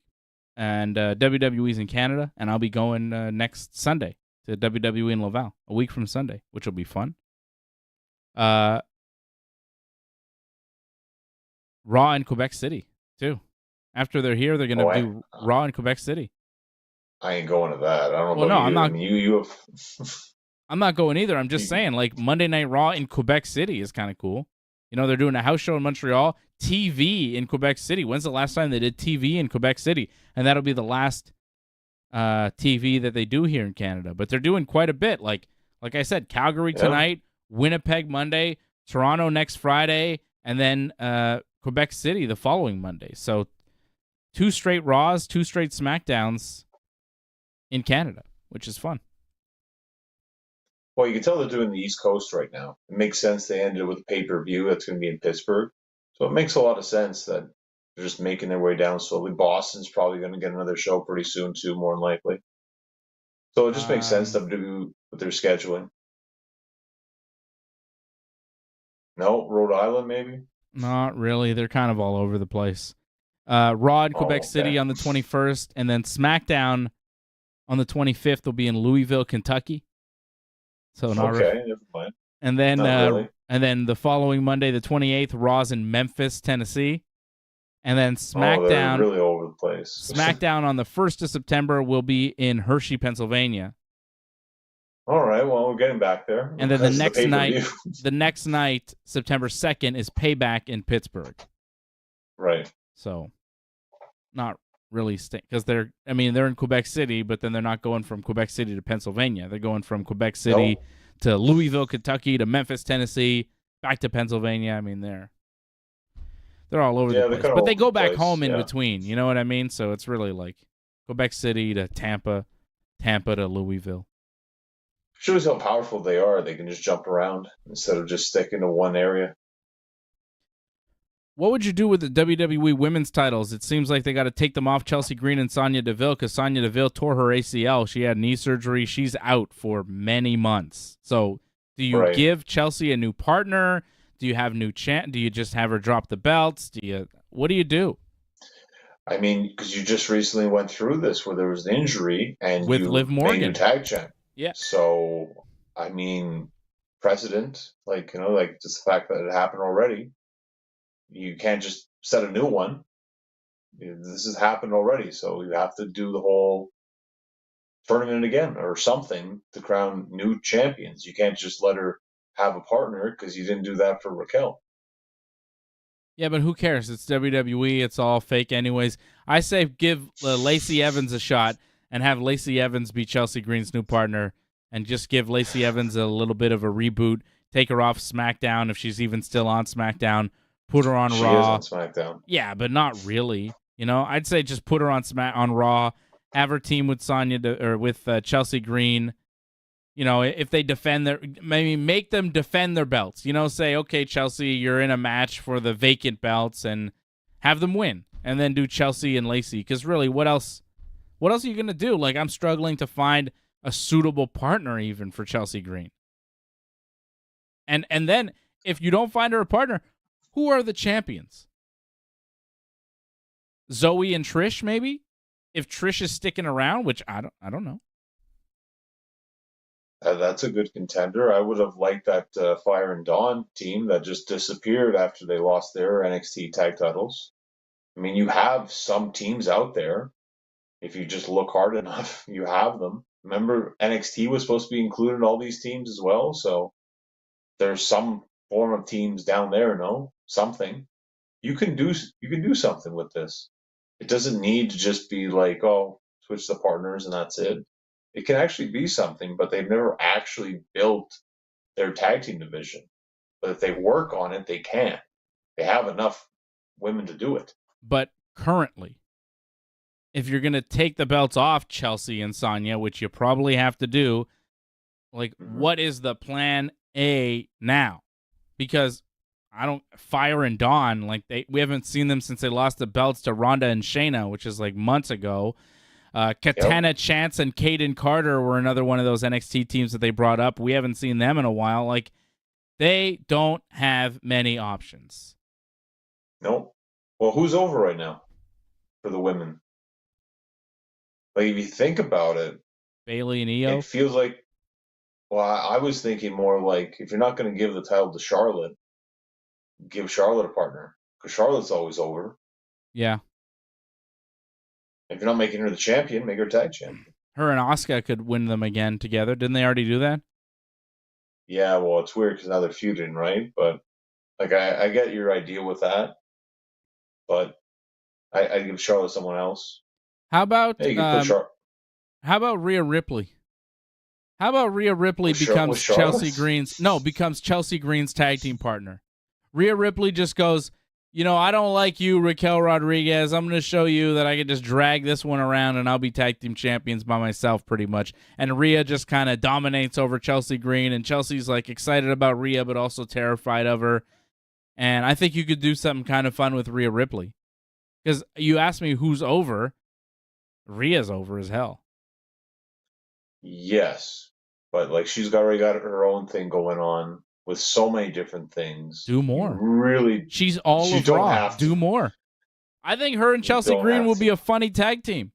And WWE's in Canada, and I'll be going next Sunday to WWE in Laval, a week from Sunday, which will be fun. Raw in Quebec City, too. After they're here, they're going to do Raw in Quebec City. I ain't going to that. I don't know about you. I'm not. I mean, you have... I'm not going either. I'm just saying, Monday Night Raw in Quebec City is kind of cool. They're doing a house show in Montreal, TV in Quebec City. When's the last time they did TV in Quebec City? And that'll be the last TV that they do here in Canada. But they're doing quite a bit. Like I said, Calgary tonight, Winnipeg Monday, Toronto next Friday, and then Quebec City the following Monday. So 2 straight Raws, 2 straight Smackdowns in Canada, which is fun. Well, you can tell they're doing the East Coast right now. It makes sense they ended with a pay-per-view that's going to be in Pittsburgh. So it makes a lot of sense that they're just making their way down slowly. Boston's probably going to get another show pretty soon, too, more than likely. So it just makes sense to do with their scheduling. No, Rhode Island, maybe? Not really. They're kind of all over the place. Raw in Quebec City on the 21st, and then SmackDown on the 25th will be in Louisville, Kentucky. So not never mind. And then really. And then the following Monday, the 28th, Raw's in Memphis, Tennessee. And then SmackDown, they're really all over the place. SmackDown on the 1st of September will be in Hershey, Pennsylvania. All right, well, we're getting back there. And then the next night, September 2nd, is Payback in Pittsburgh. Right. So, not really because they're in Quebec City, but then they're not going from Quebec City to Pennsylvania. They're going from Quebec City to Louisville, Kentucky, to Memphis, Tennessee, back to Pennsylvania. I mean, they're all over the place. But they go back home in between. You know what I mean? So it's really like Quebec City to Tampa to Louisville. Shows how powerful they are. They can just jump around instead of just sticking to one area. What would you do with the WWE women's titles? It seems like they got to take them off Chelsea Green and Sonya Deville because Sonya Deville tore her ACL. She had knee surgery. She's out for many months. So do you give Chelsea a new partner? Do you have new Do you just have her drop the belts? What do you do? I mean, because you just recently went through this where there was an injury and with you Liv Morgan, made your tag champ. Yeah. So, I mean, precedent, like just the fact that it happened already. You can't just set a new one. This has happened already, so you have to do the whole tournament again or something to crown new champions. You can't just let her have a partner because you didn't do that for Raquel. Yeah, but who cares? It's WWE. It's all fake anyways. I say give Lacey Evans a shot and have Lacey Evans be Chelsea Green's new partner and just give Lacey Evans a little bit of a reboot. Take her off SmackDown if she's even still on SmackDown. Put her on Raw. She is on SmackDown. Yeah, but not really. I'd say just put her on Raw. Have her team with with Chelsea Green. If they maybe make them defend their belts. Say, okay, Chelsea, you're in a match for the vacant belts, and have them win, and then do Chelsea and Lacey. Because really, what else? What else are you gonna do? Like, I'm struggling to find a suitable partner even for Chelsea Green. And then if you don't find her a partner, who are the champions? Zoe and Trish, maybe? If Trish is sticking around, which I don't know. That's a good contender. I would have liked that Fire and Dawn team that just disappeared after they lost their NXT tag titles. I mean, you have some teams out there. If you just look hard enough, you have them. Remember, NXT was supposed to be included in all these teams as well, so there's some form of teams down there, no? Something. You can do something with this. It doesn't need to just be like, oh, switch the partners and that's it. It can actually be something, but they've never actually built their tag team division. But if they work on it, they can. They have enough women to do it. But currently, if you're going to take the belts off Chelsea and Sonya, which you probably have to do, what is the plan A now? Because Fire and Dawn, we haven't seen them since they lost the belts to Ronda and Shayna, which is months ago. Katana Chance and Kaden Carter were another one of those NXT teams that they brought up. We haven't seen them in a while. They don't have many options. No. Well, who's over right now for the women? If you think about it, Bayley and Io. It feels like. Well, I was thinking more if you're not going to give the title to Charlotte, give Charlotte a partner because Charlotte's always over. Yeah. If you're not making her the champion, make her tag champion. Her and Asuka could win them again together. Didn't they already do that? Yeah, well, it's weird because now they're feuding, right? But I get your idea with that, but I give Charlotte someone else. How about how about Rhea Ripley? How about Rhea Ripley becomes Chelsea Green's tag team partner? Rhea Ripley just goes, I don't like you, Raquel Rodriguez. I'm going to show you that I can just drag this one around and I'll be tag team champions by myself pretty much. And Rhea just kind of dominates over Chelsea Green, and Chelsea's excited about Rhea but also terrified of her. And I think you could do something kind of fun with Rhea Ripley. Because you asked me who's over. Rhea's over as hell. Yes, but she's already got her own thing going on with so many different things. Do more. She's all of Raw. Do more. I think her and Chelsea Green will be a funny tag team.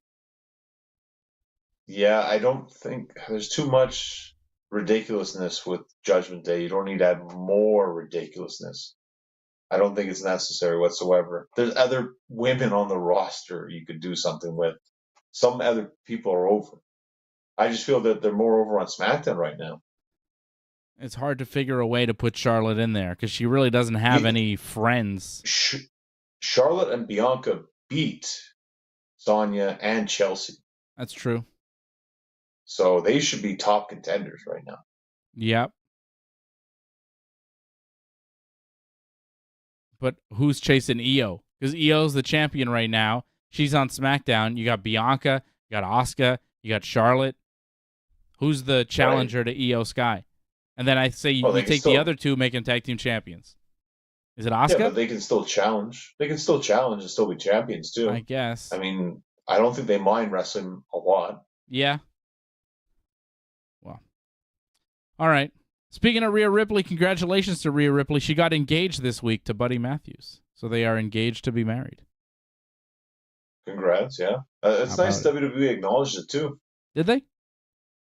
Yeah, I don't think there's too much ridiculousness with Judgment Day. You don't need to add more ridiculousness. I don't think it's necessary whatsoever. There's other women on the roster you could do something with. Some other people are over. I just feel that they're more over on SmackDown right now. It's hard to figure a way to put Charlotte in there because she really doesn't have any friends. Charlotte and Bianca beat Sonya and Chelsea. That's true. So they should be top contenders right now. Yep. But who's chasing Io? Because Io's the champion right now. She's on SmackDown. You got Bianca, you got Asuka, you got Charlotte. Who's the challenger to Io Sky? And then I say you take the other two, make them tag team champions. Is it Yeah, Asuka? but they can still challenge. They can still challenge and still be champions too. I guess. I mean, I don't think they mind wrestling a lot. Yeah. Well. All right. Speaking of Rhea Ripley, congratulations to Rhea Ripley. She got engaged this week to Buddy Matthews. So they are engaged to be married. Congrats, yeah. It's nice WWE acknowledged it too. Did they?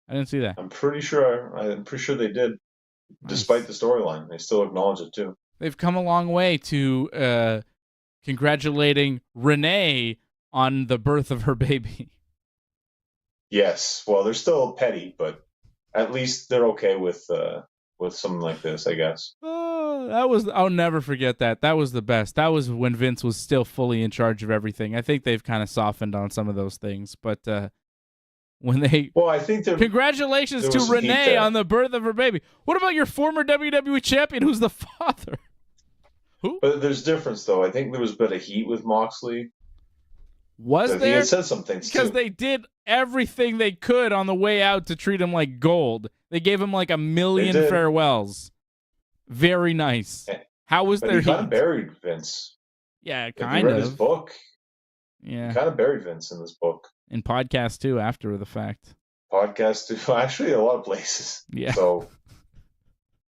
I didn't see that. I'm pretty sure they did. Nice. Despite the storyline, they still acknowledge it too. They've come a long way to congratulating Renee on the birth of her baby. Yes. Well, they're still petty, but at least they're okay with something like this, I guess. I'll never forget that. That was the best. That was when Vince was still fully in charge of everything. I think they've kind of softened on some of those things, but when they I think congratulations to Renee on the birth of her baby. What about your former WWE champion who's the father? Who? But there's difference though. I think there was a bit of heat with Moxley. Was there? He said some things because they did everything they could on the way out to treat him like gold. They gave him like 1 million farewells. Very nice. How was their heat? He kind of buried Vince. Yeah, kind of. You read his book. Yeah. He kind of buried Vince in this book. In podcast too, after the fact. Podcast too. Actually, a lot of places. Yeah. So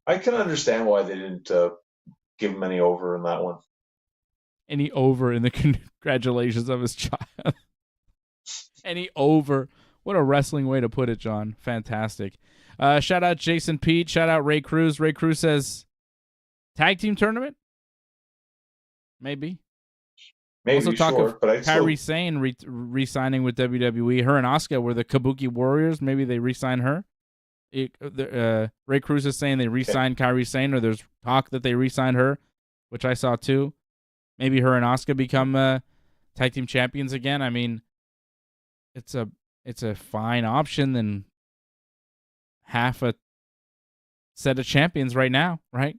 I can understand why they didn't give him any over in that one. Any over in the congratulations of his child. Any over. What a wrestling way to put it, John. Fantastic. Shout out Jason Pete. Shout out Ray Cruz. Ray Cruz says, tag team tournament? Maybe. Also talk of Kairi Sane re-signing with WWE. Her and Asuka were the Kabuki Warriors. Maybe they re-sign her. Ray Cruz is saying they re-signed Kairi Sane, or there's talk that they re-signed her, which I saw too. Maybe her and Asuka become tag team champions again. I mean, it's a fine option than half a set of champions right now, right?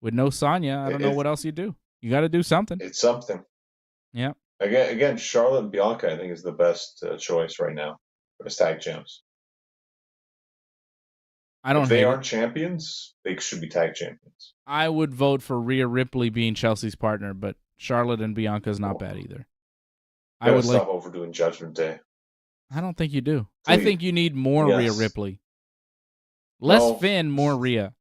With no Sonya, I don't know what else you do. You got to do something. It's something. Yeah. Again, Charlotte and Bianca, I think, is the best choice right now as tag champs. If they aren't champions, they should be tag champions. I would vote for Rhea Ripley being Chelsea's partner, but Charlotte and Bianca is not bad either. I would stop overdoing Judgment Day. I don't think you do. Please. I think you need more Rhea Ripley. Less Finn, more Rhea.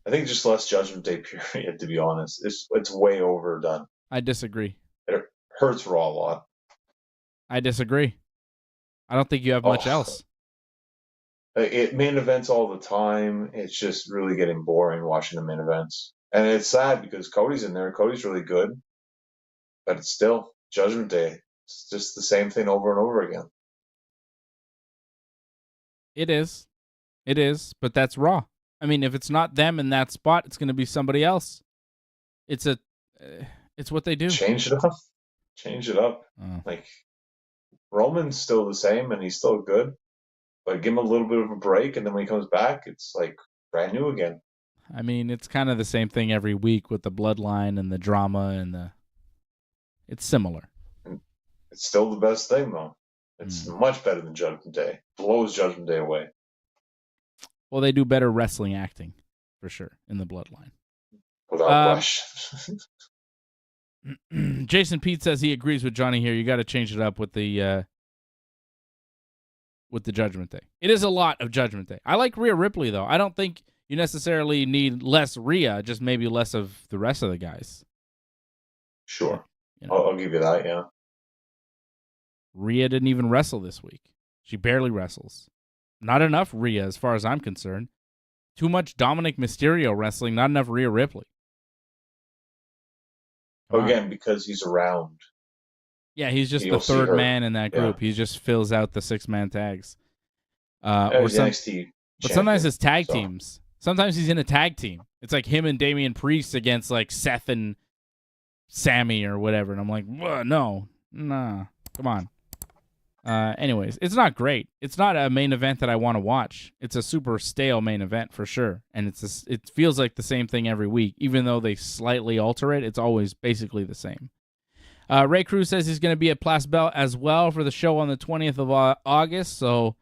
I think just less Judgment Day period, to be honest. It's way overdone. I disagree. It hurts Raw a lot. I disagree. I don't think you have much else. It main events all the time. It's just really getting boring watching the main events. And it's sad because Cody's in there. Cody's really good. But it's still Judgment Day. It's just the same thing over and over again. It is. It is. But that's Raw. I mean, if it's not them in that spot, it's going to be somebody else. It's what they do. Change it up. Change it up. Oh. Like, Roman's still the same and he's still good. But give him a little bit of a break, and then when he comes back, it's like brand new again. I mean, it's kind of the same thing every week with the bloodline and the drama and it's similar. It's still the best thing, though. It's much better than Judgment Day. Blows Judgment Day away. Well, they do better wrestling acting, for sure, in the bloodline. Without question. Jason Pete says he agrees with Johnny here. You got to change it up with the Judgment Day. It is a lot of Judgment Day. I like Rhea Ripley, though. I don't think you necessarily need less Rhea, just maybe less of the rest of the guys. Sure. You know. I'll give you that, yeah. Rhea didn't even wrestle this week. She barely wrestles. Not enough Rhea, as far as I'm concerned. Too much Dominic Mysterio wrestling, not enough Rhea Ripley. Again, because he's around. Yeah, he's just the third man in that group. Yeah. He just fills out the 6-man tags. NXT but sometimes it's tag teams. Sometimes he's in a tag team. It's like him and Damian Priest against like Seth and Sammy or whatever. And I'm like, no, nah, come on. Anyways, it's not great. It's not a main event that I want to watch. It's a super stale main event for sure. And it feels like the same thing every week. Even though they slightly alter it, it's always basically the same. Ray Cruz says he's going to be at Place Belle as well for the show on the 20th of August. So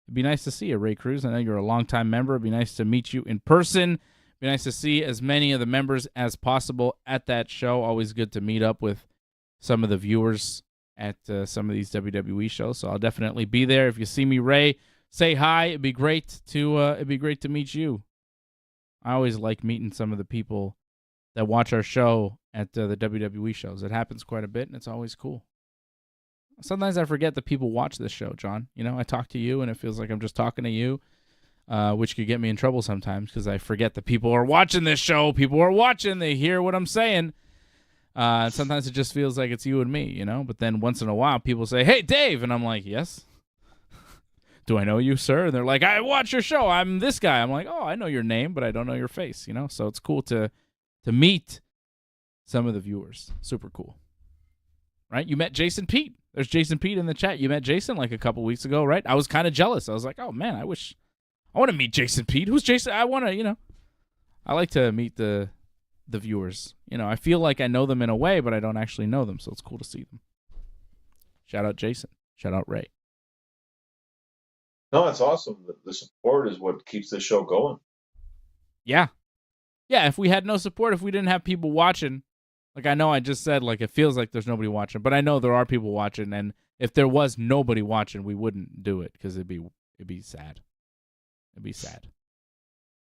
it'd be nice to see you, Ray Cruz. I know you're a longtime member. It'd be nice to meet you in person. Be nice to see as many of the members as possible at that show. Always good to meet up with some of the viewers at some of these WWE shows. So I'll definitely be there. If you see me, Ray, say hi. It'd be great to meet you. I always like meeting some of the people that watch our show at the WWE shows. It happens quite a bit, and it's always cool. Sometimes I forget that people watch this show, John. You know, I talk to you, and it feels like I'm just talking to you, which could get me in trouble sometimes because I forget that people are watching this show. People are watching. They hear what I'm saying. Sometimes it just feels like it's you and me, you know? But then once in a while, people say, "Hey, Dave," and I'm like, "Yes." "Do I know you, sir?" And they're like, "I watch your show. I'm this guy." I'm like, "Oh, I know your name, but I don't know your face," you know? So it's cool to meet some of the viewers. Super cool. Right? You met Jason Pete. There's Jason Pete in the chat. You met Jason like a couple weeks ago, right? I was kind of jealous. I was like, "Oh, man, I want to meet Jason Pete." Who's Jason? I want to, you know. I like to meet the viewers. You know, I feel like I know them in a way, but I don't actually know them, so it's cool to see them. Shout out Jason. Shout out Ray. No, it's awesome. The support is what keeps this show going. Yeah. Yeah, if we had no support, if we didn't have people watching, like I know I just said, like it feels like there's nobody watching, but I know there are people watching, and if there was nobody watching, we wouldn't do it because it'd be sad. It'd be sad.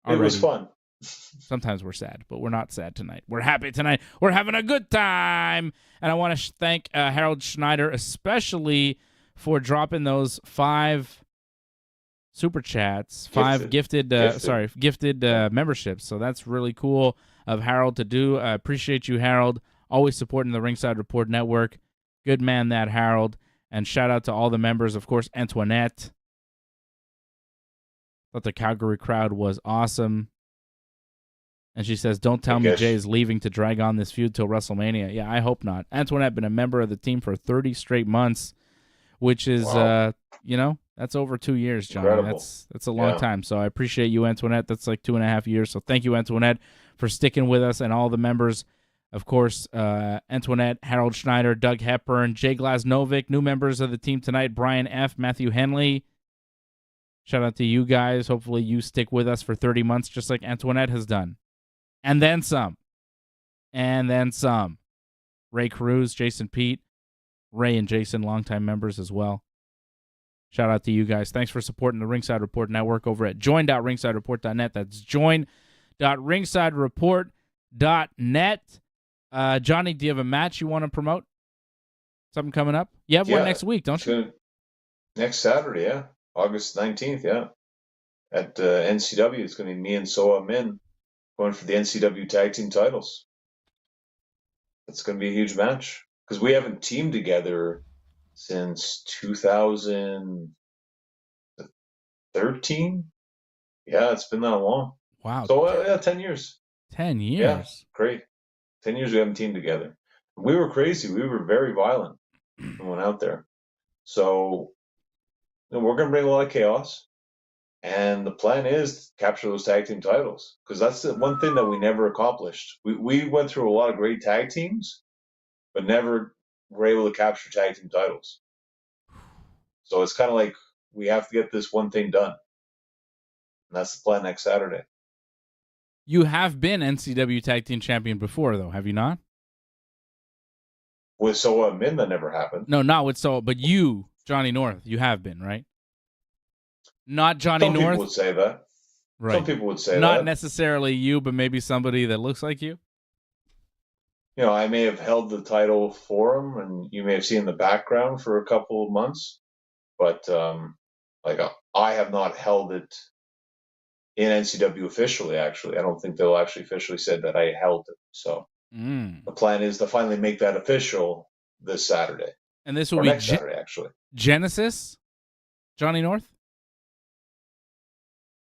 It was fun. Sometimes we're sad, but we're not sad tonight. We're happy tonight. We're having a good time. And I want to thank Harold Schneider especially for dropping those 5 super chats, 5 gifted memberships. So that's really cool of Harold to do. I appreciate you, Harold. Always supporting the Ringside Report Network. Good man, that Harold. And shout out to all the members. Of course, Antoinette. Thought the Calgary crowd was awesome. And she says, "Don't tell me Jay is leaving to drag on this feud till WrestleMania." Yeah, I hope not. Antoinette been a member of the team for 30 straight months, which is, you know, that's over 2 years, John. Incredible. That's a long time. So I appreciate you, Antoinette. That's like 2.5 years. So thank you, Antoinette, for sticking with us and all the members. Of course, Antoinette, Harold Schneider, Doug Hepburn, Jay Glasnovic, new members of the team tonight, Brian F., Matthew Henley. Shout out to you guys. Hopefully you stick with us for 30 months just like Antoinette has done. And then some. And then some. Ray Cruz, Jason Pete, Ray and Jason, longtime members as well. Shout out to you guys. Thanks for supporting the Ringside Report Network over at join.ringsidereport.net. That's join.ringsidereport.net. Johnny, do you have a match you want to promote? Something coming up? You have one next week, don't you? Next Saturday, yeah. August 19th, yeah. At NCW, it's going to be me and Soa Min going for the NCW tag team titles. It's going to be a huge match because we haven't teamed together since 2013. Yeah, it's been that long. Wow. So 10 years. 10 years. Yeah, great. 10 years we haven't teamed together. We were crazy. We were very violent when we went out there. So we're going to bring a lot of chaos. And the plan is to capture those tag team titles because that's the one thing that we never accomplished. We went through a lot of great tag teams, but never were able to capture tag team titles. So it's kind of like we have to get this one thing done. And that's the plan next Saturday. You have been NCW Tag Team Champion before, though, have you not? With Soa Min, that never happened. No, not with Soa, but you, Johnny North, you have been, right? Not Johnny North? Some people would say that. Right. Some people would say that. Not necessarily you, but maybe somebody that looks like you? You know, I may have held the title for him, and you may have seen the background for a couple of months. But, I have not held it in NCW officially, actually. I don't think they'll actually officially said that I held it. So the plan is to finally make that official this Saturday. And this will be next Saturday, actually. Genesis? Johnny North?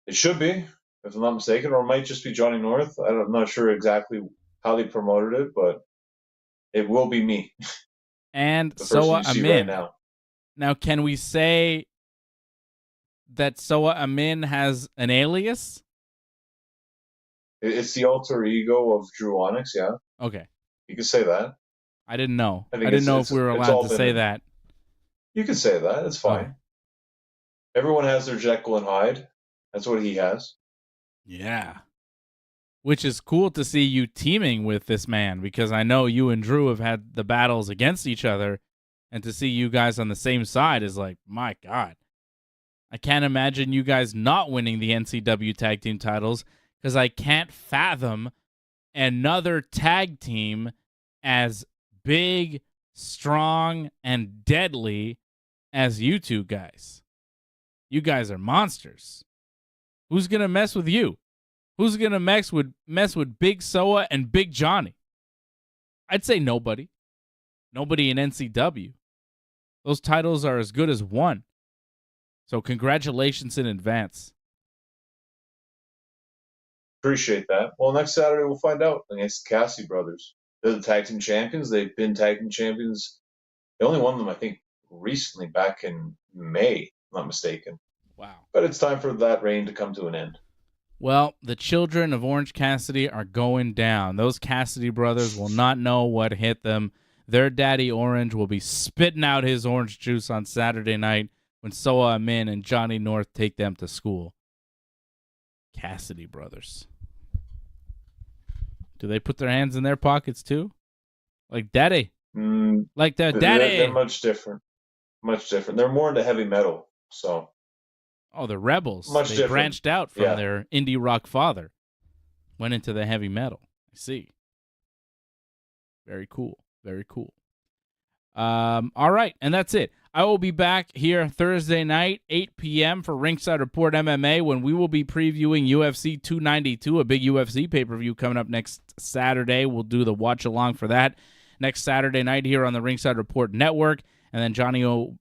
It should be, if I'm not mistaken, or it might just be Johnny North. I'm not sure exactly how they promoted it, but it will be me. And Soa Amin. Right now, can we say that Soa Amin has an alias? It's the alter ego of Drew Onyx, yeah. Okay. You can say that. I didn't know. I didn't know if we were allowed to say that. You can say that. It's fine. Okay. Everyone has their Jekyll and Hyde. That's what he has. Yeah. which is cool to see you teaming with this man, because I know you and Drew have had the battles against each other, and to see you guys on the same side is like, my God. I can't imagine you guys not winning the NCW tag team titles, because I can't fathom another tag team as big, strong, and deadly as you two guys. You guys are monsters. Who's going to mess with you? Who's going to mess with Big Soa and Big Johnny? I'd say nobody. Nobody in NCW. Those titles are as good as one. So congratulations in advance. Appreciate that. Well, next Saturday we'll find out against the Cassidy brothers. They're the tag team champions. They've been tag team champions. They only won them, I think, recently, back in May, if I'm not mistaken. Wow. But it's time for that reign to come to an end. Well, the children of Orange Cassidy are going down. Those Cassidy brothers will not know what hit them. Their daddy Orange will be spitting out his orange juice on Saturday night when Soa Amin and Johnny North take them to school. Cassidy brothers. Do they put their hands in their pockets too? Like daddy? Like their daddy? They're much different. Much different. They're more into heavy metal, so... Oh, the Rebels. Much they different. Branched out from their indie rock father. Went into the heavy metal. I see. Very cool. Very cool. All right, and that's it. I will be back here Thursday night, 8 p.m. for Ringside Report MMA, when we will be previewing UFC 292, a big UFC pay-per-view coming up next Saturday. We'll do the watch-along for that next Saturday night here on the Ringside Report Network. And then Johnny will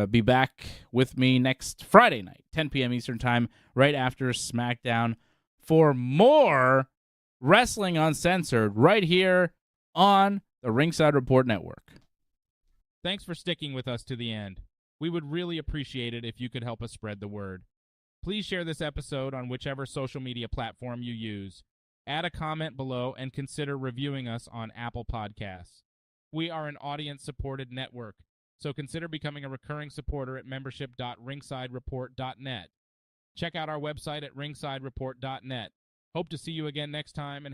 be back with me next Friday night, 10 p.m. Eastern Time, right after Smackdown, for more Wrestling Uncensored right here on the Ringside Report Network. Thanks for sticking with us to the end. We would really appreciate it if you could help us spread the word. Please share this episode on whichever social media platform you use. Add a comment below and consider reviewing us on Apple Podcasts. We are an audience-supported network, so consider becoming a recurring supporter at membership.ringsidereport.net. Check out our website at ringsidereport.net. Hope to see you again next time, and have